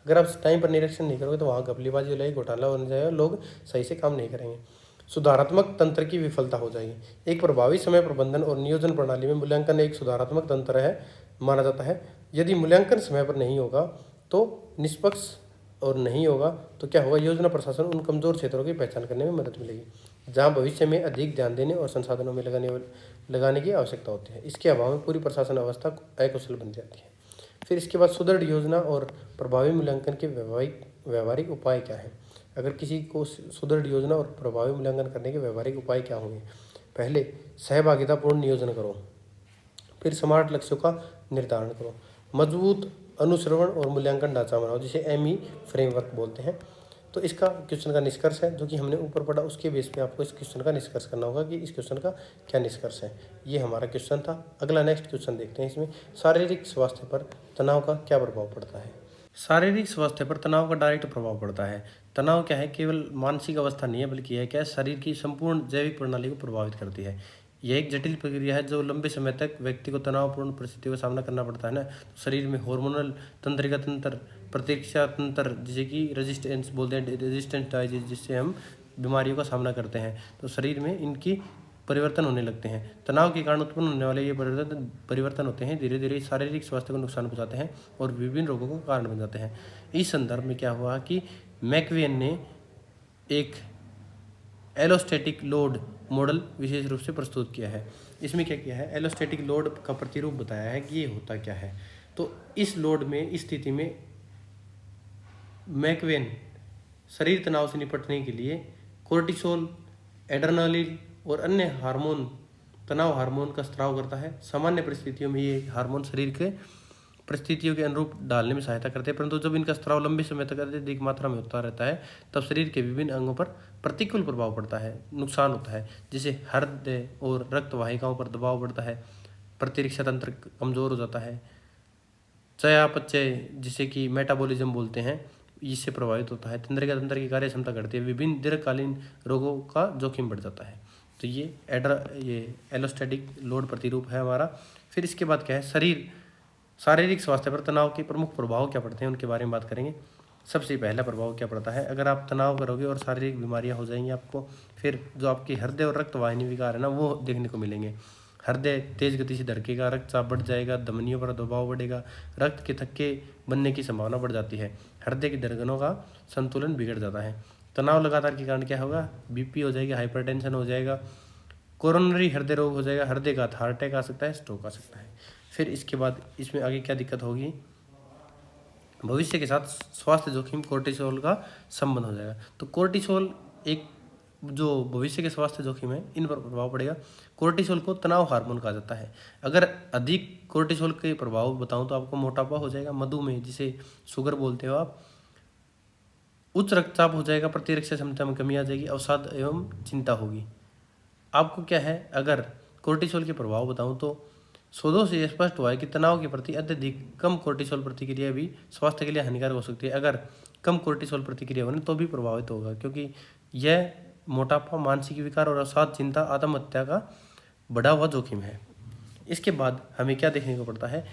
अगर आप टाइम पर निरीक्षण नहीं करोगे तो वहाँ घपलेबाजी हो जाएगी, घोटाला हो जाएगा, लोग सही से काम नहीं करेंगे, सुधारात्मक तंत्र की विफलता हो जाएगी। एक प्रभावी समय प्रबंधन और नियोजन प्रणाली में मूल्यांकन एक सुधारात्मक तंत्र है माना जाता है। यदि मूल्यांकन समय पर नहीं होगा तो निष्पक्ष और नहीं होगा तो क्या होगा, योजना प्रशासन उन कमजोर क्षेत्रों की पहचान करने में मदद मिलेगी जहां भविष्य में अधिक ध्यान देने और संसाधनों में लगाने की आवश्यकता होती है। इसके अभाव में पूरी प्रशासन अवस्था अकुशल बन जाती है। फिर इसके बाद सुदृढ़ योजना और प्रभावी मूल्यांकन के व्यवहारिक उपाय क्या हैं। अगर किसी को सुदृढ़ योजना और प्रभावी मूल्यांकन करने के व्यवहारिक उपाय क्या होंगे। पहले, सहभागितापूर्ण नियोजन करो। फिर स्मार्ट लक्ष्यों का निर्धारण करो। मजबूत अनुश्रवण और मूल्यांकन ढांचा बनाओ, जिसे एमई फ्रेमवर्क बोलते हैं। तो इसका क्वेश्चन का निष्कर्ष है जो कि हमने ऊपर पढ़ा, उसके बेस पे आपको इस क्वेश्चन का निष्कर्ष करना होगा कि इस क्वेश्चन का क्या निष्कर्ष है। ये हमारा क्वेश्चन था। अगला नेक्स्ट क्वेश्चन देखते हैं। इसमें शारीरिक स्वास्थ्य पर तनाव का क्या प्रभाव पड़ता है। शारीरिक स्वास्थ्य पर तनाव का डायरेक्ट प्रभाव पड़ता है। तनाव क्या है, केवल मानसिक अवस्था नहीं है, बल्कि यह क्या है, शरीर की संपूर्ण जैविक प्रणाली को प्रभावित करती है। यह एक जटिल प्रक्रिया है जो लंबे समय तक व्यक्ति को तनावपूर्ण परिस्थितियों का सामना करना पड़ता है ना। तो शरीर में हार्मोनल, तंत्रिका तंत्र, प्रतिरक्षा तंत्र, जिसे कि रेजिस्टेंस बोलते हैं, रेजिस्टेंस डाइजीज, जिससे हम बीमारियों का सामना करते हैं, तो शरीर में इनकी परिवर्तन होने लगते हैं। तनाव के कारण उत्पन्न होने वाले ये परिवर्तन होते हैं, धीरे धीरे शारीरिक स्वास्थ्य को नुकसान पहुंचाते हैं और विभिन्न रोगों का कारण बन जाते हैं। इस संदर्भ में क्या हुआ कि मैकवेन ने एक एलोस्टैटिक लोड मॉडल विशेष रूप से प्रस्तुत किया है। इसमें क्या किया है, एलोस्टैटिक लोड का प्रतिरूप बताया है कि ये होता क्या है। तो इस लोड में, इस स्थिति में मैकवेन शरीर तनाव से निपटने के लिए कोर्टिसोल, एड्रेनालिन और अन्य हार्मोन, तनाव हार्मोन का स्राव करता है। सामान्य परिस्थितियों में ये हार्मोन शरीर के परिस्थितियों के अनुरूप डालने में सहायता करते हैं, परंतु जब इनका स्राव लंबे समय तक अधिक मात्रा में होता रहता है तब शरीर के विभिन्न अंगों पर प्रतिकूल प्रभाव पड़ता है, नुकसान होता है। जैसे हृदय और रक्त वाहिकाओं पर दबाव बढ़ता है, प्रतिरक्षा तंत्र कमजोर हो जाता है, चयापचय जिसे कि मेटाबॉलिज्म बोलते हैं इससे प्रभावित होता है, तंत्रिका तंत्र की कार्य क्षमता घटती है, विभिन्न दीर्घकालीन रोगों का जोखिम बढ़ जाता है। तो ये एलोस्टैटिक लोड प्रतिरूप है हमारा। फिर इसके बाद क्या है, शारीरिक स्वास्थ्य पर तनाव के प्रमुख प्रभाव क्या पड़ते हैं उनके बारे में बात करेंगे। सबसे पहला प्रभाव क्या पड़ता है, अगर आप तनाव करोगे और शारीरिक बीमारियां हो जाएंगी आपको। फिर जो आपकी हृदय और रक्त वाहिनी विकार है ना वो देखने को मिलेंगे। हृदय तेज गति से धड़केगा, रक्तचाप बढ़ जाएगा, धमनियों पर दबाव बढ़ेगा, रक्त के थक्के बनने की संभावना बढ़ जाती है, हृदय की धड़कनों का संतुलन बिगड़ जाता है। तनाव लगातार के कारण क्या होगा, बीपी हो जाएगी, हाइपरटेंशन हो जाएगा, कोरोनरी हृदय रोग हो जाएगा, हृदय का हार्ट अटैक आ सकता है, स्ट्रोक आ सकता है। फिर इसके बाद इसमें आगे क्या दिक्कत होगी, भविष्य के साथ स्वास्थ्य जोखिम कोर्टिसोल का संबंध हो जाएगा। तो कोर्टिसोल एक जो भविष्य के स्वास्थ्य जोखिम है इन पर प्रभाव पड़ेगा। कोर्टिसोल को तनाव हार्मोन कहा जाता है। अगर अधिक कोर्टिसोल के प्रभाव बताऊं तो आपको मोटापा हो जाएगा, मधुमेह जिसे शुगर बोलते हो आप, उच्च रक्तचाप हो जाएगा, प्रतिरक्षा क्षमता में कमी आ जाएगी, अवसाद एवं चिंता होगी। आपको क्या है, अगर कोर्टिसोल के प्रभाव बताऊं तो शोधों से स्पष्ट हुआ है कि तनाव के प्रति अत्यधिक कम कोर्टिसोल प्रतिक्रिया भी स्वास्थ्य के लिए हानिकारक हो सकती है। अगर कम कोर्टिसोल प्रतिक्रिया बने तो भी प्रभावित होगा, क्योंकि यह मोटापा, मानसिक विकार और अवसाद, चिंता, आत्महत्या का बढ़ा हुआ जोखिम है। इसके बाद हमें क्या देखने को पड़ता है,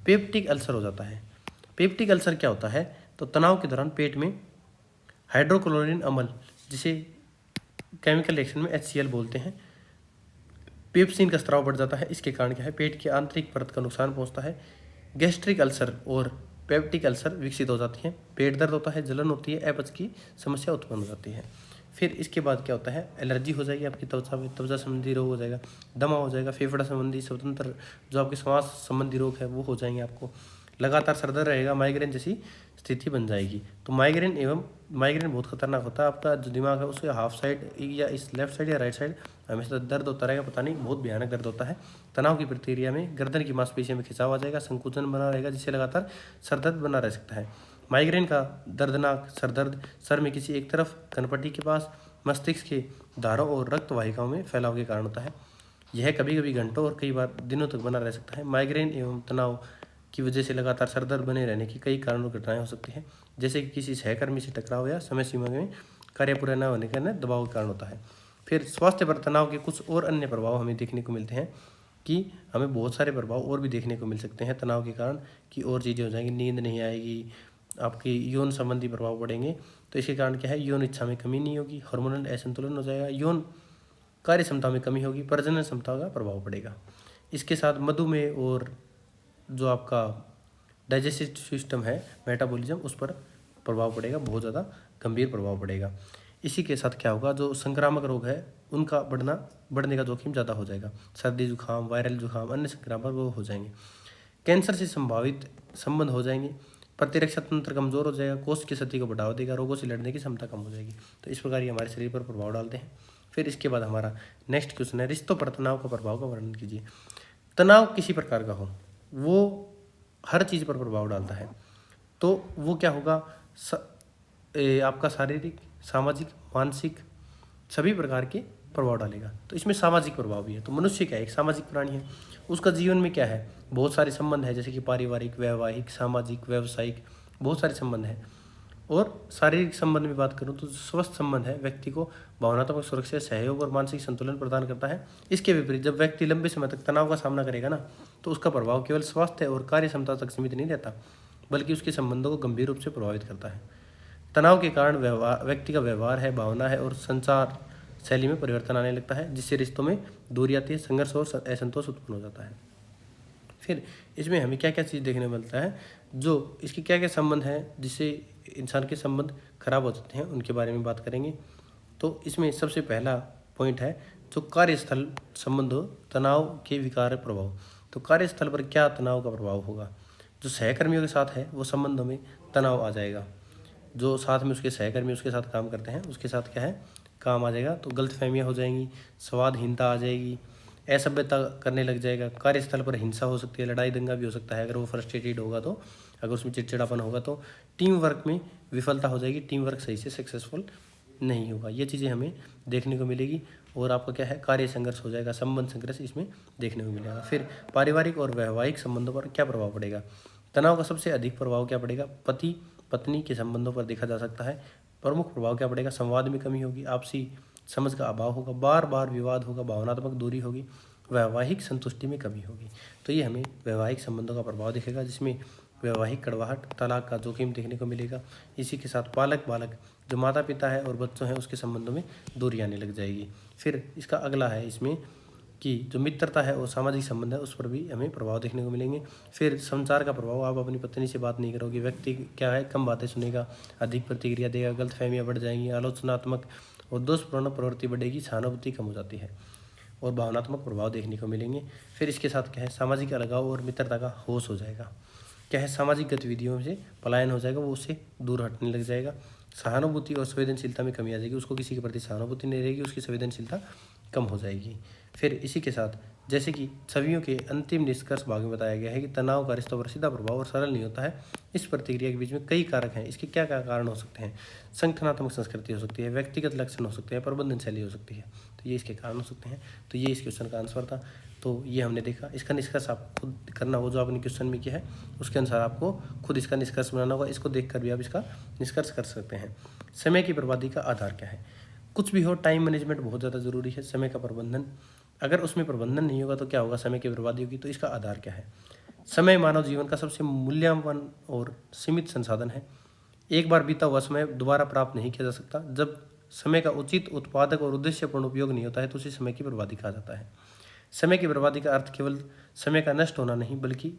पेप्टिक अल्सर हो जाता है। पेप्टिक अल्सर क्या होता है, तो तनाव के दौरान पेट में हाइड्रोक्लोरिन अम्ल जिसे केमिकल रिएक्शन में HCl बोलते हैं, पेप्सिन का स्राव बढ़ जाता है। इसके कारण क्या है, पेट की आंतरिक परत का नुकसान पहुंचता है, गैस्ट्रिक अल्सर और पेप्टिक अल्सर विकसित हो जाती हैं, पेट दर्द होता है, जलन होती है, अपच की समस्या उत्पन्न हो जाती है। फिर इसके बाद क्या होता है, एलर्जी हो जाएगी आपकी त्वचा में, त्वचा संबंधी रोग हो जाएगा, दमा हो जाएगा, फेफड़ा संबंधी, स्वतंत्र जो आपके श्वास संबंधी रोग है वो हो जाएंगे आपको, लगातार सर दर्द रहेगा, माइग्रेन जैसी स्थिति बन जाएगी। तो माइग्रेन बहुत खतरनाक होता है। आपका जो दिमाग है उसके हाफ साइड या इस लेफ्ट साइड या राइट साइड हमेशा दर्द होता रहेगा, पता नहीं, बहुत भयानक दर्द होता है। तनाव की प्रतिक्रिया में गर्दन की मांसपेशियों में खिंचाव आ जाएगा, संकुचन बना रहेगा जिससे लगातार सरदर्द बना रह सकता है। माइग्रेन का दर्दनाक सरदर्द सर में किसी एक तरफ, कनपट्टी के पास, मस्तिष्क के धारों और रक्त वाहिकाओं में फैलाव के कारण होता है। यह कभी कभी घंटों और कई बार दिनों तक बना रह सकता है। माइग्रेन एवं तनाव की वजह से लगातार सरदर्द बने रहने की कई कारण और घटनाएं हो सकती हैं, जैसे कि किसी सहकर्मी से टकराव या समय सीमा में कार्य पूरा न होने का दबाव के कारण होता है। फिर स्वास्थ्य पर तनाव के कुछ और अन्य प्रभाव हमें देखने को मिलते हैं कि हमें बहुत सारे प्रभाव और भी देखने को मिल सकते हैं तनाव के कारण, कि और चीज़ें हो जाएंगी, नींद नहीं आएगी, आपकी यौन संबंधी प्रभाव पड़ेंगे। तो इसके कारण क्या है, यौन इच्छा में कमी नहीं होगी, हार्मोनल असंतुलन हो जाएगा, यौन कार्य क्षमता में कमी होगी, प्रजनन क्षमता का प्रभाव पड़ेगा। इसके साथ मधुमेह और जो आपका डाइजेस्टिव सिस्टम है, मेटाबॉलिज्म, उस पर प्रभाव पड़ेगा, बहुत ज़्यादा गंभीर प्रभाव पड़ेगा। इसी के साथ क्या होगा, जो संक्रामक रोग है उनका बढ़ने का जोखिम ज़्यादा हो जाएगा, सर्दी जुकाम, वायरल जुकाम, अन्य संक्रामक रोग हो जाएंगे, कैंसर से संभावित संबंध हो जाएंगे, प्रतिरक्षा तंत्र कमजोर हो जाएगा, कोष्ठ की क्षति को बढ़ावा देगा, रोगों से लड़ने की क्षमता कम हो जाएगी। तो इस प्रकार ये हमारे शरीर पर प्रभाव डालते हैं। फिर इसके बाद हमारा नेक्स्ट क्वेश्चन है, रिश्तों पर तनाव का प्रभाव का वर्णन कीजिए। तनाव किसी प्रकार का हो वो हर चीज़ पर प्रभाव डालता है। तो वो क्या होगा, आपका शारीरिक, सामाजिक, मानसिक सभी प्रकार के प्रभाव डालेगा। तो इसमें सामाजिक प्रभाव भी है। तो मनुष्य क्या है, एक सामाजिक प्राणी है, उसका जीवन में क्या है, बहुत सारे संबंध है, जैसे कि पारिवारिक, वैवाहिक, सामाजिक, व्यावसायिक, बहुत सारे संबंध हैं। और शारीरिक संबंध में बात करूं तो स्वस्थ संबंध है, व्यक्ति को भावनात्मक सुरक्षा, सहयोग और मानसिक संतुलन प्रदान करता है। इसके विपरीत जब व्यक्ति लंबे समय तक तनाव का सामना करेगा ना, तो उसका प्रभाव केवल स्वास्थ्य और कार्य क्षमता तक सीमित नहीं रहता, बल्कि उसके संबंधों को गंभीर रूप से प्रभावित करता है। तनाव के कारण व्यक्ति का व्यवहार है, भावना है और संचार शैली में परिवर्तन आने लगता है, जिससे रिश्तों में दूरी आती है, संघर्ष और असंतोष उत्पन्न हो जाता है। फिर इसमें हमें क्या क्या चीज़ देखने को मिलता है, जो इसके क्या क्या संबंध हैं जिससे इंसान के संबंध खराब हो जाते हैं, उनके बारे में बात करेंगे। तो इसमें सबसे पहला पॉइंट है जो कार्यस्थल संबंध तनाव के विकार प्रभाव। तो कार्यस्थल पर क्या तनाव का प्रभाव होगा, जो सहकर्मियों के साथ है वो संबंधों में तनाव आ जाएगा, जो साथ में उसके सहकर्मी उसके साथ काम करते हैं उसके साथ क्या है, काम आ जाएगा। तो गलतफहमियाँ हो जाएंगी, स्वादहीनता आ जाएगी, असभ्यता करने लग जाएगा, कार्यस्थल पर हिंसा हो सकती है, लड़ाई दंगा भी हो सकता है अगर वो फ्रस्ट्रेटेड होगा तो, अगर उसमें चिड़चिड़ापन होगा तो टीम वर्क में विफलता हो जाएगी, टीम वर्क सही से सक्सेसफुल नहीं होगा। ये चीज़ें हमें देखने को मिलेगी। और आपका क्या है, कार्य संघर्ष हो जाएगा, संबंध संघर्ष इसमें देखने को मिलेगा। फिर पारिवारिक और वैवाहिक संबंधों पर क्या प्रभाव पड़ेगा? तनाव का सबसे अधिक प्रभाव क्या पड़ेगा? पति पत्नी के संबंधों पर देखा जा सकता है। प्रमुख प्रभाव क्या पड़ेगा? संवाद में कमी होगी, आपसी समझ का अभाव होगा, बार बार विवाद होगा, भावनात्मक दूरी होगी, वैवाहिक संतुष्टि में कमी होगी। तो ये हमें वैवाहिक संबंधों का प्रभाव दिखेगा, जिसमें वैवाहिक कड़वाहट, तलाक का जोखिम देखने को मिलेगा। इसी के साथ पालक बालक जो माता पिता है और बच्चों हैं उसके संबंधों में दूरी आने लग जाएगी। फिर इसका अगला है इसमें कि जो मित्रता है और सामाजिक संबंध है उस पर भी हमें प्रभाव देखने को मिलेंगे। फिर संचार का प्रभाव, आप अपनी पत्नी से बात नहीं करोगे, व्यक्ति क्या है, कम बातें सुनेगा, अधिक प्रतिक्रिया देगा, गलतफहमियां बढ़ जाएंगी, आलोचनात्मक और दोषपूर्ण प्रवृत्ति बढ़ेगी, सहानुभूति कम हो जाती है और भावनात्मक प्रभाव देखने को मिलेंगे। फिर इसके साथ क्या है, सामाजिक अलगाव और मित्रता का होश हो जाएगा। क्या है, सामाजिक गतिविधियों से पलायन हो जाएगा, वो उससे दूर हटने लग जाएगा। सहानुभूति और संवेदनशीलता में कमी आ जाएगी, उसको किसी के प्रति सहानुभूति नहीं रहेगी, उसकी संवेदनशीलता कम हो जाएगी। फिर इसी के साथ जैसे कि छवियों के अंतिम निष्कर्ष भाग में बताया गया है कि तनाव का रिश्तों पर सीधा प्रभाव और सरल नहीं होता है। इस प्रतिक्रिया के बीच में कई कारक हैं। इसके क्या क्या कारण हो सकते हैं? संगठनात्मक संस्कृति हो सकती है, व्यक्तिगत लक्षण हो सकते हैं, प्रबंधन शैली हो सकती है। तो ये इसके कारण हो सकते हैं। तो ये इस क्वेश्चन का आंसर था। तो ये हमने देखा। इसका निष्कर्ष आप खुद करना हो, जो आपने क्वेश्चन में किया है उसके अनुसार आपको खुद इसका निष्कर्ष बनाना होगा। इसको देखकर भी आप इसका निष्कर्ष कर सकते हैं। समय की बर्बादी का आधार क्या है? कुछ भी हो, टाइम मैनेजमेंट बहुत ज़्यादा जरूरी है। समय का प्रबंधन, अगर उसमें प्रबंधन नहीं होगा तो क्या होगा, समय की बर्बादी होगी। तो इसका आधार क्या है? समय मानव जीवन का सबसे मूल्यवान और सीमित संसाधन है। एक बार बीता हुआ समय दोबारा प्राप्त नहीं किया जा सकता। जब समय का उचित, उत्पादक और उद्देश्यपूर्ण उपयोग नहीं होता है तो उसे समय की बर्बादी कहा जाता है। समय की बर्बादी का अर्थ केवल समय का नष्ट होना नहीं, बल्कि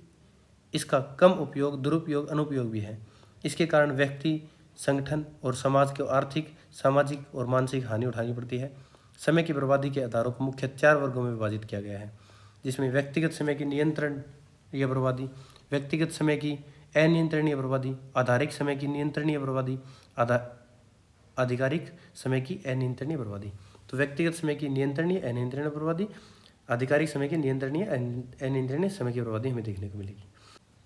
इसका कम उपयोग, दुरुपयोग, अनुपयोग भी है। इसके कारण व्यक्ति, संगठन और समाज को आर्थिक, सामाजिक और मानसिक हानि उठानी पड़ती है। समय की बर्बादी के आधारों को मुख्य 4 वर्गों में विभाजित किया गया है, जिसमें व्यक्तिगत समय की नियंत्रणीय बर्बादी, व्यक्तिगत समय की अनियंत्रणीय बर्बादी, आधारिक समय की नियंत्रणीय बर्बादी, आधिकारिक समय की अनियंत्रणीय बर्बादी। तो व्यक्तिगत समय की नियंत्रणीय अनियंत्रणीय बर्बादी, आधिकारिक समय की नियंत्रणीय अनियंत्रणीय समय की बर्बादी हमें देखने को मिलेगी।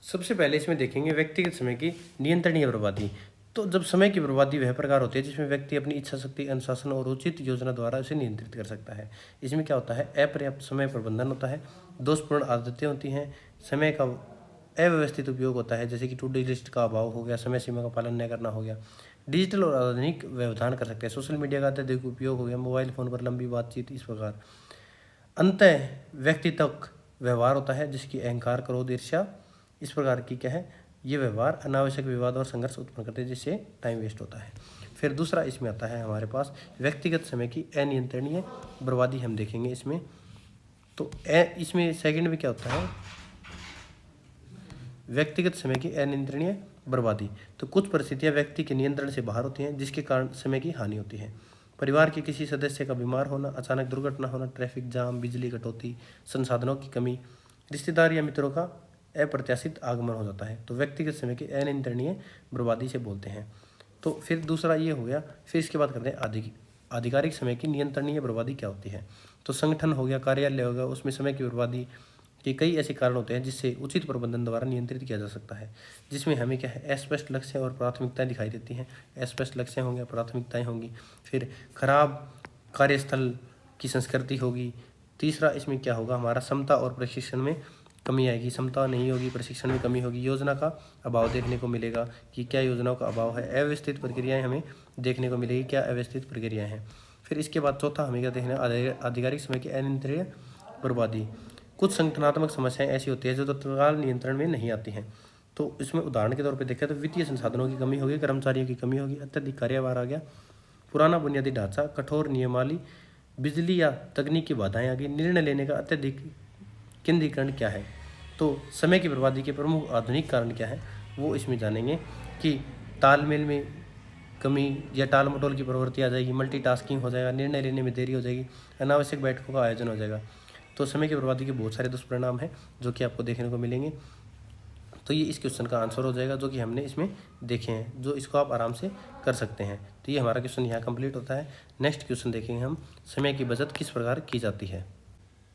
सबसे पहले इसमें देखेंगे व्यक्तिगत समय की नियंत्रणीय बर्बादी। तो जब समय की बर्बादी वह प्रकार होती है जिसमें व्यक्ति अपनी इच्छा शक्ति, अनुशासन और उचित योजना द्वारा इसे नियंत्रित कर सकता है। इसमें क्या होता है? अपर्याप्त समय प्रबंधन होता है, दोषपूर्ण आदतें होती हैं, समय का अव्यवस्थित उपयोग होता है, जैसे कि टू डू लिस्ट का अभाव हो गया, समय सीमा का पालन न करना हो गया, डिजिटल और आधुनिक व्यवधान कर सकते हैं, सोशल मीडिया का अत्यधिक उपयोग हो गया, मोबाइल फ़ोन पर लंबी बातचीत, इस प्रकार। अंतः व्यक्तित्व व्यवहार होता है जिसकी अहंकार, क्रोध, ईर्ष्या, इस प्रकार की क्या है, ये व्यवहार अनावश्यक विवाद और संघर्ष उत्पन्न करते हैं, जिससे टाइम वेस्ट होता है। फिर दूसरा इसमें आता है हमारे पास व्यक्तिगत समय की अनियंत्रणीय बर्बादी, हम देखेंगे इसमें। तो इसमें सेकंड में क्या होता है? व्यक्तिगत समय की अनियंत्रणीय बर्बादी। तो कुछ परिस्थितियां व्यक्ति के नियंत्रण से बाहर होती हैं, जिसके कारण समय की हानि होती है। परिवार के किसी सदस्य का बीमार होना, अचानक दुर्घटना होना, ट्रैफिक जाम, बिजली कटौती, संसाधनों की कमी, रिश्तेदार या मित्रों का अप्रत्याशित आगमन हो जाता है। तो व्यक्तिगत समय की अनियंत्रणीय बर्बादी से बोलते हैं। तो फिर दूसरा ये हो गया। फिर इसके बाद करते हैं आधिकारिक समय की नियंत्रणीय बर्बादी क्या होती है। तो संगठन हो गया, कार्यालय हो गया, उसमें समय की बर्बादी के कई ऐसे कारण होते हैं जिससे उचित प्रबंधन द्वारा नियंत्रित किया जा सकता है, जिसमें हमें क्या है, अस्पष्ट लक्ष्य और प्राथमिकताएं दिखाई देती हैं। अस्पष्ट लक्ष्य होंगे, प्राथमिकताएं होंगी। फिर खराब कार्यस्थल की संस्कृति होगी। तीसरा इसमें क्या होगा, हमारा समता और प्रशिक्षण में कमी आएगी, समता नहीं होगी, प्रशिक्षण में कमी होगी, योजना का अभाव देखने को मिलेगा कि क्या योजनाओं का अभाव है, अव्यवस्थित प्रक्रियाएं हमें देखने को मिलेगी, क्या अव्यवस्थित प्रक्रियाएं हैं। फिर इसके बाद चौथा हमें क्या देखना है, आधिकारिक समय की अनियंत्रणीय बर्बादी। कुछ संगठनात्मक समस्याएं ऐसी होती है जो तत्काल नियंत्रण में नहीं आती हैं। तो इसमें उदाहरण के तौर पर देखा तो वित्तीय संसाधनों की कमी होगी, कर्मचारियों की कमी होगी, अत्यधिक कार्यभार आ गया, पुराना बुनियादी ढांचा, कठोर नियमावली, बिजली या तकनीकी बाधाएं आ गई, निर्णय लेने का अत्यधिक केंद्रीकरण क्या है। तो समय की बर्बादी के प्रमुख आधुनिक कारण क्या है वो इसमें जानेंगे कि तालमेल में कमी या टाल मटोल की प्रवृत्ति आ जाएगी, मल्टीटास्किंग हो जाएगा, निर्णय लेने में देरी हो जाएगी, अनावश्यक बैठकों का आयोजन हो जाएगा। तो समय की बर्बादी के बहुत सारे दुष्परिणाम हैं जो कि आपको देखने को मिलेंगे। तो ये इस क्वेश्चन का आंसर हो जाएगा जो कि हमने इसमें देखे हैं, जो इसको आप आराम से कर सकते हैं। तो ये हमारा क्वेश्चन यहाँ कंप्लीट होता है। नेक्स्ट क्वेश्चन देखेंगे हम, समय की बचत किस प्रकार की जाती है।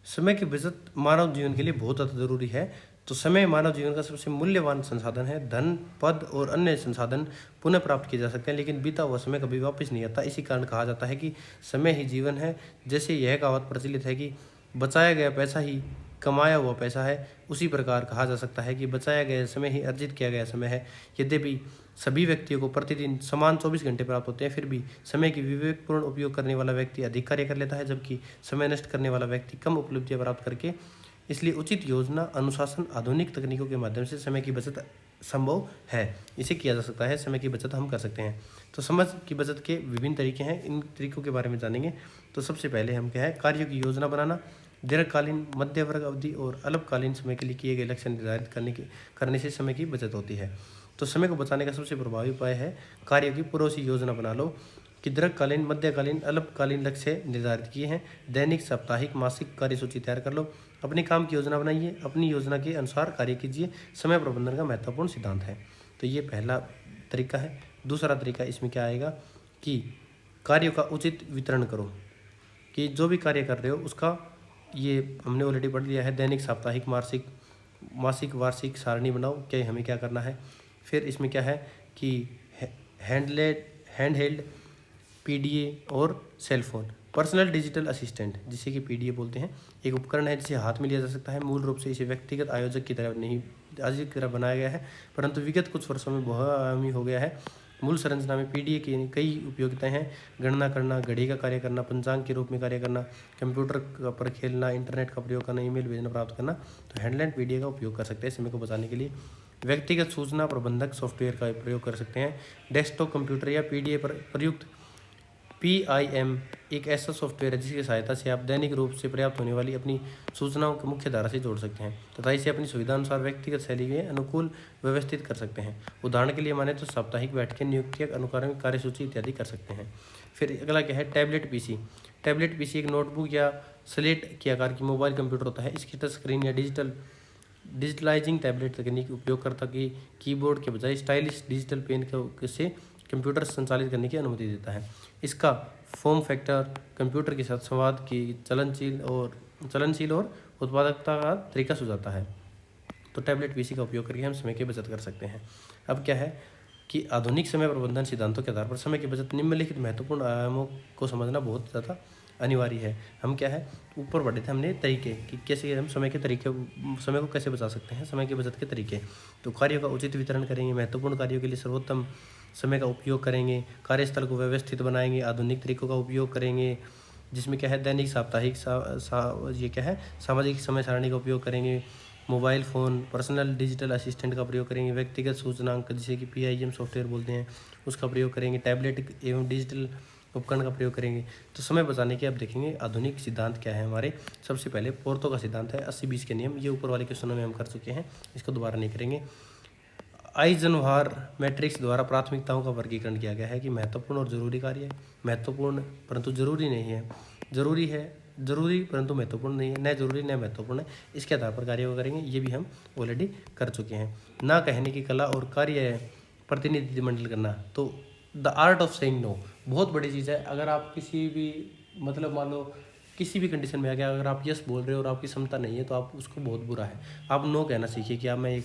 समय की बचत मानव जीवन के लिए बहुत ज़्यादा जरूरी है। तो समय मानव जीवन का सबसे मूल्यवान संसाधन है। धन, पद और अन्य संसाधन पुनः प्राप्त किए जा सकते हैं, लेकिन बीता हुआ समय कभी वापस नहीं आता। इसी कारण कहा जाता है कि समय ही जीवन है। जैसे यह कहावत प्रचलित है कि बचाया गया पैसा ही कमाया हुआ पैसा है, उसी प्रकार कहा जा सकता है कि बचाया गया समय ही अर्जित किया गया समय है। यद्यपि सभी व्यक्तियों को प्रतिदिन समान 24 घंटे प्राप्त होते हैं, फिर भी समय की विवेकपूर्ण उपयोग करने वाला व्यक्ति अधिक कार्य कर लेता है, जबकि समय नष्ट करने वाला व्यक्ति कम उपलब्धियां प्राप्त करके। इसलिए उचित योजना, अनुशासन, आधुनिक तकनीकों के माध्यम से समय की बचत संभव है। इसे किया जा सकता है, समय की बचत हम कर सकते हैं। तो समय की बचत के विभिन्न तरीके हैं, इन तरीकों के बारे में जानेंगे। तो सबसे पहले हम क्या है, कार्यों की योजना बनाना। दीर्घकालीन, मध्य वर्ग अवधि और अल्पकालीन समय के लिए किए गए लक्ष्य निर्धारित करने से समय की बचत होती है। तो समय को बचाने का सबसे प्रभावी उपाय है कार्यों की पूर्व से योजना बना लो कि दीर्घकालीन, मध्यकालीन, अल्पकालीन लक्ष्य निर्धारित किए हैं। दैनिक, साप्ताहिक, मासिक कार्यसूची तैयार कर लो। अपने काम की योजना बनाइए, अपनी योजना के अनुसार कार्य कीजिए। समय प्रबंधन का महत्वपूर्ण सिद्धांत है। तो ये पहला तरीका है। दूसरा तरीका इसमें क्या आएगा कि कार्यों का उचित वितरण करो, कि जो भी कार्य कर रहे हो उसका, ये हमने ऑलरेडी पढ़ लिया है, दैनिक, साप्ताहिक, मासिक, वार्षिक सारणी बनाओ क्या हमें क्या करना है। फिर इसमें क्या है कि हैंड हेल्ड, पीडीए और cell phone, personal digital assistant जिसे कि पीडीए बोलते हैं, एक उपकरण है जिसे हाथ में लिया जा सकता है। मूल रूप से इसे व्यक्तिगत आयोजक की तरह नहीं, आज की तरह बनाया गया है, परंतु विगत कुछ वर्षों में बहुआयामी हो गया है। मूल संरचना में पीडीए की कई उपयोगिताएं हैं। गणना करना, घड़ी का कार्य करना, पंचांग के रूप में कार्य करना, कंप्यूटर पर खेलना, इंटरनेट का प्रयोग करना, ईमेल भेजना प्राप्त करना। तो हैंडलेंड पीडीए का उपयोग कर सकते हैं समय को बचाने के लिए। व्यक्तिगत सूचना प्रबंधक सॉफ्टवेयर का प्रयोग कर सकते हैं। डेस्कटॉप कंप्यूटर या पीडीए पर प्रयुक्त PIM एक ऐसा सॉफ्टवेयर है जिसकी सहायता से आप दैनिक रूप से पर्याप्त होने वाली अपनी सूचनाओं को मुख्य धारा से जोड़ सकते हैं तथा इसे अपनी सुविधा अनुसार व्यक्तिगत शैली में अनुकूल व्यवस्थित कर सकते हैं। उदाहरण के लिए माने तो साप्ताहिक बैठकें, नियुक्तियां, अनुक्रमिक कार्यसूची इत्यादि कर सकते हैं। फिर अगला क्या है, टैबलेट पीसी। टैबलेट पीसी एक नोटबुक या स्लेट के आकार की मोबाइल कंप्यूटर होता है। इसकी टच स्क्रीन या डिजिटलाइजिंग टैबलेट तकनीक उपयोगकर्ता की कीबोर्ड के बजाय स्टाइलिश डिजिटल पेन से कंप्यूटर संचालित करने की अनुमति देता है। इसका फॉर्म फैक्टर कंप्यूटर के साथ संवाद की चलनशील और उत्पादकता का तरीका सुझाता है। तो टैबलेट पीसी का उपयोग करके हम समय की बचत कर सकते हैं। अब क्या है कि आधुनिक समय प्रबंधन सिद्धांतों के आधार पर समय की बचत निम्नलिखित महत्वपूर्ण आयामों को समझना बहुत ज़्यादा अनिवार्य है। हम क्या है, ऊपर बढ़े थे हमने तरीके कि कैसे हम समय को कैसे बचा सकते हैं, समय की बचत के तरीके। तो कार्यों का उचित वितरण करेंगे, महत्वपूर्ण कार्यों के लिए सर्वोत्तम समय का उपयोग करेंगे, कार्यस्थल को व्यवस्थित बनाएंगे, आधुनिक तरीकों का उपयोग करेंगे जिसमें क्या है दैनिक, साप्ताहिक, ये क्या है सामाजिक समय सारणी का उपयोग करेंगे, mobile phone, personal digital assistant का प्रयोग करेंगे, व्यक्तिगत सूचनांक जिसे कि PIM सॉफ्टवेयर बोलते हैं उसका प्रयोग करेंगे, टैबलेट एवं डिजिटल उपकरण का प्रयोग करेंगे। तो समय बचाने के अब देखेंगे आधुनिक सिद्धांत क्या है हमारे। सबसे पहले पोर्थो का सिद्धांत है, 80-20 के नियम। ये ऊपर वाले क्वेश्चनों में हम कर चुके हैं, इसको दोबारा नहीं करेंगे। आइजनहोवर मैट्रिक्स द्वारा प्राथमिकताओं का वर्गीकरण किया गया है कि महत्वपूर्ण और जरूरी कार्य है, महत्वपूर्ण परंतु जरूरी नहीं है, जरूरी परंतु महत्वपूर्ण नहीं है, न जरूरी न महत्वपूर्ण है। इसके आधार पर कार्य को करेंगे, ये भी हम ऑलरेडी कर चुके हैं। ना कहने की कला और कार्य प्रतिनिधिमंडल करना। तो the art of saying no बहुत बड़ी चीज़ है। अगर आप किसी भी मतलब मान लो किसी भी कंडीशन में आ गया, अगर आप यस बोल रहे हो और आपकी क्षमता नहीं है तो आप उसको बहुत बुरा है, आप नो कहना सीखिए कि आप मैं एक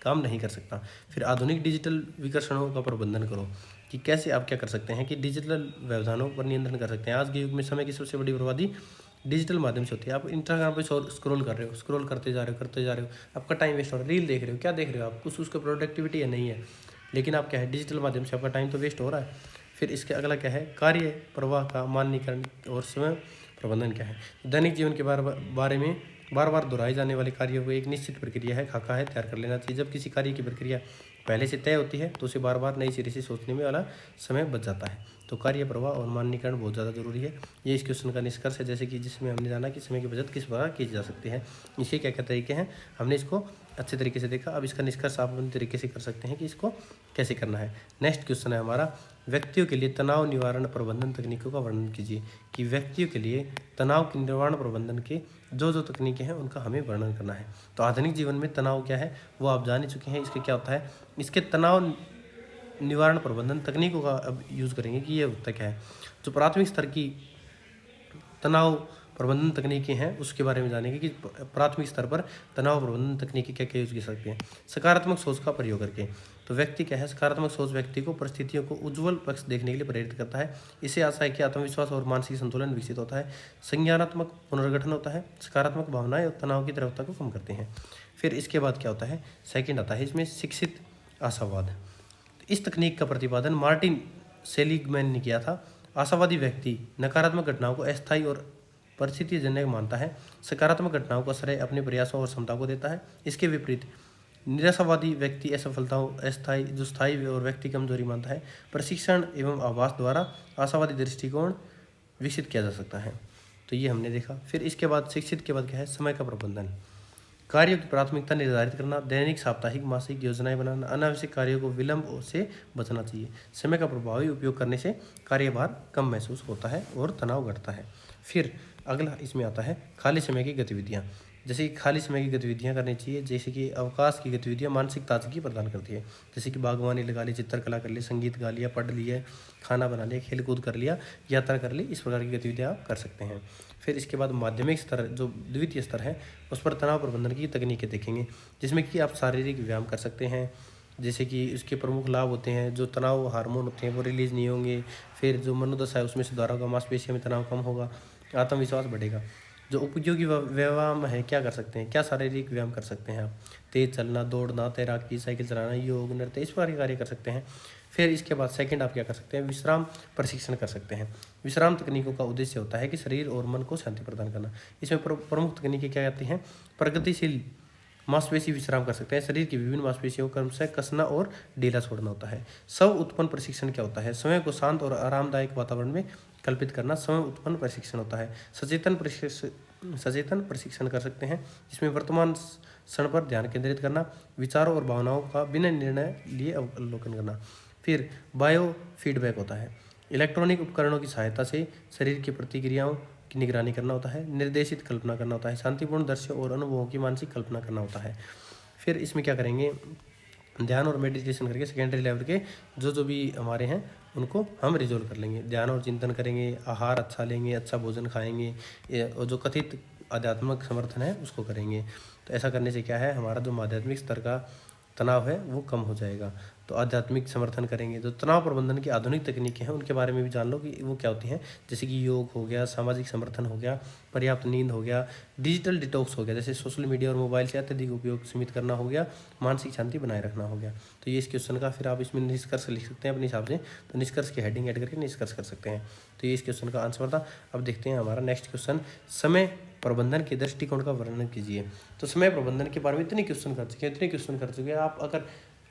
काम नहीं कर सकता। फिर आधुनिक डिजिटल विकर्षणों का प्रबंधन करो कि कैसे आप क्या कर सकते हैं कि डिजिटल व्यवधानों पर नियंत्रण कर सकते हैं। आज के युग में समय की सबसे बड़ी बर्बादी डिजिटल माध्यम से होती है। आप इंस्टाग्राम पे स्क्रॉल कर रहे हो, स्क्रॉल करते जा रहे हो, आपका टाइम वेस्ट हो रहा है। रील देख रहे हो, क्या देख रहे हो आप, कुछ उसका प्रोडक्टिविटी है नहीं है, लेकिन आप क्या है डिजिटल माध्यम से आपका टाइम तो वेस्ट हो रहा है। फिर इसके अगला क्या है, कार्य प्रवाह का मानकीकरण और समय प्रबंधन क्या है। दैनिक जीवन के बारे में बार बार दोहराए जाने वाले कार्यों को एक निश्चित प्रक्रिया है, खाका है, तैयार कर लेना चाहिए। जब किसी कार्य की प्रक्रिया पहले से तय होती है तो उसे बार बार नई सिरे से सोचने में वाला समय बच जाता है। तो कार्य प्रवाह और मानकीकरण बहुत ज़्यादा जरूरी है। ये इस क्वेश्चन का निष्कर्ष है, जैसे कि जिसमें हमने जाना कि समय की बचत किस प्रकार की जा सकती है, इसके क्या क्या तरीके हैं, हमने इसको अच्छे तरीके से देखा। अब इसका निष्कर्ष आप अपने तरीके से कर सकते हैं कि इसको कैसे करना है। नेक्स्ट क्वेश्चन है हमारा, व्यक्तियों के लिए तनाव निवारण प्रबंधन तकनीकों का वर्णन कीजिए। कि व्यक्तियों के लिए तनाव के निवारण प्रबंधन के जो तकनीकें हैं उनका हमें वर्णन करना है। तो आधुनिक जीवन में तनाव क्या है वो आप जान ही चुके हैं। इसके क्या होता है, इसके तनाव निवारण प्रबंधन तकनीकों का अब यूज़ करेंगे कि ये होता क्या है। जो प्राथमिक स्तर की तनाव प्रबंधन तकनीकें हैं उसके बारे में जानेंगे कि प्राथमिक स्तर पर तनाव प्रबंधन तकनीकें क्या क्या यूज की सकती हैं। सकारात्मक सोच का प्रयोग करके, तो व्यक्ति क्या है, सकारात्मक सोच व्यक्ति को परिस्थितियों को उज्ज्वल पक्ष देखने के लिए प्रेरित करता है। इससे आशा है कि आत्मविश्वास और मानसिक संतुलन विकसित होता है। संज्ञानात्मक पुनर्गठन होता है। सकारात्मक भावनाएं और तनाव की तीव्रता को कम करते हैं। फिर इसके बाद क्या होता है, सेकंड आता है इसमें शिक्षित आशावाद। इस तकनीक का प्रतिपादन मार्टिन सेलिगमैन ने किया था। आशावादी व्यक्ति नकारात्मक घटनाओं को अस्थायी और परिस्थितिजन्य मानता है। सकारात्मक घटनाओं को श्रेय अपने प्रयासों और क्षमताओं को देता है। इसके विपरीत निराशावादी व्यक्ति असफलताओं अस्थायी जो स्थायी और व्यक्ति कमजोरी मानता है। प्रशिक्षण एवं आभास द्वारा आशावादी दृष्टिकोण विकसित किया जा सकता है। तो ये हमने देखा। फिर इसके बाद शिक्षित के बाद क्या है, समय का प्रबंधन। कार्यों की प्राथमिकता निर्धारित करना, दैनिक साप्ताहिक मासिक योजनाएं बनाना, अनावश्यक कार्यों को विलंब से बचना चाहिए। समय का प्रभावी उपयोग करने से कार्यभार कम महसूस होता है और तनाव घटता है। फिर अगला इसमें आता है खाली समय की गतिविधियाँ। जैसे कि खाली समय की गतिविधियाँ करनी चाहिए, जैसे कि अवकाश की गतिविधियाँ मानसिक ताजगी प्रदान करती है। जैसे कि बागवानी लगा ली, चित्रकला कर ली, संगीत गा लिया, पढ़ लिया, खाना बना लिया, खेल कूद कर लिया, यात्रा कर ली, इस प्रकार की गतिविधियाँ आप कर सकते हैं। फिर इसके बाद माध्यमिक स्तर जो द्वितीय स्तर है उस पर तनाव प्रबंधन की तकनीकें देखेंगे, जिसमें कि आप शारीरिक व्यायाम कर सकते हैं। जैसे कि इसके प्रमुख लाभ होते हैं, जो तनाव हार्मोन होते हैं वो रिलीज नहीं होंगे। फिर जो मनोदशा है उसमें सुधार होगा, मांसपेशियों में तनाव कम होगा, आत्मविश्वास बढ़ेगा। जो उपयोगी व्यायाम है क्या कर सकते हैं, क्या शारीरिक व्यायाम कर सकते हैं आप, तेज चलना, दौड़ना, तैराकी, साइकिल चलाना, योग, नृत्य, इस प्रकार के कार्य कर सकते हैं। फिर इसके बाद सेकंड आप क्या कर सकते हैं, विश्राम प्रशिक्षण कर सकते हैं। विश्राम तकनीकों का उद्देश्य होता है कि शरीर और मन को शांति प्रदान करना। इसमें प्रमुख तकनीकें क्या कहती हैं, प्रगतिशील मांसपेशी विश्राम कर सकते हैं। शरीर की विभिन्न मांसपेशियों को क्रमशः कसना और ढीला छोड़ना होता है। स्व उत्पन्न प्रशिक्षण क्या होता है, समय को शांत और आरामदायक वातावरण में कल्पित करना स्वयं उत्पन्न प्रशिक्षण होता है। सचेतन प्रशिक्षण कर सकते हैं, जिसमें वर्तमान क्षण पर ध्यान केंद्रित करना, विचारों और भावनाओं का बिना निर्णय लिए अवलोकन करना। फिर बायो फीडबैक होता है, इलेक्ट्रॉनिक उपकरणों की सहायता से शरीर की प्रतिक्रियाओं की निगरानी करना होता है। निर्देशित कल्पना करना होता है, शांतिपूर्ण दृश्यों और अनुभवों की मानसिक कल्पना करना होता है। फिर इसमें क्या करेंगे, ध्यान और मेडिटेशन करके सेकेंडरी लेवल के जो भी हमारे हैं उनको हम रिजोल्व कर लेंगे। ध्यान और चिंतन करेंगे, आहार अच्छा लेंगे, अच्छा भोजन खाएंगे, और जो कथित आध्यात्मिक समर्थन है उसको करेंगे। तो ऐसा करने से क्या है, हमारा जो आध्यात्मिक स्तर का तनाव है वो कम हो जाएगा। तो आध्यात्मिक समर्थन करेंगे। तो तनाव प्रबंधन की आधुनिक तकनीकें हैं उनके बारे में भी जान लो कि वो क्या होती हैं। जैसे कि योग हो गया, सामाजिक समर्थन हो गया, पर्याप्त नींद हो गया, डिजिटल डिटॉक्स हो गया, जैसे सोशल मीडिया और मोबाइल से अत्यधिक उपयोग सीमित करना हो गया, मानसिक शांति बनाए रखना हो गया। तो ये इस क्वेश्चन का फिर आप इसमें निष्कर्ष लिख सकते हैं अपने हिसाब से। तो निष्कर्ष की हेडिंग ऐड करके निष्कर्ष कर सकते हैं। तो ये इस क्वेश्चन का आंसर था। अब देखते हैं हमारा नेक्स्ट क्वेश्चन, समय प्रबंधन के दृष्टिकोण का वर्णन कीजिए। तो समय प्रबंधन के बारे में इतने क्वेश्चन कर चुके हैं आप। अगर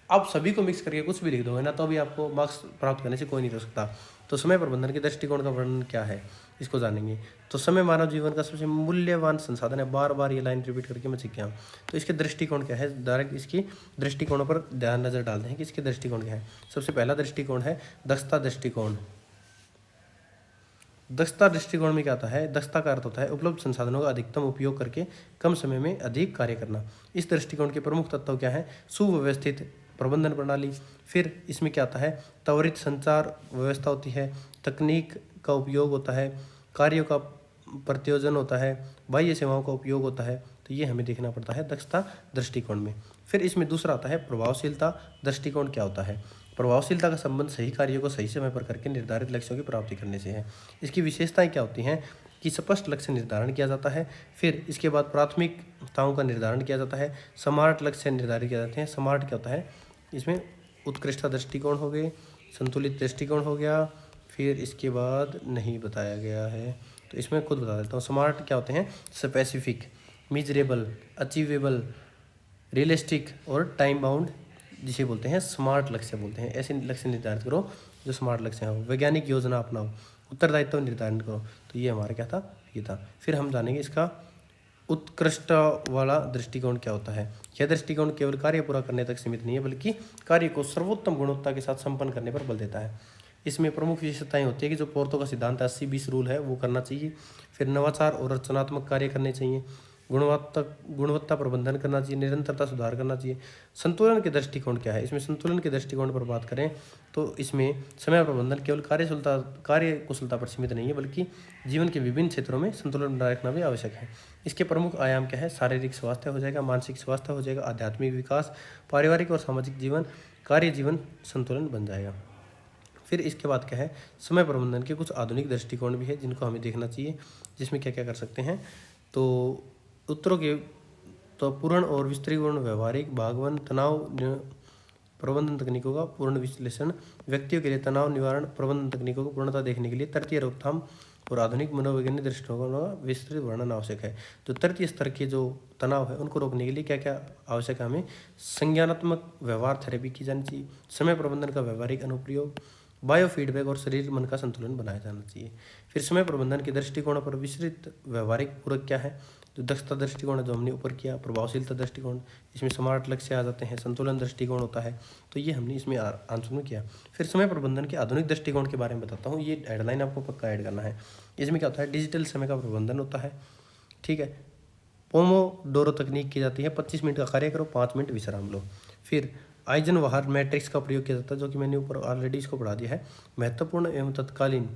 आप सभी को मिक्स करके कुछ भी लिख दोगे ना तो भी आपको मार्क्स प्राप्त करने से कोई नहीं रोक सकता। तो समय प्रबंधन के दृष्टिकोण का वर्णन क्या है इसको जानेंगे। तो समय मानव जीवन का सबसे मूल्यवान संसाधन है। बार बार ये लाइन रिपीट करके मैं सीख गया हूँ। तो इसके दृष्टिकोण क्या है, डायरेक्ट इसकी दृष्टिकोणों पर ध्यान नजर डालते हैं कि इसके दृष्टिकोण क्या है। सबसे पहला दृष्टिकोण है दक्षता दृष्टिकोण। दक्षता दृष्टिकोण में क्या आता है, दक्षता का अर्थ होता है उपलब्ध संसाधनों का अधिकतम उपयोग करके कम समय में अधिक कार्य करना। इस दृष्टिकोण के प्रमुख तत्व क्या है, सुव्यवस्थित प्रबंधन प्रणाली। फिर इसमें क्या आता है, त्वरित संचार व्यवस्था होती है, तकनीक का उपयोग होता है, कार्यों का प्रत्योजन होता है, बाह्य सेवाओं का उपयोग होता है। तो ये हमें देखना पड़ता है दक्षता दृष्टिकोण में। फिर इसमें दूसरा आता है प्रभावशीलता दृष्टिकोण। क्या होता है, प्रभावशीलता का संबंध सही कार्यों को सही समय पर करके निर्धारित लक्ष्यों की प्राप्ति करने से है। इसकी विशेषताएं क्या होती हैं कि स्पष्ट लक्ष्य निर्धारण किया जाता है। फिर इसके बाद प्राथमिकताओं का निर्धारण किया जाता है, स्मार्ट लक्ष्य निर्धारित किए जाते हैं। स्मार्ट क्या होता है, इसमें उत्कृष्टता दृष्टिकोण हो गए, संतुलित दृष्टिकोण हो गया। फिर इसके बाद नहीं बताया गया है तो इसमें खुद बता देता हूँ। स्मार्ट क्या होते हैं, स्पेसिफिक, मेजरेबल, अचीवेबल, रियलिस्टिक और टाइम बाउंड, जिसे बोलते हैं स्मार्ट लक्ष्य बोलते हैं। ऐसे लक्ष्य निर्धारित करो जो स्मार्ट लक्ष्य हो। वैज्ञानिक योजना अपनाओ, उत्तरदायित्व निर्धारण करो। तो ये हमारा क्या था, ये था। फिर हम जानेंगे इसका उत्कृष्ट वाला दृष्टिकोण क्या होता है। यह दृष्टिकोण केवल कार्य पूरा करने तक सीमित नहीं है बल्कि कार्य को सर्वोत्तम गुणवत्ता के साथ संपन्न करने पर बल देता है। इसमें प्रमुख विशेषताएं होती है कि जो पोर्थो का सिद्धांत 80-20 रूल है वो करना चाहिए। फिर नवाचार और रचनात्मक कार्य करने चाहिए। गुणवत्ता प्रबंधन करना चाहिए, निरंतरता सुधार करना चाहिए। संतुलन के दृष्टिकोण क्या है? इसमें संतुलन के दृष्टिकोण पर बात करें तो इसमें समय प्रबंधन केवल कार्य कुशलता पर सीमित नहीं है, बल्कि जीवन के विभिन्न क्षेत्रों में संतुलन बनाए रखना भी आवश्यक है। इसके प्रमुख आयाम क्या है? शारीरिक स्वास्थ्य हो जाएगा, मानसिक स्वास्थ्य हो जाएगा, आध्यात्मिक विकास, पारिवारिक और सामाजिक जीवन, कार्य जीवन संतुलन बन जाएगा। फिर इसके बाद क्या है? समय प्रबंधन के कुछ आधुनिक दृष्टिकोण भी है जिनको हमें देखना चाहिए, जिसमें क्या क्या कर सकते हैं। तो उत्तरों के तो पूर्ण और विस्तृत व्यवहारिक भागवन तनाव प्रबंधन तकनीकों का पूर्ण विश्लेषण, व्यक्तियों के लिए तनाव निवारण प्रबंधन तकनीकों को पूर्णता देखने के लिए तृतीय रोकथाम और आधुनिक मनोवैज्ञानिक दृष्टिकोणों का विस्तृत वर्णन आवश्यक है। तो तृतीय स्तर के जो तनाव है उनको रोकने के लिए क्या क्या आवश्यक है? हमें संज्ञानात्मक व्यवहार थेरेपी की जानी चाहिए, समय प्रबंधन का व्यवहारिक अनुप्रयोग, बायो फीडबैक और शरीर मन का संतुलन बनाया जाना चाहिए। फिर समय प्रबंधन के दृष्टिकोण पर विस्तृत व्यवहारिक पूरक क्या है? जो दक्षता दृष्टिकोण है जो हमने ऊपर किया, प्रभावशीलता दृष्टिकोण, इसमें स्मार्ट लक्ष्य आ जाते हैं, संतुलन दृष्टिकोण होता है, तो ये हमने इसमें आंसर में किया। फिर समय प्रबंधन के आधुनिक दृष्टिकोण के बारे में बताता हूँ, ये हेडलाइन आपको पक्का ऐड करना है। इसमें क्या होता है? डिजिटल समय का प्रबंधन होता है, ठीक है। पोमोडोरो तकनीक की जाती है, 25 मिनट का कार्य करो, 5 मिनट विश्राम लो। फिर आइजनवाहर मैट्रिक्स का प्रयोग किया जाता है, जो कि मैंने ऊपर ऑलरेडी इसको पढ़ा दिया है। महत्वपूर्ण एवं तत्कालीन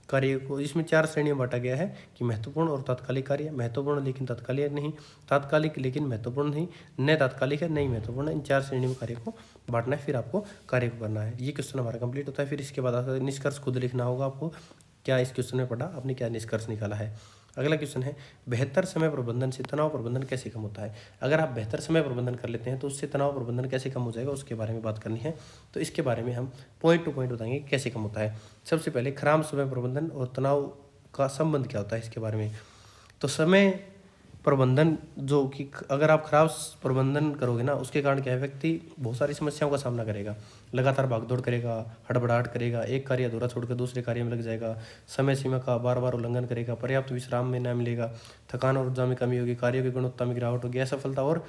कार्य को इसमें 4 श्रेणियों में बांटा गया है कि महत्वपूर्ण और तात्कालिक कार्य, महत्वपूर्ण लेकिन तात्कालिक नहीं, तात्कालिक लेकिन महत्वपूर्ण नहीं, न तात्कालिक है नहीं महत्वपूर्ण। इन 4 श्रेणियों में कार्य को बांटना है, फिर आपको कार्य को करना है। ये क्वेश्चन हमारा कंप्लीट होता है। फिर इसके बाद निष्कर्ष खुद लिखना होगा आपको, क्या इस क्वेश्चन में पढ़ा, आपने क्या निष्कर्ष निकाला है। अगला क्वेश्चन है, बेहतर समय प्रबंधन से तनाव प्रबंधन कैसे कम होता है? अगर आप बेहतर समय प्रबंधन कर लेते हैं तो उससे तनाव प्रबंधन कैसे कम हो जाएगा, उसके बारे में बात करनी है। तो इसके बारे में हम पॉइंट टू पॉइंट बताएंगे कैसे कम होता है। सबसे पहले खराब समय प्रबंधन और तनाव का संबंध क्या होता है, इसके बारे में। तो समय प्रबंधन जो कि अगर आप खराब प्रबंधन करोगे ना, उसके कारण क्या है? व्यक्ति बहुत सारी समस्याओं का सामना करेगा, लगातार भागदौड़ करेगा, हड़बड़ाहट करेगा, एक कार्य अधूरा छोड़कर दूसरे कार्य में लग जाएगा, समय सीमा का बार बार उल्लंघन करेगा, पर्याप्त विश्राम में न मिलेगा, थकान और ऊर्जा में कमी होगी, कार्यों की गुणवत्ता में गिरावट होगी, असफलता और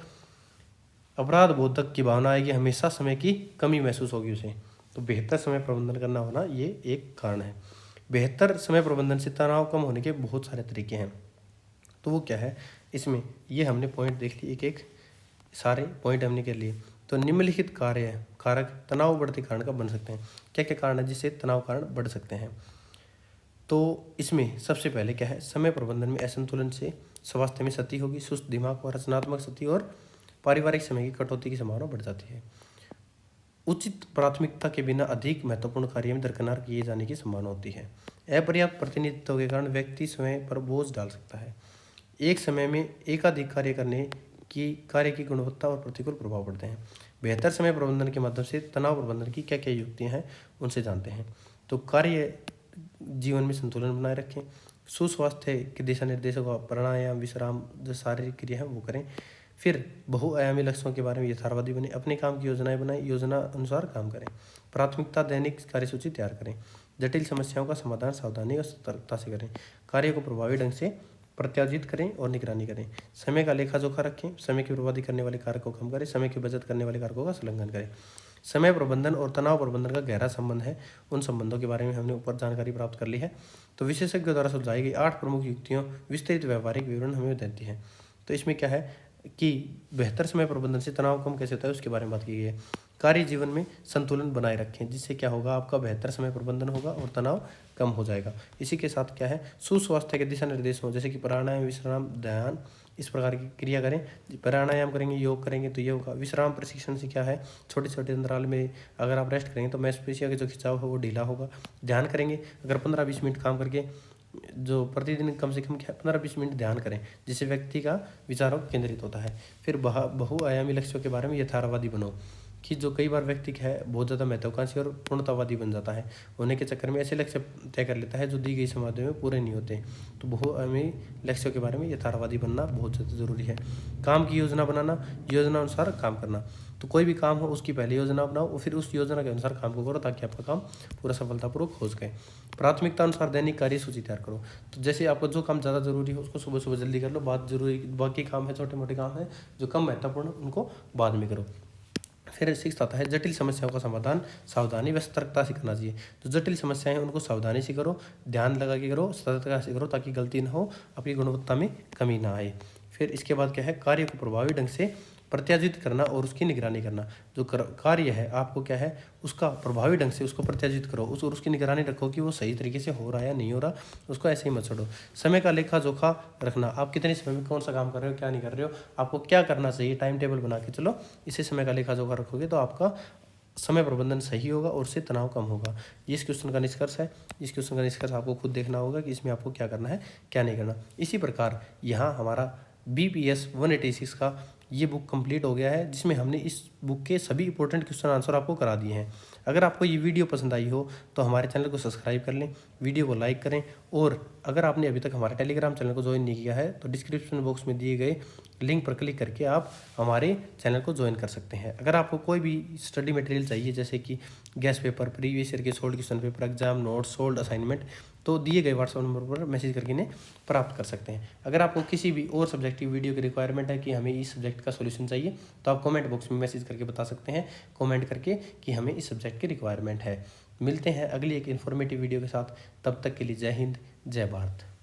अपराध बोधक की भावना आएगी, हमेशा समय की कमी महसूस होगी उसे। तो बेहतर समय प्रबंधन करना होना ये एक कारण है। बेहतर समय प्रबंधन से तनाव कम होने के बहुत सारे तरीके हैं। तो वो क्या है? इसमें ये हमने पॉइंट देख लिए, एक एक सारे पॉइंट हमने कर लिए। तो निम्नलिखित कार्य कारक तनाव बढ़ते कारण का बन सकते हैं। क्या क्या कारण है जिससे तनाव कारण बढ़ सकते हैं? तो इसमें सबसे पहले क्या है? समय प्रबंधन में असंतुलन से स्वास्थ्य में क्षति होगी, सुस्त दिमाग और रचनात्मक क्षति और पारिवारिक समय की कटौती की संभावना बढ़ जाती है। उचित प्राथमिकता के बिना अधिक महत्वपूर्ण कार्य में दरकिनार किए जाने की संभावना होती है। अपर्याप्त प्रतिनिधित्व के कारण व्यक्ति स्वयं पर बोझ डाल सकता है। एक समय में एकाधिक कार्य करने की कार्य की गुणवत्ता और प्रतिकूल प्रभाव पड़ते हैं। बेहतर समय प्रबंधन के माध्यम से तनाव प्रबंधन की क्या क्या युक्तियाँ हैं उनसे जानते हैं। तो कार्य जीवन में संतुलन बनाए रखें, सुस्वास्थ्य के दिशा निर्देशों का प्राणायाम, विश्राम, जो शारीरिक क्रिया है वो करें। फिर बहुआयामी लक्ष्यों के बारे में यथार्थवादी बने, अपने काम की योजनाएं बनाएं, योजना अनुसार काम करें, प्राथमिकता दैनिक कार्यसूची तैयार करें, जटिल समस्याओं का समाधान सावधानी और सतर्कता से करें, कार्य को प्रभावी ढंग से प्रत्यार्जित करें और निगरानी करें, समय का लेखा जोखा रखें, समय की बर्बादी करने वाले कार्य को कम करें, समय की बचत करने वाले कार्यों का संलग्न करें। समय प्रबंधन और तनाव प्रबंधन का गहरा संबंध है, उन संबंधों के बारे में हमने ऊपर जानकारी प्राप्त कर ली है। तो विशेषज्ञों द्वारा सुझाई गई 8 प्रमुख युक्तियों विस्तृत व्यावहारिक विवरण हमें देती है। तो इसमें क्या है कि बेहतर समय प्रबंधन से तनाव कम कैसे होता है उसके बारे में बात की गई है। कार्य जीवन में संतुलन बनाए रखें, जिससे क्या होगा? आपका बेहतर समय प्रबंधन होगा और तनाव कम हो जाएगा। इसी के साथ क्या है? सुस्वास्थ्य के दिशा निर्देश हों, जैसे कि प्राणायाम, विश्राम, ध्यान, इस प्रकार की क्रिया करें। प्राणायाम करेंगे, योग करेंगे तो ये होगा। विश्राम प्रशिक्षण से क्या है? छोटे छोटे अंतराल में अगर आप रेस्ट करेंगे तो मांसपेशियों का जो खिंचाव है वो ढीला होगा। ध्यान करेंगे, अगर 15-20 मिनट काम करके जो प्रतिदिन कम से कम क्या 15-20 मिनट ध्यान करें, जिससे व्यक्ति का विचारों केंद्रित होता है। फिर बहुआयामी लक्ष्यों के बारे में यथार्थवादी बनो, कि जो कई बार व्यक्ति है बहुत ज़्यादा महत्वाकांक्षी और पूर्णतावादी बन जाता है, होने के चक्कर में ऐसे लक्ष्य तय कर लेता है जो दी गई समाधि में पूरे नहीं होते। तो बहुआयामी लक्ष्यों के बारे में यथार्थवादी बनना बहुत ज़्यादा जरूरी है। काम की योजना बनाना, योजना अनुसार काम करना। तो कोई भी काम हो उसकी पहले योजना बनाओ और फिर उस योजना के अनुसार काम को करो, ताकि आपका काम पूरा सफलतापूर्वक हो सके। प्राथमिकता अनुसार दैनिक कार्य सूची तैयार करो। तो जैसे आपको जो काम ज़्यादा जरूरी है उसको सुबह सुबह जल्दी कर लो, बाकी काम है छोटे मोटे काम है जो कम महत्वपूर्ण उनको बाद में करो। फिर 6 आता है जटिल समस्याओं का समाधान सावधानी व सतर्कता से करना चाहिए। तो जटिल समस्याएं हैं उनको सावधानी से करो, ध्यान लगा के करो, सतर्कता से करो, ताकि गलती ना हो, आपकी गुणवत्ता में कमी ना आए। फिर इसके बाद क्या है, कार्य को प्रभावी ढंग से प्रत्याशित करना और उसकी निगरानी करना। जो कार्य है आपको क्या है, उसका प्रभावी ढंग से उसको प्रत्याशित करो, और उसकी निगरानी रखो कि वो सही तरीके से हो रहा है या नहीं हो रहा, उसको ऐसे ही मत छोड़ो। समय का लेखा जोखा रखना, आप कितने समय में कौन सा काम कर रहे हो, क्या नहीं कर रहे हो, आपको क्या करना चाहिए, टाइम टेबल बना के चलो। इससे समय का लेखा जोखा रखोगे तो आपका समय प्रबंधन सही होगा और उससे तनाव कम होगा। ये इस क्वेश्चन का निष्कर्ष है। इस क्वेश्चन का निष्कर्ष आपको खुद देखना होगा कि इसमें आपको क्या करना है, क्या नहीं करना। इसी प्रकार यहाँ हमारा BPS 186 का ये बुक कंप्लीट हो गया है, जिसमें हमने इस बुक के सभी इंपॉर्टेंट क्वेश्चन आंसर आपको करा दिए हैं। अगर आपको ये वीडियो पसंद आई हो तो हमारे चैनल को सब्सक्राइब कर लें, वीडियो को लाइक करें, और अगर आपने अभी तक हमारे टेलीग्राम चैनल को ज्वाइन नहीं किया है तो डिस्क्रिप्शन बॉक्स में दिए गए लिंक पर क्लिक करके आप हमारे चैनल को ज्वाइन कर सकते हैं। अगर आपको कोई भी स्टडी मटेरियल चाहिए, जैसे कि गैस पेपर, प्रीवियस ईयर के sold question paper, exam notes, solved assignment, तो दिए गए व्हाट्सएप नंबर पर मैसेज करके इन्हें प्राप्त कर सकते हैं। अगर आपको किसी भी और सब्जेक्ट की वीडियो की रिक्वायरमेंट है कि हमें इस सब्जेक्ट का सॉल्यूशन चाहिए, तो आप कमेंट बॉक्स में मैसेज करके बता सकते हैं, कमेंट करके कि हमें इस सब्जेक्ट की रिक्वायरमेंट है। मिलते हैं अगली एक इन्फॉर्मेटिव वीडियो के साथ, तब तक के लिए जय हिंद, जय भारत।